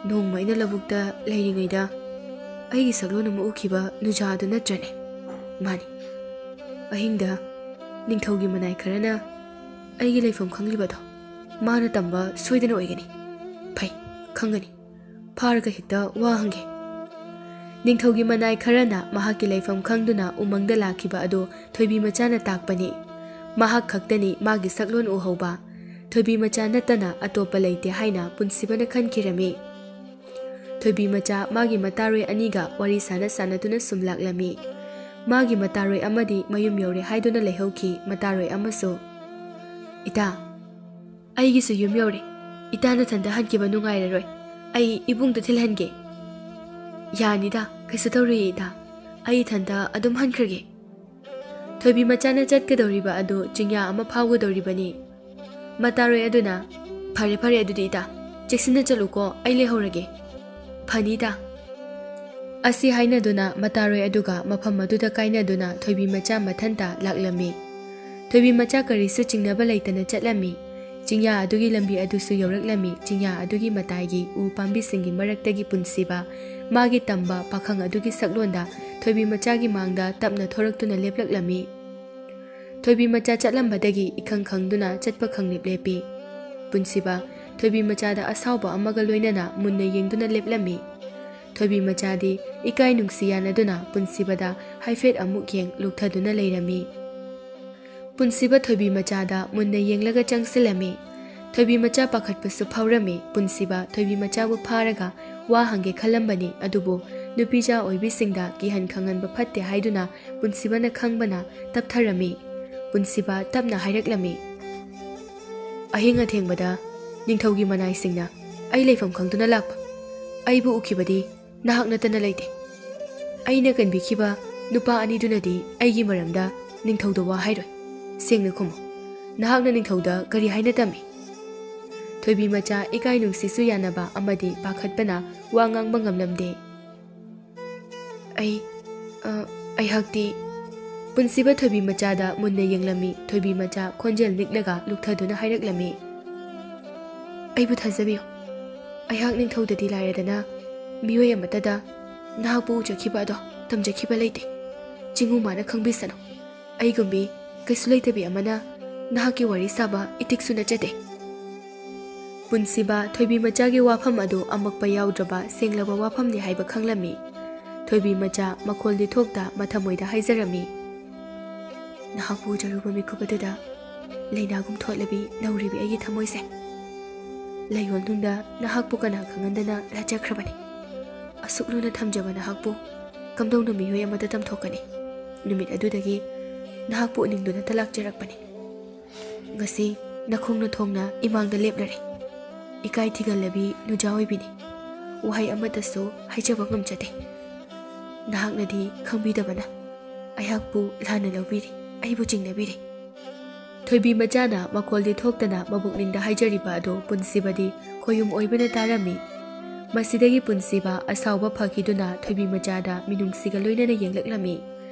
ꯅꯣꯡꯃ ꯑꯩꯅ ꯂꯧꯕꯨꯛꯇ ꯂꯩꯔꯤꯉꯩꯗ ꯑꯩꯒꯤ ꯁꯛꯂꯣꯟ ꯑꯃ ꯎꯈꯤꯕ ꯅꯨꯖꯥ ꯑꯗꯨ ꯅꯠꯇ꯭ꯔꯅꯦ? ꯃꯥꯅꯤ, ꯑꯍꯤꯡꯗ ꯅꯤꯡꯊꯧꯒꯤ ꯃꯅꯥꯏ ꯈꯔꯅ ꯑꯩꯒꯤ ꯂꯩꯐꯝ ꯈꯪꯂꯤꯕꯗꯣ ꯃꯥꯅ ꯇꯝꯕ ꯁꯣꯏꯗꯅ ꯑꯣꯏꯒꯅꯤ꯫ ꯐꯩ, ꯈꯪꯒꯅꯤ, ꯐꯥꯔꯒ ꯍꯦꯛꯇ ꯋꯥ ꯍꯪꯒꯦ꯫ ꯅꯤꯡꯊꯧꯒꯤ ꯃꯅꯥꯏ ꯈꯔꯅ ꯃꯍꯥꯛꯀꯤ ꯂꯩꯐꯝ ꯈꯪꯗꯨꯅ ꯎꯃꯪꯗ ꯂꯥꯛꯈꯤꯕ ꯑꯗꯨ ꯊꯣꯏꯕꯤ ꯃꯆꯥꯅ ꯇꯥꯛꯄꯅꯤ꯫ ꯃꯍꯥꯛ ꯈꯛꯇꯅꯤ ꯃꯥꯒꯤ ꯁꯛꯂꯣꯟ ꯎꯍꯧꯕ, ꯊꯣꯏꯕꯤ ꯃꯆꯥ ꯅꯠꯇꯅ ꯑꯇꯣꯞꯄ ꯂꯩꯇꯦ ꯍꯥꯏꯅ ꯄꯨꯟꯁꯤꯕꯅ ꯈꯟꯈꯤꯔꯝꯃꯤ꯫ ꯊꯣꯏꯕꯤ ꯃꯆꯥ ꯃꯥꯒꯤ ꯃꯇꯥꯔꯣꯏ ꯑꯅꯤꯒ ꯋꯥꯔꯤ ꯁꯥꯟꯅꯗꯨꯅ ꯁꯨꯝ ꯂꯥꯛꯂꯝꯃꯤ꯫ ꯃꯥꯒꯤ ꯃꯇꯥꯔꯣꯏ ꯑꯃꯗꯤ ꯃꯌꯨꯝ ꯌꯧꯔꯦ ꯍꯥꯏꯗꯨꯅ ꯂꯩꯍꯧꯈꯤ꯫ ꯃꯇꯥꯔꯣꯏ ꯑꯃꯁꯨ, ꯏꯇꯥ, ꯑꯩꯒꯤꯁꯨ ꯌꯨꯝ ꯌꯧꯔꯦ, ꯏꯇꯥ ꯅꯊꯟꯇ ꯍꯟꯈꯤꯕ ꯅꯨꯡꯉꯥꯏꯔꯔꯣꯏ, ꯑꯩ ꯏꯕꯨꯡꯗ ꯊꯤꯜꯍꯟꯒꯦ꯫ ꯌꯥꯅꯤꯗ, ꯀꯩꯁꯨ ꯇꯧꯔꯣꯏꯌꯦ ꯏꯇꯥ, ꯑꯩ ꯏꯊꯟꯇ ꯑꯗꯨꯝ ꯍꯟꯈ꯭ꯔꯒꯦ꯫ ꯊꯣꯏꯕꯤ ꯃꯆꯥꯅ ꯆꯠꯀꯗꯧꯔꯤꯕ ꯑꯗꯨ ꯆꯤꯡꯌꯥ ꯑꯃ ꯐꯥꯎꯒꯗꯧꯔꯤꯕꯅꯤ꯫ ꯃꯇꯥꯔꯣꯏ ꯑꯗꯨꯅ, ꯐꯔꯦ ꯐꯔꯦ ꯑꯗꯨꯗꯤ ꯏꯇꯥ, ꯆꯦꯛꯁꯤꯟꯅ ꯆꯠꯂꯨꯀꯣ, ꯑꯩ ꯂꯩꯍꯧꯔꯒꯦ꯫ ꯐꯅꯤ ꯏꯇꯥ꯫ ꯑꯁꯤ ꯍꯥꯏꯅꯗꯨꯅ ꯃꯇꯥꯔꯣꯏ ꯑꯗꯨꯒ ꯃꯐꯝ ꯑꯗꯨꯗ ꯀꯥꯏꯅꯗꯨꯅ ꯊꯣꯏꯕꯤ ꯃꯆꯥ ꯃꯊꯟꯇ ꯂꯥꯛꯂꯝꯃꯤ꯫ ꯊꯣꯏꯕꯤ ꯃꯆꯥ ꯀꯔꯤꯁꯨ ꯆꯤꯡꯅꯕ ꯂꯩꯇꯅ ꯆꯠꯂꯝꯃꯤ꯫ ꯆꯤꯡꯌꯥ ꯑꯗꯨꯒꯤ ꯂꯝꯕꯤ ꯑꯗꯨꯁꯨ ꯌꯧꯔꯛꯂꯝꯃꯤ꯫ ꯆꯤꯡꯌꯥ ꯑꯗꯨꯒꯤ ꯃꯇꯥꯏꯒꯤ ꯎ ꯄꯥꯝꯕꯤꯁꯤꯡꯒꯤ ꯃꯔꯛꯇꯒꯤ ꯄꯨꯟꯁꯤꯕ ꯃꯥꯒꯤ ꯇꯝꯕ ꯄꯥꯈꯪ ꯑꯗꯨꯒꯤ ꯁꯛꯂꯣꯟꯗ ꯊꯣꯏꯕꯤ ꯃꯆꯥꯒꯤ ꯃꯥꯡꯗ ꯇꯞꯅ ꯊꯣꯔꯛꯇꯨꯅ ꯂꯦꯞꯂꯛꯂꯝꯃꯤ꯫ ꯊꯣꯏꯕꯤ ꯃꯆꯥ ꯆꯠꯂꯝꯕꯗꯒꯤ ꯏꯈꯪ ꯈꯪꯗꯨꯅ ꯆꯠꯄ ꯈꯪꯂꯦꯞ ꯂꯦꯞꯄꯤ꯫ ꯄꯨꯟꯁꯤꯕ ꯊꯣꯏꯕꯤ ꯃꯆꯥꯗ ꯑꯁꯥꯎꯕ ꯑꯃꯒ ꯂꯣꯏꯅꯅ ꯃꯨꯟꯅ ꯌꯦꯡꯗꯨꯅ ꯂꯦꯞꯂꯝꯃꯤ꯫ ꯊꯣꯏꯕꯤ ꯃꯆꯥꯗꯤ ꯏꯀꯥꯏ ꯅꯨꯡꯁꯤ ꯌꯥꯅꯗꯨꯅ ꯄꯨꯟꯁꯤꯕꯗ ꯍꯥꯏꯐꯦꯠ ꯑꯃꯨꯛ ꯌꯦꯡ ꯂꯨꯛꯊꯗꯨꯅ ꯂꯩꯔꯝꯃꯤ꯫ ꯄꯨꯟꯁꯤꯕ ꯊꯣꯏꯕꯤ ꯃꯆꯥꯗ ꯃꯨꯟꯅ ꯌꯦꯡꯂꯒ ꯆꯪꯁꯤꯜꯂꯝꯃꯤ꯫ ꯊꯣꯏꯕꯤ ꯃꯆꯥ ꯄꯥꯈꯠꯄꯁꯨ ꯐꯥꯎꯔꯝꯃꯤ꯫ ꯄꯨꯟꯁꯤꯕ ꯊꯣꯏꯕꯤ ꯃꯆꯥꯕꯨ ꯐꯥꯔꯒ ꯋꯥ ꯍꯪꯒꯦ ꯈꯜꯂꯝꯕꯅꯤ, ꯑꯗꯨꯕꯨ ꯅꯨꯄꯤꯆꯥ ꯑꯣꯏꯕꯤꯁꯤꯡꯗ ꯀꯤꯍꯟ ꯈꯪꯍꯟꯕ ꯐꯠꯇꯦ ꯍꯥꯏꯗꯨꯅ ꯄꯨꯟꯁꯤꯕꯅ ꯈꯪꯕꯅ ꯇꯞꯊꯔꯝꯃꯤ꯫ ꯄꯨꯟꯁꯤꯕ ꯇꯞꯅ ꯍꯥꯏꯔꯛꯂꯝꯃꯤ꯫ ꯑꯍꯤꯡ ꯑꯊꯦꯡꯕꯗ ꯅꯤꯡꯊꯧꯒꯤ ꯃꯅꯥꯏꯁꯤꯡꯅ ꯑꯩ ꯂꯩꯐꯝ ꯈꯪꯗꯨꯅ ꯂꯥꯛꯄ, ꯑꯩꯕꯨ ꯎꯈꯤꯕꯗꯤ ꯅꯍꯥꯛ ꯅꯠꯇꯅ ꯂꯩꯇꯦ꯫ ꯑꯩꯅ ꯀꯟꯕꯤꯈꯤꯕ ꯅꯨꯄꯥ ꯑꯅꯤꯗꯨꯅꯗꯤ ꯑꯩꯒꯤ ꯃꯔꯝꯗ ꯅꯤꯡꯊꯧꯗ ꯋꯥ ꯍꯥꯏꯔꯣꯏ꯫ ꯁꯦꯡꯅ ꯈꯨꯝꯃꯨ, ꯅꯍꯥꯛꯅ ꯅꯤꯡꯊꯧꯗ ꯀꯔꯤ ꯍꯥꯏꯅ ꯇꯝꯃꯤ? ꯊꯣꯏꯕꯤ ꯃꯆꯥ ꯏꯀꯥꯏ ꯅꯨꯡꯁꯤꯁꯨ ꯌꯥꯅꯕ ꯑꯃꯗꯤ ꯄꯥꯈꯠꯄꯅ ꯋꯥ ꯉꯥꯡꯕ ꯉꯝꯂꯝꯗꯦ꯫ ꯑꯩꯍꯥꯛꯇꯤ ꯄꯨꯟꯁꯤꯕ ꯊꯣꯏꯕꯤ ꯃꯆꯥꯗ ꯃꯨꯟꯅ ꯌꯦꯡꯂꯝꯃꯤ꯫ ꯊꯣꯏꯕꯤ ꯃꯆꯥ ꯈꯣꯟꯖꯦꯜ ꯅꯤꯛꯂꯒ ꯂꯨꯛꯊꯗꯨꯅ ꯍꯥꯏꯔꯛꯂꯝꯃꯤ꯫ ꯑꯩꯕꯨ ꯊꯥꯖꯕꯤꯌꯨ, ꯑꯩꯍꯥꯛ ꯅꯤꯡꯊꯧꯗꯗꯤ ꯂꯥꯏꯔꯗꯅ ꯃꯤꯑꯣꯏ ꯑꯃꯠꯇꯗ ꯅꯍꯥꯛꯄꯨ ꯎꯖꯈꯤꯕ ꯑꯗꯣ ꯇꯝꯖꯈꯤꯕ ꯂꯩꯇꯦ꯫ ꯆꯤꯡꯎ ꯃꯥꯅ ꯈꯪꯕꯤꯁꯅꯨ, ꯑꯩꯒꯨꯝꯕꯤ ꯀꯩꯁꯨ ꯂꯩꯇꯕꯤ ꯑꯃꯅ ꯅꯍꯥꯛꯀꯤ ꯋꯥꯔꯤ ꯁꯥꯕ ꯏꯇꯤꯛꯁꯨ ꯅꯠꯆꯗꯦ꯫ ꯄꯨꯟꯁꯤꯕ ꯊꯣꯏꯕꯤ ꯃꯆꯥꯒꯤ ꯋꯥꯐꯝ ꯑꯗꯨ ꯑꯃꯛꯄ ꯌꯥꯎꯗ꯭ꯔꯕ ꯁꯦꯡꯂꯕ ꯋꯥꯐꯝꯅꯤ ꯍꯥꯏꯕ ꯈꯪꯂꯝꯃꯤ꯫ ꯊꯣꯏꯕꯤ ꯃꯆꯥ ꯃꯈꯣꯜꯗꯤ ꯊꯣꯛꯇ ꯃꯊꯃꯣꯏꯗ ꯍꯥꯏꯖꯔꯝꯃꯤ꯫ ꯅꯍꯥꯛꯄꯨ ꯎꯖꯔꯨꯕ ꯃꯤꯀꯨꯞ ꯑꯗꯨꯗ ꯂꯩꯅꯥꯒꯨꯝ ꯊꯣꯠꯂꯕꯤ ꯅꯧꯔꯤꯕꯤ ꯑꯩꯒꯤ ꯊꯃꯣꯏꯁꯦ ꯂꯩꯌꯣꯜꯅꯨꯡꯗ ꯅꯍꯥꯛꯄꯨ ꯀꯅꯥ ꯈꯪꯍꯟꯗꯅ ꯂꯥꯠꯆꯈ꯭ꯔꯕꯅꯤ꯫ ꯑꯁꯨꯛ ꯂꯨꯅ ꯊꯝꯖꯕ ꯅꯍꯥꯛꯄꯨ ꯀꯝꯗꯧꯅ ꯃꯤꯑꯣꯏ ꯑꯃꯗ ꯇꯝꯊꯣꯛꯀꯅꯤ? ꯅꯨꯃꯤꯠ ꯑꯗꯨꯗꯒꯤ ꯅꯍꯥꯛꯄꯨ ꯎꯅꯤꯡꯗꯨꯅꯇ ꯂꯥꯛꯆꯔꯛꯄꯅꯤ꯫ ꯉꯁꯤ ꯅꯈꯣꯡꯅ ꯊꯣꯡꯅ ꯏꯃꯥꯡꯗ ꯂꯦꯞꯂꯔꯦ꯫ ꯏꯀꯥꯏ ꯊꯤꯒꯜꯂꯕꯤ ꯅꯨꯖꯥ ꯑꯣꯏꯕꯤꯅꯤ꯫ ꯋꯥꯍꯩ ꯑꯃꯠꯇꯁꯨ ꯍꯥꯏꯖꯕ ꯉꯝꯖꯗꯦ꯫ ꯅꯍꯥꯛꯅꯗꯤ ꯈꯪꯕꯤꯗꯕꯅ ꯑꯩꯍꯥꯛꯄꯨ ꯂꯥꯟꯅ ꯂꯧꯕꯤꯔꯤ, ꯑꯩꯕꯨ ꯆꯤꯡꯅꯕꯤꯔꯤ꯫ ꯊꯣꯏꯕꯤ ꯃꯆꯥꯅ ꯃꯈꯣꯜꯗꯤ ꯊꯣꯛꯇꯅ ꯃꯕꯨꯛꯅꯤꯡꯗ ꯍꯥꯏꯖꯔꯤꯕ ꯑꯗꯨ ꯄꯨꯟꯁꯤꯕꯗꯤ ꯈꯣꯌꯨꯝ ꯑꯣꯏꯕꯅ ꯇꯥꯔꯝꯃꯤ꯫ ꯃꯁꯤꯗꯒꯤ ꯄꯨꯟꯁꯤꯕ ꯑꯁꯥꯎꯕ ꯐꯈꯤꯗꯨꯅ ꯊꯣꯏꯕꯤ ꯃꯆꯥꯗ ꯃꯤꯅꯨꯡꯁꯤꯒ ꯂꯣꯏꯅꯅ ꯌꯦꯡꯂꯛꯂꯝꯃꯤ꯫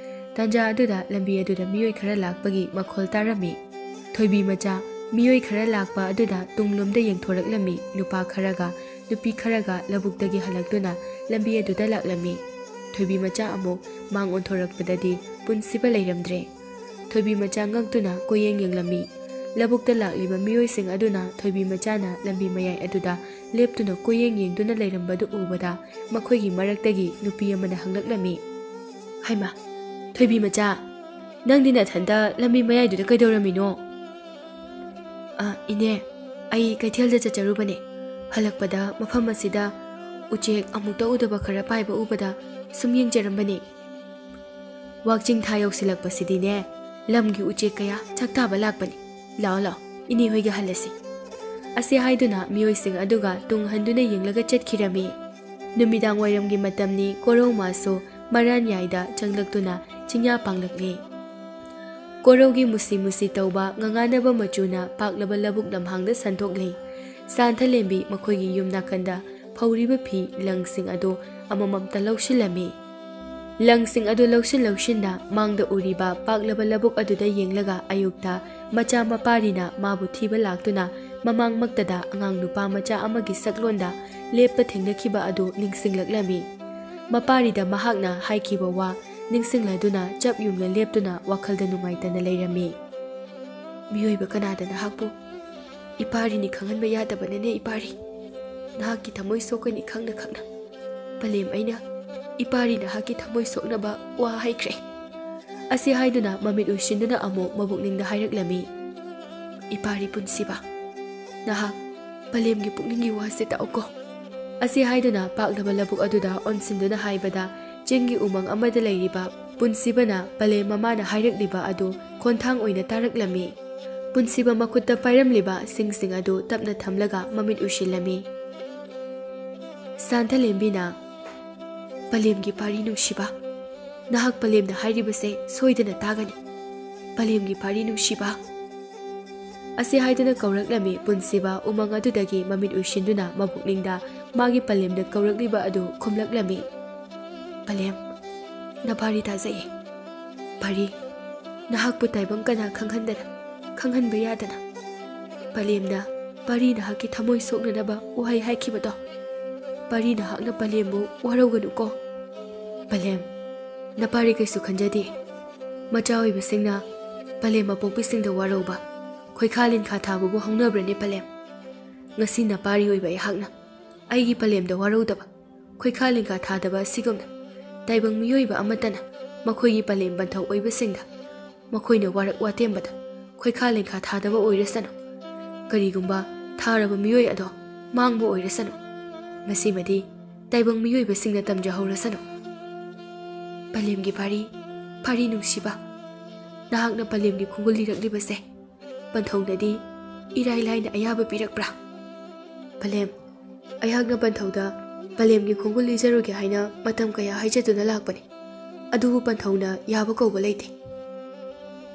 ꯇꯥꯟꯖꯥ ꯑꯗꯨꯗ ꯂꯝꯕꯤ ꯑꯗꯨꯗ ꯃꯤꯑꯣꯏ ꯈꯔ ꯂꯥꯛꯄꯒꯤ ꯃꯈꯣꯜ ꯇꯥꯔꯝꯃꯤ꯫ ꯊꯣꯏꯕꯤ ꯃꯆꯥ ꯃꯤꯑꯣꯏ ꯈꯔ ꯂꯥꯛꯄ ꯑꯗꯨꯗ ꯇꯨꯡꯂꯣꯝꯗ ꯌꯦꯡꯊꯣꯔꯛꯂꯝꯃꯤ꯫ ꯅꯨꯄꯥ ꯈꯔꯒ ꯅꯨꯄꯤ ꯈꯔꯒ ꯂꯧꯕꯨꯛꯇꯒꯤ ꯍꯜꯂꯛꯇꯨꯅ ꯂꯝꯕꯤ ꯑꯗꯨꯗ ꯂꯥꯛꯂꯝꯃꯤ꯫ ꯊꯣꯏꯕꯤ ꯃꯆꯥ ꯑꯃꯨꯛ ꯃꯥꯡ ꯑꯣꯟꯊꯣꯔꯛꯄꯗꯗꯤ ꯄꯨꯟꯁꯤꯕ ꯂꯩꯔꯝꯗ꯭ꯔꯦ꯫ ꯊꯣꯏꯕꯤ ꯃꯆꯥ ꯉꯛꯇꯨꯅ ꯀꯣꯌꯦꯡ ꯌꯦꯡꯂꯝꯃꯤ꯫ ꯂꯧꯕꯨꯛꯇ ꯂꯥꯛꯂꯤꯕ ꯃꯤꯑꯣꯏꯁꯤꯡ ꯑꯗꯨꯅ ꯊꯣꯏꯕꯤ ꯃꯆꯥꯅ ꯂꯝꯕꯤ ꯃꯌꯥꯏ ꯑꯗꯨꯗ ꯂꯦꯞꯇꯨꯅ ꯀꯣꯌꯦꯡ ꯌꯦꯡꯗꯨꯅ ꯂꯩꯔꯝꯕꯗꯨ ꯎꯕꯗ ꯃꯈꯣꯏꯒꯤ ꯃꯔꯛꯇꯒꯤ ꯅꯨꯄꯤ ꯑꯃꯅ ꯍꯪꯂꯛꯂꯝꯃꯤ, "ꯍꯩꯃꯥ, ꯊꯣꯏꯕꯤ ꯃꯆꯥ, ꯅꯪꯗꯤ ꯅꯊꯟꯇ ꯂꯝꯕꯤ ꯃꯌꯥꯏꯗꯨꯗ ꯀꯩꯗꯧꯔꯝꯃꯤꯅꯣ?" "ꯏꯅꯦ, ꯑꯩ ꯀꯩꯊꯦꯜꯗ ꯆꯠꯆꯔꯨꯕꯅꯦ꯫ ꯍꯜꯂꯛꯄꯗ ꯃꯐꯝ ꯑꯁꯤꯗ ꯎꯆꯦꯛ ꯑꯃꯨꯛꯇ ꯎꯗꯕ ꯈꯔ ꯄꯥꯏꯕ ꯎꯕꯗ ꯁꯨꯝ ꯌꯦꯡꯖꯔꯝꯕꯅꯦ꯫ ꯋꯥꯛꯆꯤꯡ ꯊꯥ ꯌꯧꯁꯤꯜꯂꯛꯄꯁꯤꯗꯤꯅꯦ, ꯂꯝꯒꯤ ꯎꯆꯦꯛ ꯀꯌꯥ ꯆꯥꯛꯇꯥꯕ ꯂꯥꯛꯄꯅꯤ꯫ ꯂꯥꯛꯑꯣ ꯂꯥꯛꯑꯣ, ꯏꯅꯦ ꯍꯣꯏꯒ ꯍꯜꯂꯁꯤ." ꯑꯁꯤ ꯍꯥꯏꯗꯨꯅ ꯃꯤꯑꯣꯏꯁꯤꯡ ꯑꯗꯨꯒ ꯇꯨꯡ ꯍꯟꯗꯨꯅ ꯌꯦꯡꯂꯒ ꯆꯠꯈꯤꯔꯝꯃꯤ꯫ ꯅꯨꯃꯤꯗꯥꯡ ꯋꯥꯏꯔꯝꯒꯤ ꯃꯇꯝꯅꯤ꯫ ꯀꯣꯔꯧꯃꯥꯁꯨ ꯃꯔꯥꯟꯌꯥꯏꯗ ꯆꯪꯂꯛꯇꯨꯅ ꯆꯤꯡꯌꯥ ꯄꯥꯡꯂꯛꯂꯤ꯫ ꯀꯣꯔꯧꯒꯤ ꯃꯨꯁꯤ ꯃꯨꯁꯤ ꯇꯧꯕ ꯉꯉꯥꯅꯕ ꯃꯆꯨꯅ ꯄꯥꯛꯂꯕ ꯂꯧꯕꯨꯛ ꯂꯝꯍꯥꯡꯗ ꯁꯟꯊꯣꯛꯂꯤ꯫ ꯁꯥꯟꯊꯂꯦꯝꯕꯤ ꯃꯈꯣꯏꯒꯤ ꯌꯨꯝ ꯅꯥꯀꯟꯗ ꯐꯧꯔꯤꯕ ꯐꯤ ꯂꯪꯁꯤꯡ ꯑꯗꯨ ꯑꯃꯃꯝꯇ ꯂꯧꯁꯤꯜꯂꯝꯃꯤ꯫ ꯂꯪꯁꯤꯡ ꯑꯗꯨ ꯂꯧꯁꯤꯟꯅ ꯃꯥꯡꯗ ꯎꯔꯤꯕ ꯄꯥꯛꯂꯕ ꯂꯧꯕꯨꯛ ꯑꯗꯨꯗ ꯌꯦꯡꯂꯒ ꯑꯌꯨꯛꯇ ꯃꯆꯥ ꯃꯄꯥꯔꯤꯅ ꯃꯥꯕꯨ ꯊꯤꯕ ꯂꯥꯛꯇꯨꯅ ꯃꯃꯥꯡꯃꯛꯇꯗ ꯑꯉꯥꯡ ꯅꯨꯄꯥ ꯃꯆꯥ ꯑꯃꯒꯤ ꯁꯛꯂꯣꯟꯗ ꯂꯦꯞꯄ ꯊꯦꯡꯅꯈꯤꯕ ꯑꯗꯨ ꯅꯤꯡꯁꯤꯡꯂꯛꯂꯝꯃꯤ꯫ ꯃꯄꯥꯔꯤꯗ ꯃꯍꯥꯛꯅ ꯍꯥꯏꯈꯤꯕ ꯋꯥ ꯅꯤꯡꯁꯤꯡꯂꯗꯨꯅ ꯆꯞ ꯌꯨꯡꯅ ꯂꯦꯞꯇꯨꯅ ꯋꯥꯈꯜꯗ ꯅꯨꯡꯉꯥꯏꯇꯅ ꯂꯩꯔꯝꯃꯤ꯫ "ꯃꯤꯑꯣꯏꯕ ꯀꯅꯥꯗ ꯅꯍꯥꯛꯄꯨ ꯏꯄꯥꯔꯤꯅꯤ ꯈꯪꯍꯟꯕ ꯌꯥꯗꯕꯅꯅꯦ ꯏꯄꯥꯔꯤ꯫ ꯅꯍꯥꯛꯀꯤ ꯊꯃꯣꯏ ꯁꯣꯛꯀꯅꯤ ꯈꯪꯅ ꯈꯪꯅ ꯄꯂꯦꯝ ꯑꯩꯅ ꯏꯄꯥꯔꯤ ꯅꯍꯥꯛꯀꯤ ꯊꯃꯣꯏ ꯁꯣꯛꯅꯕ ꯋꯥ ꯍꯥꯏꯈ꯭ꯔꯦ." ꯑꯁꯤ ꯍꯥꯏꯗꯨꯅ ꯃꯃꯤꯠ ꯎꯏꯁꯤꯟꯗꯨꯅ ꯑꯃꯨꯛ ꯃꯕꯨꯛꯅꯤꯡꯗ ꯍꯥꯏꯔꯛꯂꯝꯃꯤ, "ꯏꯄꯥꯔꯤ ꯄꯨꯟꯁꯤꯕ, ꯅꯍꯥꯛ ꯄꯂꯦꯝꯒꯤ ꯄꯨꯛꯅꯤꯡꯒꯤ ꯋꯥꯁꯦ ꯇꯥꯎꯀꯣ." ꯑꯁꯤ ꯍꯥꯏꯗꯨꯅ ꯄꯥꯛꯂꯕ ꯂꯧꯕꯨꯛ ꯑꯗꯨꯗ ꯑꯣꯟꯁꯤꯟꯗꯨꯅ ꯍꯥꯏꯕꯗ ꯆꯤꯡꯒꯤ ꯎꯃꯪ ꯑꯃꯗ ꯂꯩꯔꯤꯕ ꯄꯨꯟꯁꯤꯕꯅ ꯄꯂꯦꯝ ꯃꯃꯥꯅ ꯍꯥꯏꯔꯛꯂꯤꯕ ꯑꯗꯨ ꯈꯣꯟꯊꯥꯡ ꯑꯣꯏꯅ ꯇꯥꯔꯛꯂꯝꯃꯤ꯫ ꯄꯨꯟꯁꯤꯕ ꯃꯈꯨꯠꯇ ꯄꯥꯏꯔꯝꯂꯤꯕ ꯁꯤꯡꯁꯤꯡ ꯑꯗꯨ ꯇꯞꯅ ꯊꯝꯂꯒ ꯃꯃꯤꯠ ꯎꯏꯁꯤꯜꯂꯝꯃꯤ꯫ ꯁꯥꯟꯊꯂꯦꯝꯕꯤꯅ, "ꯄꯂꯦꯝꯒꯤ ꯄꯥꯔꯤ ꯅꯨꯡꯁꯤꯕ, ꯅꯍꯥꯛ ꯄꯂꯦꯝꯅ ꯍꯥꯏꯔꯤꯕꯁꯦ ꯁꯣꯏꯗꯅ ꯇꯥꯒꯅꯤ꯫ ꯄꯂꯦꯝꯒꯤ ꯄꯥꯔꯤ ꯅꯨꯡꯁꯤꯕ." ꯑꯁꯤ ꯍꯥꯏꯗꯨꯅ ꯀꯧꯔꯛꯂꯝꯃꯤ꯫ ꯄꯨꯟꯁꯤꯕ ꯎꯃꯪ ꯑꯗꯨꯗꯒꯤ ꯃꯃꯤꯠ ꯎꯏꯁꯤꯟꯗꯨꯅ ꯃꯕꯨꯛꯅꯤꯡꯗ ꯃꯥꯒꯤ ꯄꯂꯦꯝꯅ ꯀꯧꯔꯛꯂꯤꯕ ꯑꯗꯨ ꯈꯨꯝꯂꯛꯂꯝꯃꯤ, "ꯄꯂꯦꯝ, ꯅꯄꯥꯔꯤ ꯇꯥꯖꯩꯌꯦ꯫ ꯄꯥꯔꯤ, ꯅꯍꯥꯛꯄꯨ ꯇꯥꯏꯕꯪ ꯀꯅꯥ ꯈꯪꯍꯟꯗꯅ, ꯈꯪꯍꯟꯕ ꯌꯥꯗꯅ ꯄꯂꯦꯝꯅ ꯄꯥꯔꯤ ꯅꯍꯥꯛꯀꯤ ꯊꯃꯣꯏ ꯁꯣꯛꯅꯅꯕ ꯋꯥꯍꯩ ꯍꯥꯏꯈꯤꯕꯗꯣ꯫ ꯄꯥꯔꯤ ꯅꯍꯥꯛꯅ ꯄꯂꯦꯝꯕꯨ ꯋꯥꯔꯧꯒꯅꯨꯀꯣ꯫ ꯄꯂꯦꯝ, ꯅꯄꯥꯔꯤ ꯀꯩꯁꯨ ꯈꯟꯖꯗꯦ꯫ ꯃꯆꯥ ꯑꯣꯏꯕꯁꯤꯡꯅ ꯄꯂꯦꯝ ꯑꯄꯣꯛꯄꯤꯁꯤꯡꯗ ꯋꯥꯔꯧꯕ, ꯈꯣꯏꯈꯥ ꯂꯤꯟꯈꯥ ꯊꯥꯕꯕꯨ ꯍꯧꯅꯕ꯭ꯔꯅꯦ ꯄꯂꯦꯝ? ꯉꯁꯤ ꯅꯄꯥꯔꯤ ꯑꯣꯏꯕ ꯑꯩꯍꯥꯛꯅ ꯑꯩꯒꯤ ꯄꯂꯦꯝꯗ ꯋꯥꯔꯧꯗꯕ, ꯈꯣꯏꯈꯥ ꯂꯤꯟꯈꯥ ꯊꯥꯗꯕ ꯑꯁꯤꯒꯨꯝꯅ ꯇꯥꯏꯕꯪ ꯃꯤꯑꯣꯏꯕ ꯑꯃꯠꯇꯅ ꯃꯈꯣꯏꯒꯤ ꯄꯂꯦꯝ ꯄꯟꯊꯧ ꯑꯣꯏꯕꯁꯤꯡꯗ ꯃꯈꯣꯏꯅ ꯋꯥꯔꯛ ꯋꯥꯇꯦꯝꯕꯗ ꯈꯣꯏꯈꯥ ꯂꯤꯟꯈꯥ ꯊꯥꯗꯕ ꯑꯣꯏꯔꯁꯅꯨ꯫ ꯀꯔꯤꯒꯨꯝꯕ ꯊꯥꯔꯕ ꯃꯤꯑꯣꯏ ꯑꯗꯣ ꯃꯥꯡꯕ ꯑꯣꯏꯔꯁꯅꯨ꯫ ꯃꯁꯤꯃꯗꯤ ꯇꯥꯏꯕꯪ ꯃꯤꯑꯣꯏꯕꯁꯤꯡꯅ ꯇꯝꯖꯍꯧꯔꯁꯅꯨ꯫ ꯄꯂꯦꯝꯒꯤ ꯄꯥꯔꯤ, ꯄꯥꯔꯤ ꯅꯨꯡꯁꯤꯕ, ꯅꯍꯥꯛꯅ ꯄꯂꯦꯝꯒꯤ ꯈꯣꯡꯒꯨꯜ ꯂꯤꯔꯛꯂꯤꯕꯁꯦ ꯄꯟꯊꯧꯅꯗꯤ ꯏꯔꯥꯏ ꯂꯥꯏꯅ ꯑꯌꯥꯕ ꯄꯤꯔꯛꯄ꯭ꯔꯥ? ꯄꯂꯦꯝ, ꯑꯩꯍꯥꯛꯅ ꯄꯟꯊꯧꯗ ꯄꯂꯦꯝꯒꯤ ꯈꯣꯡꯒꯨꯜ ꯂꯤꯖꯔꯨꯒꯦ ꯍꯥꯏꯅ ꯃꯇꯝ ꯀꯌꯥ ꯍꯥꯏꯖꯗꯨꯅ ꯂꯥꯛꯄꯅꯤ꯫ ꯑꯗꯨꯕꯨ ꯄꯟꯊꯧꯅ ꯌꯥꯕ ꯀꯧꯕ ꯂꯩꯇꯦ꯫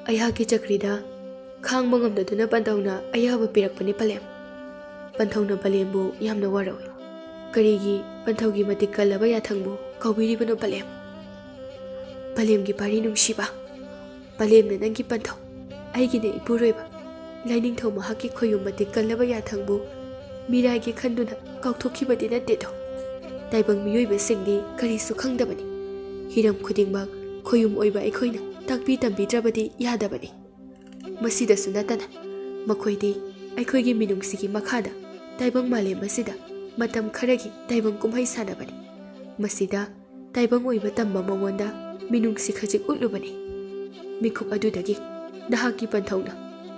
ꯑꯩꯍꯥꯛꯀꯤ ꯆꯀ꯭ꯔꯤꯗ ꯈꯥꯡꯕ ꯉꯝꯗꯗꯨꯅ ꯄꯟꯊꯧꯅ ꯑꯌꯥꯕ ꯄꯤꯔꯛꯄꯅꯤ ꯄꯂꯦꯝ꯫ ꯄꯟꯊꯧꯅ ꯄꯂꯦꯝꯕꯨ ꯌꯥꯝꯅ ꯋꯥꯔꯧꯏ꯫ ꯀꯔꯤꯒꯤ ꯄꯟꯊꯧꯒꯤ ꯃꯇꯤꯛ ꯀꯜꯂꯕ ꯌꯥꯊꯪꯕꯨ ꯀꯧꯕꯤꯔꯤꯕꯅꯣ ꯄꯂꯦꯝ? ꯄꯂꯦꯝꯒꯤ ꯄꯥꯔꯤ ꯅꯨꯡꯁꯤꯕ, ꯄꯂꯦꯝꯅ ꯅꯪꯒꯤ ꯄꯟꯊꯧ, ꯑꯩꯒꯤꯅ ꯏꯄꯨꯔꯣꯏꯕ ꯂꯥꯏꯅꯤꯡꯊꯧ ꯃꯍꯥꯛꯀꯤ ꯈꯣꯌꯨꯝ ꯃꯇꯤꯛ ꯀꯜꯂꯕ ꯌꯥꯊꯪꯕꯨ ꯃꯤꯔꯥꯏꯒꯤ ꯈꯟꯗꯨꯅ ꯀꯥꯎꯊꯣꯛꯈꯤꯕꯗꯤ ꯅꯠꯇꯦꯗꯣ꯫ ꯇꯥꯏꯕꯪ ꯃꯤꯑꯣꯏꯕꯁꯤꯡꯗꯤ ꯀꯔꯤꯁꯨ ꯈꯪꯗꯕꯅꯤ꯫ ꯍꯤꯔꯝ ꯈꯨꯗꯤꯡꯃꯛ ꯈꯣꯌꯨꯝ ꯑꯣꯏꯕ ꯑꯩꯈꯣꯏꯅ ꯇꯥꯛꯄꯤ ꯇꯝꯕꯤꯗ꯭ꯔꯕꯗꯤ ꯌꯥꯗꯕꯅꯤ꯫ ꯃꯁꯤꯗꯁꯨ ꯅꯠꯇꯅ ꯃꯈꯣꯏꯗꯤ ꯑꯩꯈꯣꯏꯒꯤ ꯃꯤꯅꯨꯡꯁꯤꯒꯤ ꯃꯈꯥꯗ ꯇꯥꯏꯕꯪ ꯃꯥꯂꯦꯝ ꯑꯁꯤꯗ ꯃꯇꯝ ꯈꯔꯒꯤ ꯇꯥꯏꯕꯪ ꯀꯨꯝꯍꯩ ꯁꯥꯟꯅꯕꯅꯤ꯫ ꯃꯁꯤꯗ ꯇꯥꯏꯕꯪ ꯑꯣꯏꯕ ꯇꯝꯕ ꯃꯉꯣꯟꯗ ꯃꯤꯅꯨꯡꯁꯤ ꯈꯖꯤꯛ ꯎꯠꯂꯨꯕꯅꯤ꯫ ꯃꯤꯀꯨꯞ ꯑꯗꯨꯗꯒꯤ ꯅꯍꯥꯛꯀꯤ ꯄꯟꯊꯧꯅ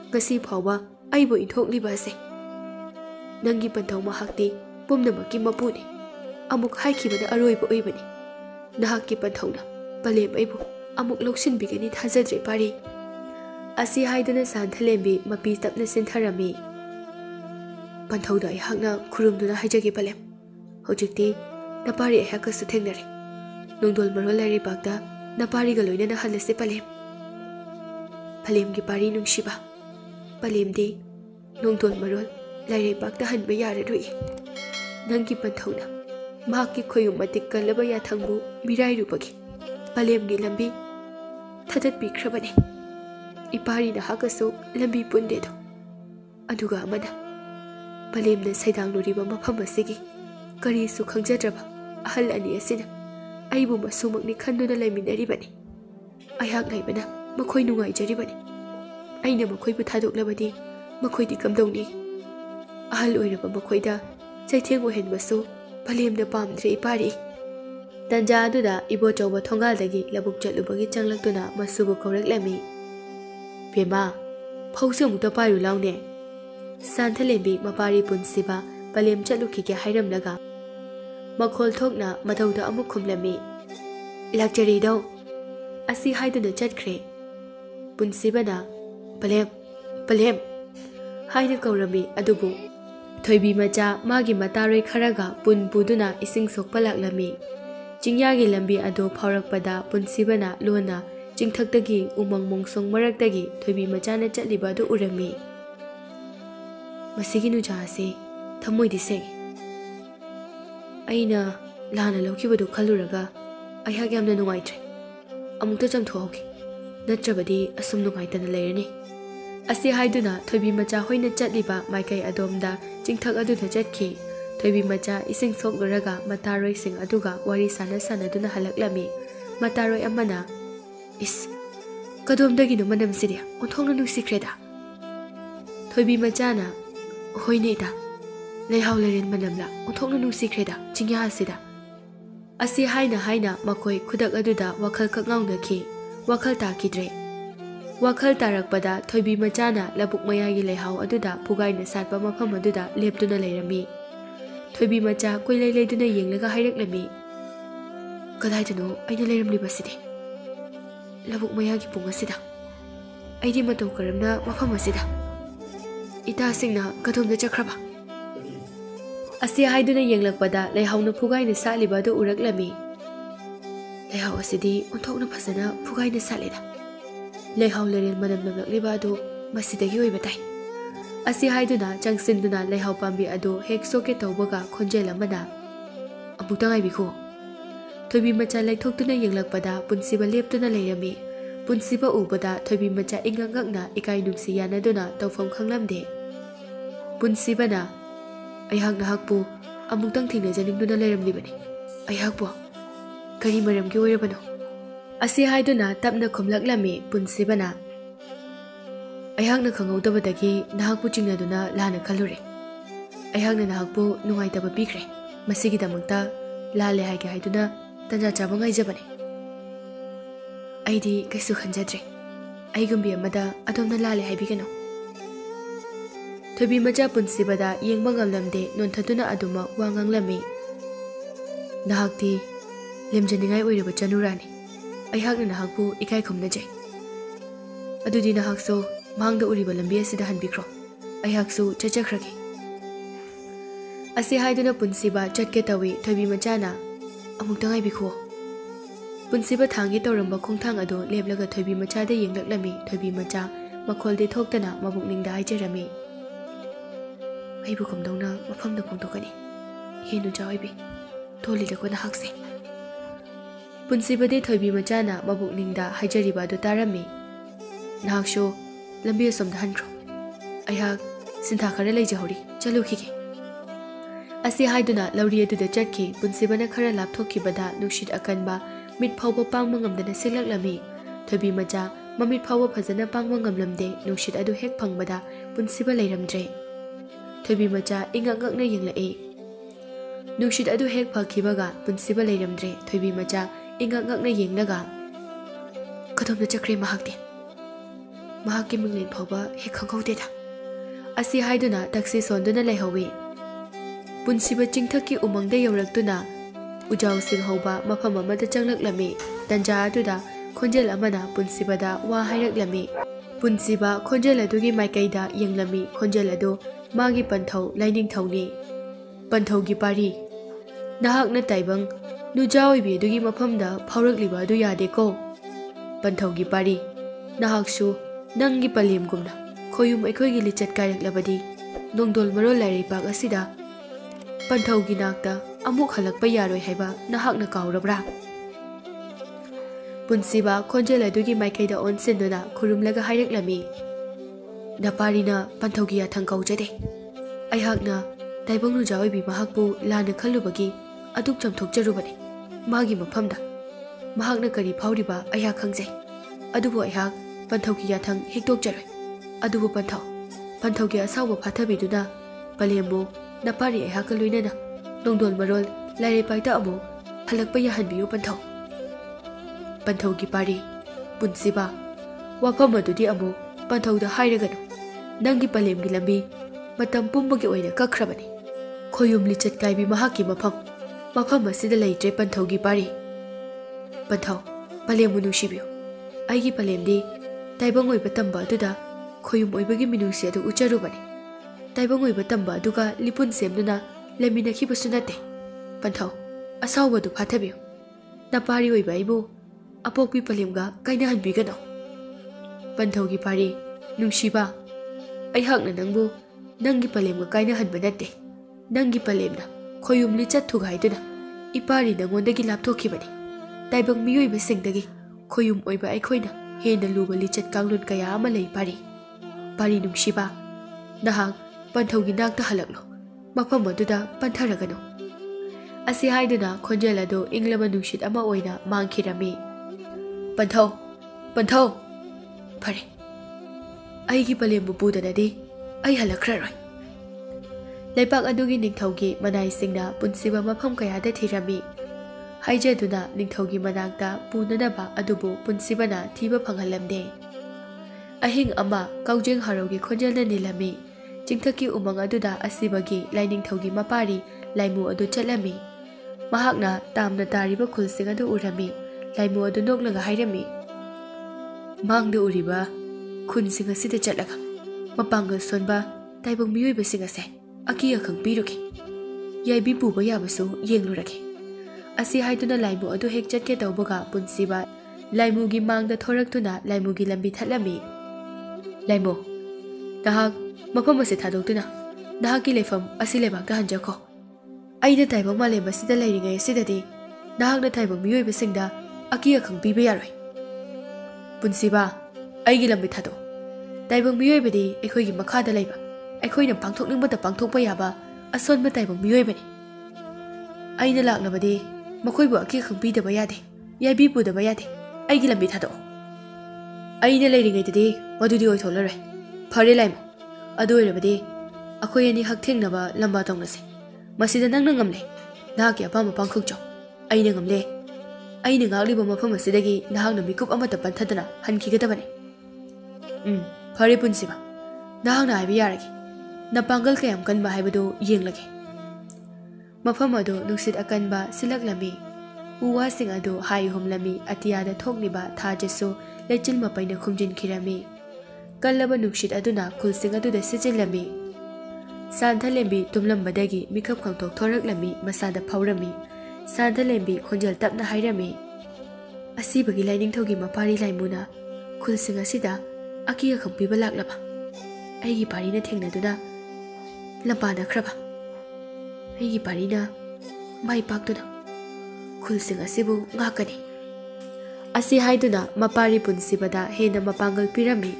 ꯉꯁꯤ ꯐꯥꯎꯕ ꯑꯩꯕꯨ ꯏꯟꯊꯣꯛꯂꯤꯕ ꯑꯁꯦ Nangi pantau mahakti pumnamaki mapuni. Amuk haikibana aroiba oibani. Nahaki pantauna palem aibu amuk loksin bigani thajadre pari. Asi haiduna santhalembi mapi tapna sintharami. Pantauda ayhakna khurumduna haijagi palem. Hojikti napari ayhakasu thengnare. Nongdol marol lairi bakta napari ga loinana halase palem. Palem gi pari nungshiba. Palem di nongdol marol lairi bakta hanba yararui. Nangi pantauna mahaki khoyum matik kalaba ya thangbu mirai rupagi. Palem gi lambi thatat bikrabani. Ipari na hakasu lambi pundedo. Aduga amana palem na saidang loriba mafam asigi kari su khangjadraba ahal ani asina aibu masumakni khanduna laiminaribani. Ayhak laibana makhoi nungaijaribani. Aina makhoibu thadoklabadi makhoidi kamdawni. Ahal oiraba makhoida chaitheng ohenbasu palem na pamdre ipari. Tanja aduda ibo chawba thongal-dagi labuk chatlubagi changlaktuna masubu kaureklami. Pema phause amukta pairu laune. Santhalembi mapari punsiba palem chatlukige hairamlaga makhol thokna madauda amuk khumlami. Lakjari daw asi haiduna chatkre. Punsibana palem haina kaurami adubu thoibi macha magi mataroi kharaga pun puduna ising sokpa laklami. Jingyagi lambi ado phaurakpada punsibana lona jingthaktagi umang mongsong maraktagi thoibi machana chatliba adu urami. Masigi nuja ase thamoidi seng. Aina lana laukibadu khaluraga ayhak yamna nungaitre. Amukta chamthoki natrabadi asum nungaitana leirani. Asi haiduna thoibi macha hoina chatliba maikai adomda jingthak aduda chatki. Thoibi macha ising sokluraga mataroi sing aduga wari sanaduna halaklami. Mataroi amana is kadomdagino manamsidia onthongna nungsikreda. Thoibi machana hoineda lehaularen manamla onthongna nungsikreda jingya asida. Asi haina makhoi khudak aduda wakhal kakngaunaki wakhal takidre. Wakhal tarakpada thoibi machana labuk mayagi lehau aduda pugaina satpa mafam aduda leptuna leirami. Thoibi macha koilai leiduna yenglaga haireklami. Kadaidano aina leiramlibasidi. Labuk mayagi pungasida. Aidi matau karamna mafam asida. Ita singna kadumda chakraba. Asi haiduna yenglakpada lehauna pugaina satliba adu uraklami. Lehau asidi onthokna phasana pugaina satlida. Lehau leren manam namlakliba adu masidagi oibatai. Asi haiduna changsinduna lehau pambi adu hek soke tawbaga khonjel amana amutangai biko. Thoibi macha laithoktuna yenglakpada punsiba leptuna leirami. Punsiba ubada thoibi macha ingangakna ikai nungsi yanaduna tawfam khanglamde. Punsibana ayhak nahakpu amutang thingnajaningduna leiramlibani. Ayhakpu kari maramgi oirabano. Asi haiduna tapna khumlaklami punsibana. Ayhakna khangawdabadagi nahakpu chingnaduna lana khalure. Ayhakna nahakpu nungaitaba pikre. Masigidamakta lale haige haiduna tanja chaba ngaijabane. Aidi kaisu khanjadre. Aigumbi amada adomna lale haibigano. Thoibi macha punsibada yengba ngamlamde nonthatuna aduma wanganglami. Nahakti lemjaningai oiraba chanurani. Ayhakna nahakpu ikai khumnajai. Adudi nahakso mahangda uriba lambi asida hanbikro. Ayhaksu chachakhragi. Asi haiduna punsiba chatke tawi thoibi machana amuktangai bikho. Punsiba thangi tawramba khongthang ado leblaga thoibi machada yenglaklami. Thoibi macha makholde thoktana mabukningda haijarami. Aibu kamdawna mafamda pongtokani. Henu jawaibi tholilakona hakse. Punsibade thoibi machana mabukningda haijariba adu tarami. Nahaksho lambi asomda hankro. Ayhak sintha khara leijahori chalukhige. Asi haiduna lauri aduda chatki. Punsibana khara lapthokibada nukshit akanba mit phawba pangma ngamdana silaklami. Thoibi macha mamit phawba phajana pangma ngamlamde nukshit adu hek phangbada punsiba leiramdre. Thoibi macha ingangakna yenglai. Nukshit adu hek phakhibaga punsiba leiramdre. Thoibi macha ingangakna yenglaga kadomna chakre mahakte. Mahakki minglen phawba hek khanghaudeda. Asi haiduna taxi sonduna leihawi. पुनसिबा चिंथकी उमंगदा यौरक्तुना उजाव Singh हौबा मफम अमदा चंगलक्लमी तंजा अदुदा खोंजेल अमना पुनसिबादा वा हायरक्लमी पुनसिबा खोंजेल अदुगी माइकैदा यंगलमी खोंजेल अदु मागी पंथौ लाइनिंगथौनी पंथौगी पारी नहाकना ताइबंग नुजाओइबी अदुगी मफमदा फावरक्लिबा अदु यादेको पंथौगी पारी नहाकसु नंगी पलेमगुमना खोयुम अखोइगी लिचत कायरक्लबदी नोंदोल मरो लाइरेपाक असिदा पंथौगी नाकता अमुक हलक्पा यारोय हाइबा नहाकना काउरब्रा पुनसिबा खोंजेल अदुगी माइकैदा ओनसिनदुना खुरुमलगा हायरक्लमी नपारीना पंथौगी याथंग कौजदे अयहाकना ताइबंग नुजाओइबी महाकपु लाना खल्लुबगी अदुक चमथोकजरुबने मागी मफमदा महाकना करी फाउरिबा अयहा खंगजै अदुबो अयहाक पंथौगी याथंग हेक्तोकजरोय अदुबो पंथौगी असाउबा फाथबिदुना पलेमबो नपारी अयहाक लोइनना नोंदोल मरोल लाइरेपाइता अमु हलक्पा याहनबियु पंथौगी पारी पुनसिबा वाफम अदुदी अमु पंथौदा हायरगनु नंगी पलेमगी लंबी मतम पुंबगी ओइना कखरबनी खोयुम लिचत काइबी महाकी मफम असिदा लैत्रे पंथौगी पारी पंथौ पलेमु नुसिबियु आइगी पलेमदी ताइबंग ओइबा तंबा अदुदा खोयुम ओइबगी मिनुसी अदु उचरुबनी ताइबंग ओइबा तंबा अदुगा लिपुन सेमदुना लेमिनखिबसु नते पंथौ असाउबदु फाथबियु नपारी ओइबा इबु अपोकपी पलेमगा काइनाहनबिगनो पंथौगी पारी नुसिबा अयहाकना नंगबु नंगी पलेमगा काइनाहनबा नते नंगी पलेमना खोयुम लिचत थुगाइदुना इपारी नंगोंदगी लापथोखिबनी ताइबंग मियोइबसिंगदगी खोयुम ओइबा अखोइना हेना लुबा लिचत कांगलुन कया अमा लई पारी नुसिबा नहाक पंथौगी नाकता हलक्लो मफम अदुदा पंथरगनो असी हाइदुना खोंजेल अदु इंग्लबा नुसित अमा ओइना मांखिरमी पंथौ फरे आइगी पलेमबु पुदनदि आई हलक्खररोय लेपाक अदुगी निंगथौगी मनाइसिंगना पुनसिबा मफम कयादा थिरमी हाइजदुना निंगथौगी मनाकता पुननबा अदुबु पुनसिबना थीबा फंगहलमदे अहिंग अमा काउजेंग हारोगी खोंजेलना निलमी चिंथकी उमंग अदुदा असिबगी लाइनिंगथौगी मपारी लाइमु अदु चलमी महाकना तामना तारिबा खुलसिंग अदु उरमी लाइमु अदु नोकलगा हाइरमी मांगद उरिबा खुनसिंग असिदा चलगा मपांगल सोनबा ताइबंग मियोइबसिंग असे अकी अखंग पिरुगे याइबी पुबा याबसु येंगलुरगे असी हाइदुना लाइमु अदु हेक चटके तौबगा पुनसिबा लाइमुगी मांगद थोरक्तुना लाइमुगी लंबी थलमी लाइमु नहाक मफम असे थादोक्तुना नहाकी लेफम असी लेबाकता हंजखो आइना ताइबंग मालेमबसिदा लैरिङै असिददि नहाकना ताइबंग मियोइबसिंगदा अकी अखंग पिबा यारोय पुनसिबा आइगी लंबी थादो ताइबंग मियोइबदि एखोइगी मखादा लैबा एखोइना पांथोकनिंगबदा पांथोकपा याबा असोनबा ताइबंग मियोइबनि आइना लाक्लबदि मखोइबु अकी अखंग पिदबा यादे याइबी पुदबा यादे आइगी लंबी थादो आइना लैरिङैददि मदुदि ओइथोलरोय फरे लाइमु अदु ओइरबदि अखोइ अनि हक्थेंगनबा लंबा तौनसे मसिदा नंगना ngamle नहाकी अपाम पांखोकचौ आइना ngamle आइना गाग्लिबा मफम असिदगी नहाकना मिकुप अमता पंथदना हनखिगदबने फरे पुनसिबा नहाकना हाइबा यारगे नपांगल कयाम कनबा हाइबदो येंगलगे मफम अदो नुसित अकनबा सिलकलमी उवासिंग अदो हाइ हुमलमी अतियादा थोकनिबा थाजसो लेचिल मपैना खुमजिनखिरमी कल्लबा नुसित अदुना खुलसिंग अदुदा सिजिलमी सांथलेंबी तुमलंबदगी मिखप खंथोक थोरक्लमी मसादा फाउरमी सांथलेंबी खोंजेल तपना हाइरमी असिबगी लाइनिंगथौगी मपारी लाइमुना खुलसिंग असिदा अकी अखंग पिबा लाक्लबा आइगी पारीना थेंगनदुना लंपाना खरबा आइगी पारीना माइ पाक्तुना खुलसिंग असिबु ngaकनी असी हाइदुना मपारी पुनसिबदा हेना मपांगल पिरमी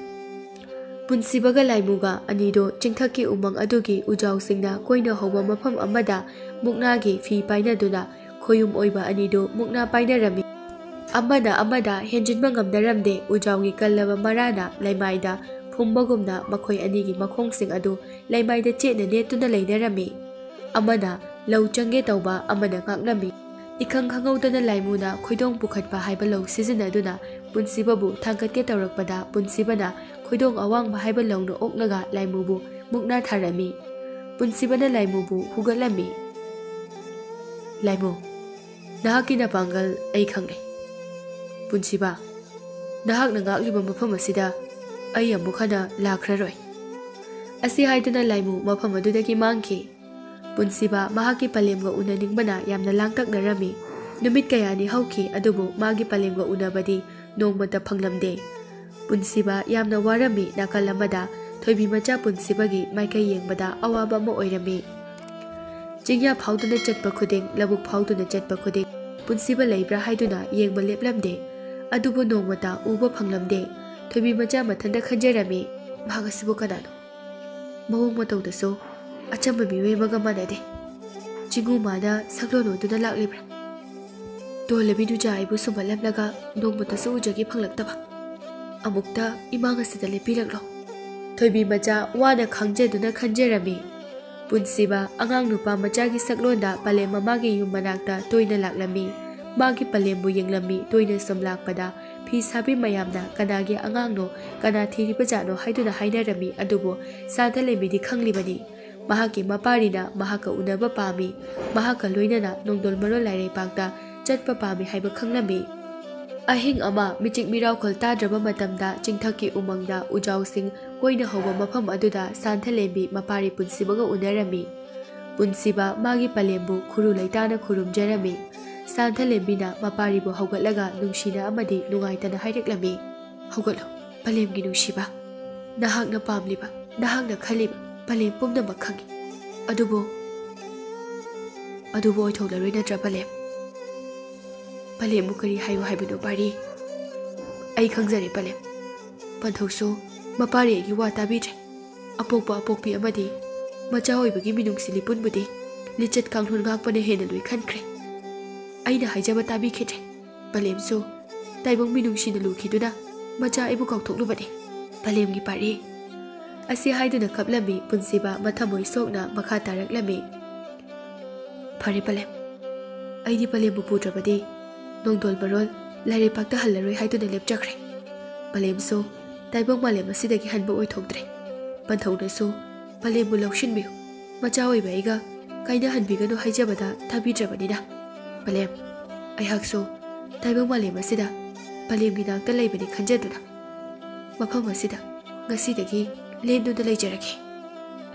पुनसिबगा लाइमुगा अनिदो चिंथकी उमंग अदुगी उजाउसिंगना कोइना होबा मफम अमदा मुकनागी फी पाइनदुना खोयुम ओइबा अनिदो मुकना पाइनरमी अमदा हेंजिनबा ngamnaramde उजाउगी कल्लबा मराना लाइमाइदा फुंबगुमना मखोइ अनिगी मखोंगसिंग अदु लाइमाइदा चेना नेतुना लैनरमी अमना लौ चंगे तौबा अमना ngaknami इखंग खंगौदना लाइमुना खोइदोंग पुखटपा हाइबा लौ सिजनदुना पुनसिबाबु थांगतके तौरकपदा पुनसिबना खोइदोंग अवांग हाइबा लौनो ओकलगा लाइमुबु मुकना थारमी ꯄꯨꯟꯁꯤꯕꯅ ꯂꯥꯏꯃꯨꯕꯨ ꯍꯨꯒꯠꯂꯝꯃꯤ꯫ ꯂꯥꯏꯃꯨ, ꯅꯍꯥꯛꯀꯤ ꯅꯄꯥꯡꯒꯜ ꯑꯩ ꯈꯪꯂꯦ꯫ ꯄꯨꯟꯁꯤꯕ, ꯅꯍꯥꯛꯅ ꯉꯥꯛꯂꯤꯕ ꯃꯐꯝ ꯑꯁꯤꯗ ꯑꯩ ꯑꯃꯨꯛ ꯍꯟꯅ ꯂꯥꯛꯈ꯭ꯔꯔꯣꯏ꯫ ꯑꯁꯤ ꯍꯥꯏꯗꯨꯅ ꯂꯥꯏꯃꯨ ꯃꯐꯝ ꯑꯗꯨꯗꯒꯤ ꯃꯥꯡꯈꯤ꯫ ꯄꯨꯟꯁꯤꯕ ꯃꯍꯥꯛꯀꯤ ꯄꯂꯦꯝꯒ ꯎꯅꯅꯤꯡꯕꯅ ꯌꯥꯝꯅ ꯂꯥꯡꯇꯛꯅꯔꯝꯃꯤ꯫ ꯅꯨꯃꯤꯠ ꯀꯌꯥꯅꯤ ꯍꯧꯈꯤ ꯑꯗꯨꯕꯨ ꯃꯥꯒꯤ ꯄꯂꯦꯝꯒ ꯎꯅꯕꯗꯤ ꯅꯣꯡꯃꯇ ꯐꯪꯂꯝꯗꯦ꯫ ꯄꯨꯟꯁꯤꯕ ꯌꯥꯝꯅ ꯋꯥꯔꯝꯃꯤ꯫ ꯅꯥꯀꯜ ꯑꯃꯗ ꯊꯣꯏꯕꯤ ꯃꯆꯥ ꯄꯨꯟꯁꯤꯕꯒꯤ ꯃꯥꯏꯀꯩ ꯌꯦꯡꯕꯗ ꯑꯋꯥꯕ ꯑꯃ ꯑꯣꯏꯔꯝꯃꯤ꯫ ꯆꯤꯡꯌꯥ ꯐꯥꯎꯗꯨꯅ ꯆꯠꯄ ꯈꯨꯗꯤꯡ, ꯂꯧꯕꯨꯛ ꯐꯥꯎꯗꯨꯅ ꯆꯠꯄ ꯈꯨꯗꯤꯡ ꯄꯨꯟꯁꯤꯕ ꯂꯩꯕ꯭ꯔꯥ ꯍꯥꯏꯗꯨꯅ ꯌꯦꯡꯕ ꯂꯦꯞꯂꯝꯗꯦ꯫ ꯑꯗꯨꯕꯨ ꯅꯣꯡꯃꯇ ꯎꯕ ꯐꯪꯂꯝꯗꯦ꯫ ꯊꯣꯏꯕꯤ ꯃꯆꯥ ꯃꯊꯟꯇ ꯈꯟꯖꯔꯝꯃꯤ, ꯃꯍꯥꯛ ꯑꯁꯤꯕꯨ ꯀꯅꯥꯅꯣ? ꯃꯑꯣꯡ ꯃꯇꯧꯗꯁꯨ ꯑꯆꯝꯕ ꯃꯤꯑꯣꯏ ꯑꯃꯒ ꯃꯥꯟꯅꯗꯦ꯫ ꯆꯤꯡꯎ ꯃꯥꯅ ꯁꯛꯂꯣꯟ ꯑꯣꯏꯗꯨꯅ ꯂꯥꯛꯂꯤꯕ꯭ꯔꯥ? ꯇꯣꯜꯂꯕꯤ ꯅꯨꯖꯥ ꯑꯩꯕꯨ ꯁꯨꯝꯍꯠꯂꯝꯂꯒ ꯅꯣꯡꯃꯇꯁꯨ ꯎꯖꯒꯦ ꯐꯪꯂꯛꯇꯕ꯫ ꯑꯃꯨꯛꯇ ꯏꯃꯥꯡ ꯑꯁꯤꯗ ꯂꯦꯞꯄꯤꯔꯛꯂꯣ꯫ ꯊꯣꯏꯕꯤ ꯃꯆꯥ ꯋꯥꯅ ꯈꯥꯡꯖꯗꯨꯅ ꯈꯟꯖꯔꯝꯃꯤ꯫ ꯄꯨꯟꯁꯤꯕ ꯑꯉꯥꯡ ꯅꯨꯄꯥ ꯃꯆꯥꯒꯤ ꯁꯛꯂꯣꯟꯗ ꯄꯂꯦꯝ ꯃꯃꯥꯒꯤ ꯌꯨꯝ ꯃꯅꯥꯛꯇ ꯇꯣꯏꯅ ꯂꯥꯛꯂꯝꯃꯤ꯫ ꯃꯥꯒꯤ ꯄꯂꯦꯝꯕꯨ ꯌꯦꯡꯂꯝꯃꯤ꯫ ꯇꯣꯏꯅ ꯁꯨꯝ ꯂꯥꯛꯄꯗ ꯐꯤ ꯁꯥꯕꯤ ꯃꯌꯥꯝꯅ ꯀꯅꯥꯒꯤ ꯑꯉꯥꯡꯅꯣ, ꯀꯅꯥ ꯊꯤꯔꯤꯕꯖꯥꯠꯅꯣ ꯍꯥꯏꯗꯨꯅ ꯍꯥꯏꯅꯔꯝꯃꯤ꯫ ꯑꯗꯨꯕꯨ ꯁꯥꯟꯊꯂꯩꯃꯕꯤꯗꯤ ꯈꯪꯂꯤꯕꯅꯤ ꯃꯍꯥꯛꯀꯤ ꯃꯄꯥꯔꯤꯅ ꯃꯍꯥꯛꯀ ꯎꯅꯕ ꯄꯥꯝꯃꯤ, ꯃꯍꯥꯛꯀ ꯂꯣꯏꯅꯅ ꯅꯣꯡꯗꯣꯜ ꯃꯔꯣꯜ ꯂꯥꯏꯔꯩꯄꯥꯛꯇ ꯆꯠꯄ ꯄꯥꯝꯃꯤ ꯍꯥꯏꯕ ꯈꯪꯂꯝꯃꯤ꯫ ꯑꯍꯤꯡ ꯑꯃ ꯃꯤꯆꯤꯛ ꯃꯤꯔꯥꯎꯈꯣꯜ ꯇꯥꯗ꯭ꯔꯕ ꯃꯇꯝꯗ ꯆꯤꯡꯊꯛꯀꯤ ꯎꯃꯪꯗ ꯎꯖꯥꯎꯁꯤꯡ ꯀꯣꯏꯅ ꯍꯧꯕ ꯃꯐꯝ ꯑꯗꯨꯗ ꯁꯥꯟꯊꯂꯩꯃꯕꯤ ꯃꯄꯥꯔꯤ ꯄꯨꯟꯁꯤꯕꯒ ꯎꯅꯔꯝꯃꯤ꯫ ꯄꯨꯟꯁꯤꯕ ꯃꯥꯒꯤ ꯄꯂꯦꯝꯕꯨ ꯈꯨꯔꯨ ꯂꯩꯇꯥꯅ ꯈꯨꯔꯨꯝꯖꯔꯝꯃꯤ꯫ ꯁꯥꯟꯊꯂꯩꯃꯕꯤꯅ ꯃꯄꯥꯔꯤꯕꯨ ꯍꯧꯒꯠꯂꯒ ꯅꯨꯡꯁꯤꯅ ꯑꯃꯗꯤ ꯅꯨꯡꯉꯥꯏꯇꯅ ꯍꯥꯏꯔꯛꯂꯝꯃꯤ, ꯍꯧꯒꯠꯂꯣ ꯄꯂꯦꯝꯒꯤ ꯅꯨꯡꯁꯤꯕ, ꯅꯍꯥꯛꯅ ꯄꯥꯝꯂꯤꯕ, ꯅꯍꯥꯛꯅ ꯈꯜꯂꯤꯕ ꯄꯂꯦꯝ ꯄꯨꯝꯅꯃꯛ ꯈꯪꯏ꯫ ꯑꯗꯨꯕꯨ ꯑꯣꯏꯊꯣꯛꯂꯔꯣꯏ ꯅꯠꯇ꯭ꯔꯥ ꯄꯂꯦꯝ? ꯄꯂꯦꯝꯕꯨ ꯀꯔꯤ ꯍꯥꯏꯌꯨ ꯍꯥꯏꯕꯅꯣ ꯄꯥꯔꯤ? ꯑꯩ ꯈꯪꯖꯔꯦ ꯄꯂꯦꯝ꯫ ꯄꯟꯊꯧꯁꯨ ꯃꯄꯥꯔꯤ ꯑꯩꯒꯤ ꯋꯥ ꯇꯥꯕꯤꯗ꯭ꯔꯦ꯫ ꯑꯄꯣꯛꯄ ꯑꯄꯣꯛꯄꯤ ꯑꯃꯗꯤ ꯃꯆꯥ ꯑꯣꯏꯕꯒꯤ ꯃꯤꯅꯨꯡꯁꯤ ꯂꯤꯄꯨꯟꯕꯨꯗꯤ ꯂꯤꯆꯠ ꯀꯥꯡꯂꯣꯟ ꯉꯥꯛꯄꯅ ꯍꯦꯟꯅ ꯂꯣꯏ ꯈꯟꯈ꯭ꯔꯦ꯫ ꯑꯩꯅ ꯍꯥꯏꯖꯕ ꯇꯥꯕꯤꯈꯤꯗ꯭ꯔꯦ꯫ ꯄꯂꯦꯝꯁꯨ ꯇꯥꯏꯕꯪ ꯃꯤꯅꯨꯡꯁꯤꯅ ꯂꯨꯈꯤꯗꯨꯅ ꯃꯆꯥ ꯑꯩꯕꯨ ꯀꯥꯎꯊꯣꯛꯂꯨꯕꯅꯤ꯫ ꯄꯂꯦꯝꯒꯤ ꯄꯥꯔꯤ꯫ ꯑꯁꯤ ꯍꯥꯏꯗꯨꯅ ꯀꯞꯂꯝꯃꯤ꯫ ꯄꯨꯟꯁꯤꯕ ꯃꯊꯃꯣꯏ ꯁꯣꯛꯅ ꯃꯈꯥ ꯇꯥꯔꯛꯂꯝꯃꯤ, ꯐꯔꯦ ꯄꯂꯦꯝ, ꯑꯩꯗꯤ ꯄꯂꯦꯝꯕꯨ ꯄꯨꯗ꯭ꯔꯕꯗꯤ ꯅꯣꯡꯗꯣꯜ ꯃꯔꯣꯜ ꯂꯥꯏꯔꯩꯄꯥꯛꯇ ꯍꯜꯂꯔꯣꯏ ꯍꯥꯏꯗꯨꯅ ꯂꯦꯞꯆꯈ꯭ꯔꯦ꯫ ꯄꯂꯦꯝꯁꯨ ꯇꯥꯏꯕꯪ ꯃꯥꯂꯦꯝ ꯑꯁꯤꯗꯒꯤ ꯍꯟꯕ ꯑꯣꯏꯊꯣꯛꯇ꯭ꯔꯦ꯫ ꯄꯟꯊꯧꯅꯁꯨ ꯄꯂꯦꯝꯕꯨ ꯂꯧꯁꯤꯟꯕꯤꯌꯨ, ꯃꯆꯥ ꯑꯣꯏꯕ ꯑꯩꯒ ꯀꯥꯏꯅꯍꯟꯕꯤꯒꯅꯨ ꯍꯥꯏꯖꯕꯗ ꯊꯥꯕꯤꯗ꯭ꯔꯕꯅꯤꯅ ꯄꯂꯦꯝ, ꯑꯩꯍꯥꯛꯁꯨ ꯇꯥꯏꯕꯪ ꯃꯥꯂꯦꯝ ꯑꯁꯤꯗ ꯄꯂꯦꯝꯒꯤ ꯅꯥꯛꯇ ꯂꯩꯕꯅꯤ ꯈꯟꯖꯗꯨꯅ ꯃꯐꯝ ꯑꯁꯤꯗ ꯉꯁꯤꯗꯒꯤ ꯂꯦꯟꯗꯨꯅ ꯂꯩꯖꯔꯒꯦ꯫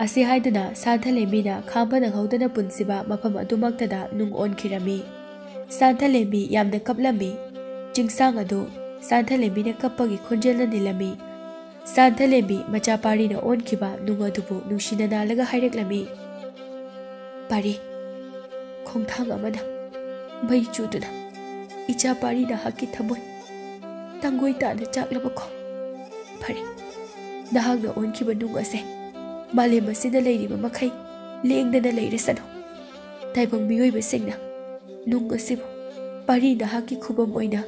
ꯑꯁꯤ ꯍꯥꯏꯗꯨꯅ ꯁꯥꯟꯊꯂꯩꯃꯕꯤꯅ ꯈꯥꯝꯕ ꯅꯪꯍꯧꯗꯅ ꯄꯨꯟꯁꯤꯕ ꯃꯐꯝ ꯑꯗꯨꯃꯛꯇꯗ ꯅꯨꯡ ꯑꯣꯟꯈꯤꯔꯝꯃꯤ꯫ ꯁꯥꯟꯊꯂꯩꯃꯕꯤ ꯌꯥꯝꯅ ꯀꯞꯂꯝꯃꯤ꯫ ꯆꯤꯡꯁꯥꯡ ꯑꯗꯨ ꯁꯥꯟꯊꯂꯩꯃꯕꯤꯅ ꯀꯞꯄꯒꯤ ꯈꯣꯟꯖꯦꯜꯅ ꯅꯤꯜꯂꯝꯃꯤ꯫ ꯁꯥꯟꯊꯂꯩꯃꯕꯤ ꯃꯆꯥ ꯄꯥꯔꯤꯅ ꯑꯣꯟꯈꯤꯕ ꯅꯨꯡ ꯑꯗꯨꯕꯨ ꯅꯨꯡꯁꯤꯅ ꯅꯥꯜꯂꯒ ꯍꯥꯏꯔꯛꯂꯝꯃꯤ, ꯄꯥꯔꯤ, ꯈꯣꯡꯊꯥꯡ ꯑꯃꯅ ꯃꯩ ꯆꯨꯗꯨꯅ ꯏꯆꯥ ꯄꯥꯔꯤ ꯅꯍꯥꯛꯀꯤ ꯊꯃꯣꯏ ꯇꯪꯒꯣꯏ ꯇꯥꯅ ꯆꯥꯛꯂꯕꯀꯣ? ꯐꯔꯦ, ꯅꯍꯥꯛꯅ ꯑꯣꯟꯈꯤꯕ ꯅꯨꯡ ꯑꯁꯦ ꯃꯥꯂꯦꯝ ꯑꯁꯤꯗ ꯂꯩꯔꯤꯕ ꯃꯈꯩ ꯂꯦꯡꯗꯅ ꯂꯩꯔꯁꯅꯨ꯫ ꯇꯥꯏꯕꯪ ꯃꯤꯑꯣꯏꯕꯁꯤꯡꯅ ꯅꯨꯡ ꯑꯁꯤꯕꯨ ꯄꯥꯔꯤ ꯅꯍꯥꯛꯀꯤ ꯈꯨꯕꯝ ꯑꯣꯏꯅ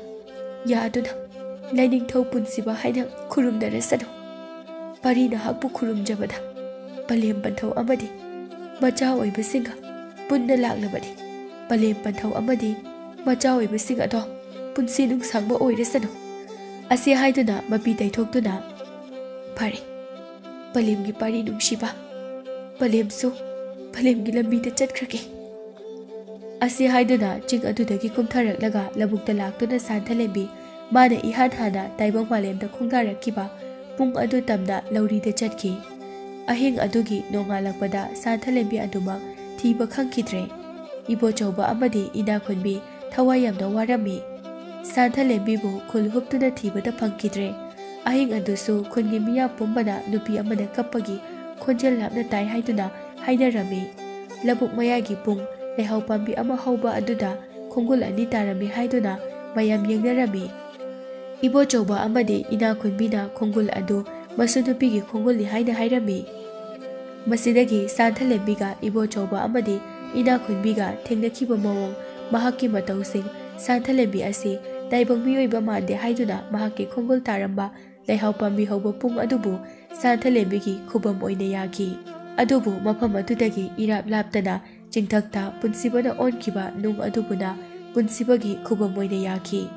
ꯌꯥꯗꯨꯅ ꯂꯥꯏꯅꯤꯡꯊꯧ ꯄꯨꯟꯁꯤꯕ ꯍꯥꯏꯅ ꯈꯨꯔꯨꯝꯅꯔꯁꯅꯨ꯫ ꯄꯥꯔꯤ ꯅꯍꯥꯛꯄꯨ ꯈꯨꯔꯨꯝꯖꯕꯗ ꯄꯂꯦꯝ ꯄꯟꯊꯧ ꯑꯃꯗꯤ ꯃꯆꯥ ꯑꯣꯏꯕꯁꯤꯡꯒ ꯄꯨꯟꯅ ꯂꯥꯛꯂꯕꯅꯤ꯫ ꯄꯂꯦꯝ ꯄꯟꯊꯧ ꯑꯃꯗꯤ ꯃꯆꯥ ꯑꯣꯏꯕꯁꯤꯡ ꯑꯗꯣ ꯄꯨꯟꯁꯤ ꯅꯨꯡꯁꯥꯡꯕ ꯑꯣꯏꯔꯁꯅꯨ꯫ ꯑꯁꯤ ꯍꯥꯏꯗꯨꯅ ꯃꯄꯤ ꯇꯩꯊꯣꯛꯇꯨꯅ, ꯐꯔꯦ ꯄꯂꯦꯝꯒꯤ ꯄꯥꯔꯤ ꯅꯨꯡꯁꯤꯕ, ꯄꯂꯦꯝꯁꯨ ꯄꯂꯦꯝꯒꯤ ꯂꯝꯕꯤꯗ ꯆꯠꯈ꯭ꯔꯒꯦ꯫ ꯑꯁꯤ ꯍꯥꯏꯗꯨꯅ ꯆꯤꯡ ꯑꯗꯨꯗꯒꯤ ꯀꯨꯝꯊꯔꯛꯂꯒ ꯂꯧꯕꯨꯛꯇ ꯂꯥꯛꯇꯨꯅ ꯁꯥꯟꯊꯂꯩꯃꯕꯤ ꯃꯥꯅ ꯏꯍꯥꯟ ꯍꯥꯟꯅ ꯇꯥꯏꯕꯪ ꯃꯥꯂꯦꯝꯗ ꯈꯣꯡꯗꯥꯔꯛꯈꯤꯕ ꯄꯨꯡ ꯑꯗꯨ ꯇꯝꯅ ꯂꯧꯔꯤꯗ ꯆꯠꯈꯤ꯫ ꯑꯍꯤꯡ ꯑꯗꯨꯒꯤ ꯅꯣꯡꯉꯥꯜꯂꯛꯄꯗ ꯁꯥꯟꯊꯂꯩꯃꯕꯤ ꯑꯗꯨꯃꯛ ꯊꯤꯕ ꯈꯪꯈꯤꯗ꯭ꯔꯦ꯫ ꯏꯕꯣꯆꯧꯕ ꯑꯃꯗꯤ ꯏꯅꯥꯈꯨꯟꯕꯤ ꯊꯋꯥꯏ ꯌꯥꯝꯅ ꯋꯥꯔꯝꯃꯤ꯫ ꯁꯥꯟꯊꯂꯩꯃꯕꯤꯕꯨ ꯈꯨꯜ ꯍꯨꯞꯇꯨꯅ ꯊꯤꯕꯗ ꯐꯪꯈꯤꯗ꯭ꯔꯦ꯫ ꯑꯍꯤꯡ ꯑꯗꯨꯁꯨ ꯈꯨꯟꯒꯤ ꯃꯤꯌꯥꯝ ꯄꯨꯝꯕꯅ ꯅꯨꯄꯤ ꯑꯃꯅ ꯀꯞꯄꯒꯤ ꯈꯣꯟꯖꯦꯜ ꯂꯥꯞꯅ ꯇꯥꯏ ꯍꯥꯏꯗꯨꯅ ꯍꯥꯏꯅꯔꯝꯃꯤ꯫ ꯂꯧꯕꯨꯛ ꯃꯌꯥꯏꯒꯤ ꯄꯨꯡ ꯂꯩꯍꯥꯎ ꯄꯥꯝꯕꯤ ꯑꯃ ꯍꯧꯕ ꯑꯗꯨꯗ ꯈꯣꯡꯒꯨꯜ ꯑꯅꯤ ꯇꯥꯔꯝꯃꯤ ꯍꯥꯏꯗꯨꯅ ꯃꯌꯥꯝ ꯌꯦꯡꯅꯔꯝꯃꯤ꯫ ꯏꯕꯣꯆꯧꯕ ꯑꯃꯗꯤ ꯏꯅꯥꯈꯨꯟꯕꯤꯅ ꯈꯣꯡꯒꯨꯜ ꯑꯗꯨ ꯃꯁꯨ ꯅꯨꯄꯤꯒꯤ ꯈꯣꯡꯒꯨꯜꯅꯤ ꯍꯥꯏꯅ ꯍꯥꯏꯔꯝꯃꯤ꯫ ꯃꯁꯤꯗꯒꯤ ꯁꯥꯟꯊꯂꯩꯃꯕꯤꯒ ꯏꯕꯣꯆꯧꯕ ꯑꯃꯗꯤ ꯏꯅꯥꯈꯨꯟꯕꯤꯒ ꯊꯦꯡꯅꯈꯤꯕ ꯃꯑꯣꯡ, ꯃꯍꯥꯛꯀꯤ ꯃꯇꯧꯁꯤꯡ, ꯁꯥꯟꯊꯂꯩꯃꯕꯤ ꯑꯁꯤ ꯇꯥꯏꯕꯪ ꯃꯤꯑꯣꯏꯕ ꯃꯥꯟꯗꯦ ꯍꯥꯏꯗꯨꯅ ꯃꯍꯥꯛꯀꯤ ꯈꯣꯡꯒꯨꯜ ꯇꯥꯔꯝꯕ ꯂꯩꯍꯥꯎ ꯄꯥꯝꯕꯤ ꯍꯧꯕ ꯄꯨꯡ ꯑꯗꯨꯕꯨ ꯁꯥꯟꯊꯂꯩꯃꯕꯤꯒꯤ ꯈꯨꯕꯝ ꯑꯣꯏꯅ ꯌꯥꯈꯤ꯫ ꯑꯗꯨꯕꯨ ꯃꯐꯝ ꯑꯗꯨꯗꯒꯤ ꯏꯔꯥꯞ ꯂꯥꯞꯇꯅ ꯆꯤꯡꯊꯛꯇ ꯄꯨꯟꯁꯤꯕꯅ ꯑꯣꯟꯈꯤꯕ ꯅꯨꯡ ꯑꯗꯨꯕꯨꯅ ꯄꯨꯟꯁꯤꯕꯒꯤ ꯈꯨꯕꯝ ꯑꯣꯏꯅ ꯌꯥꯈꯤ꯫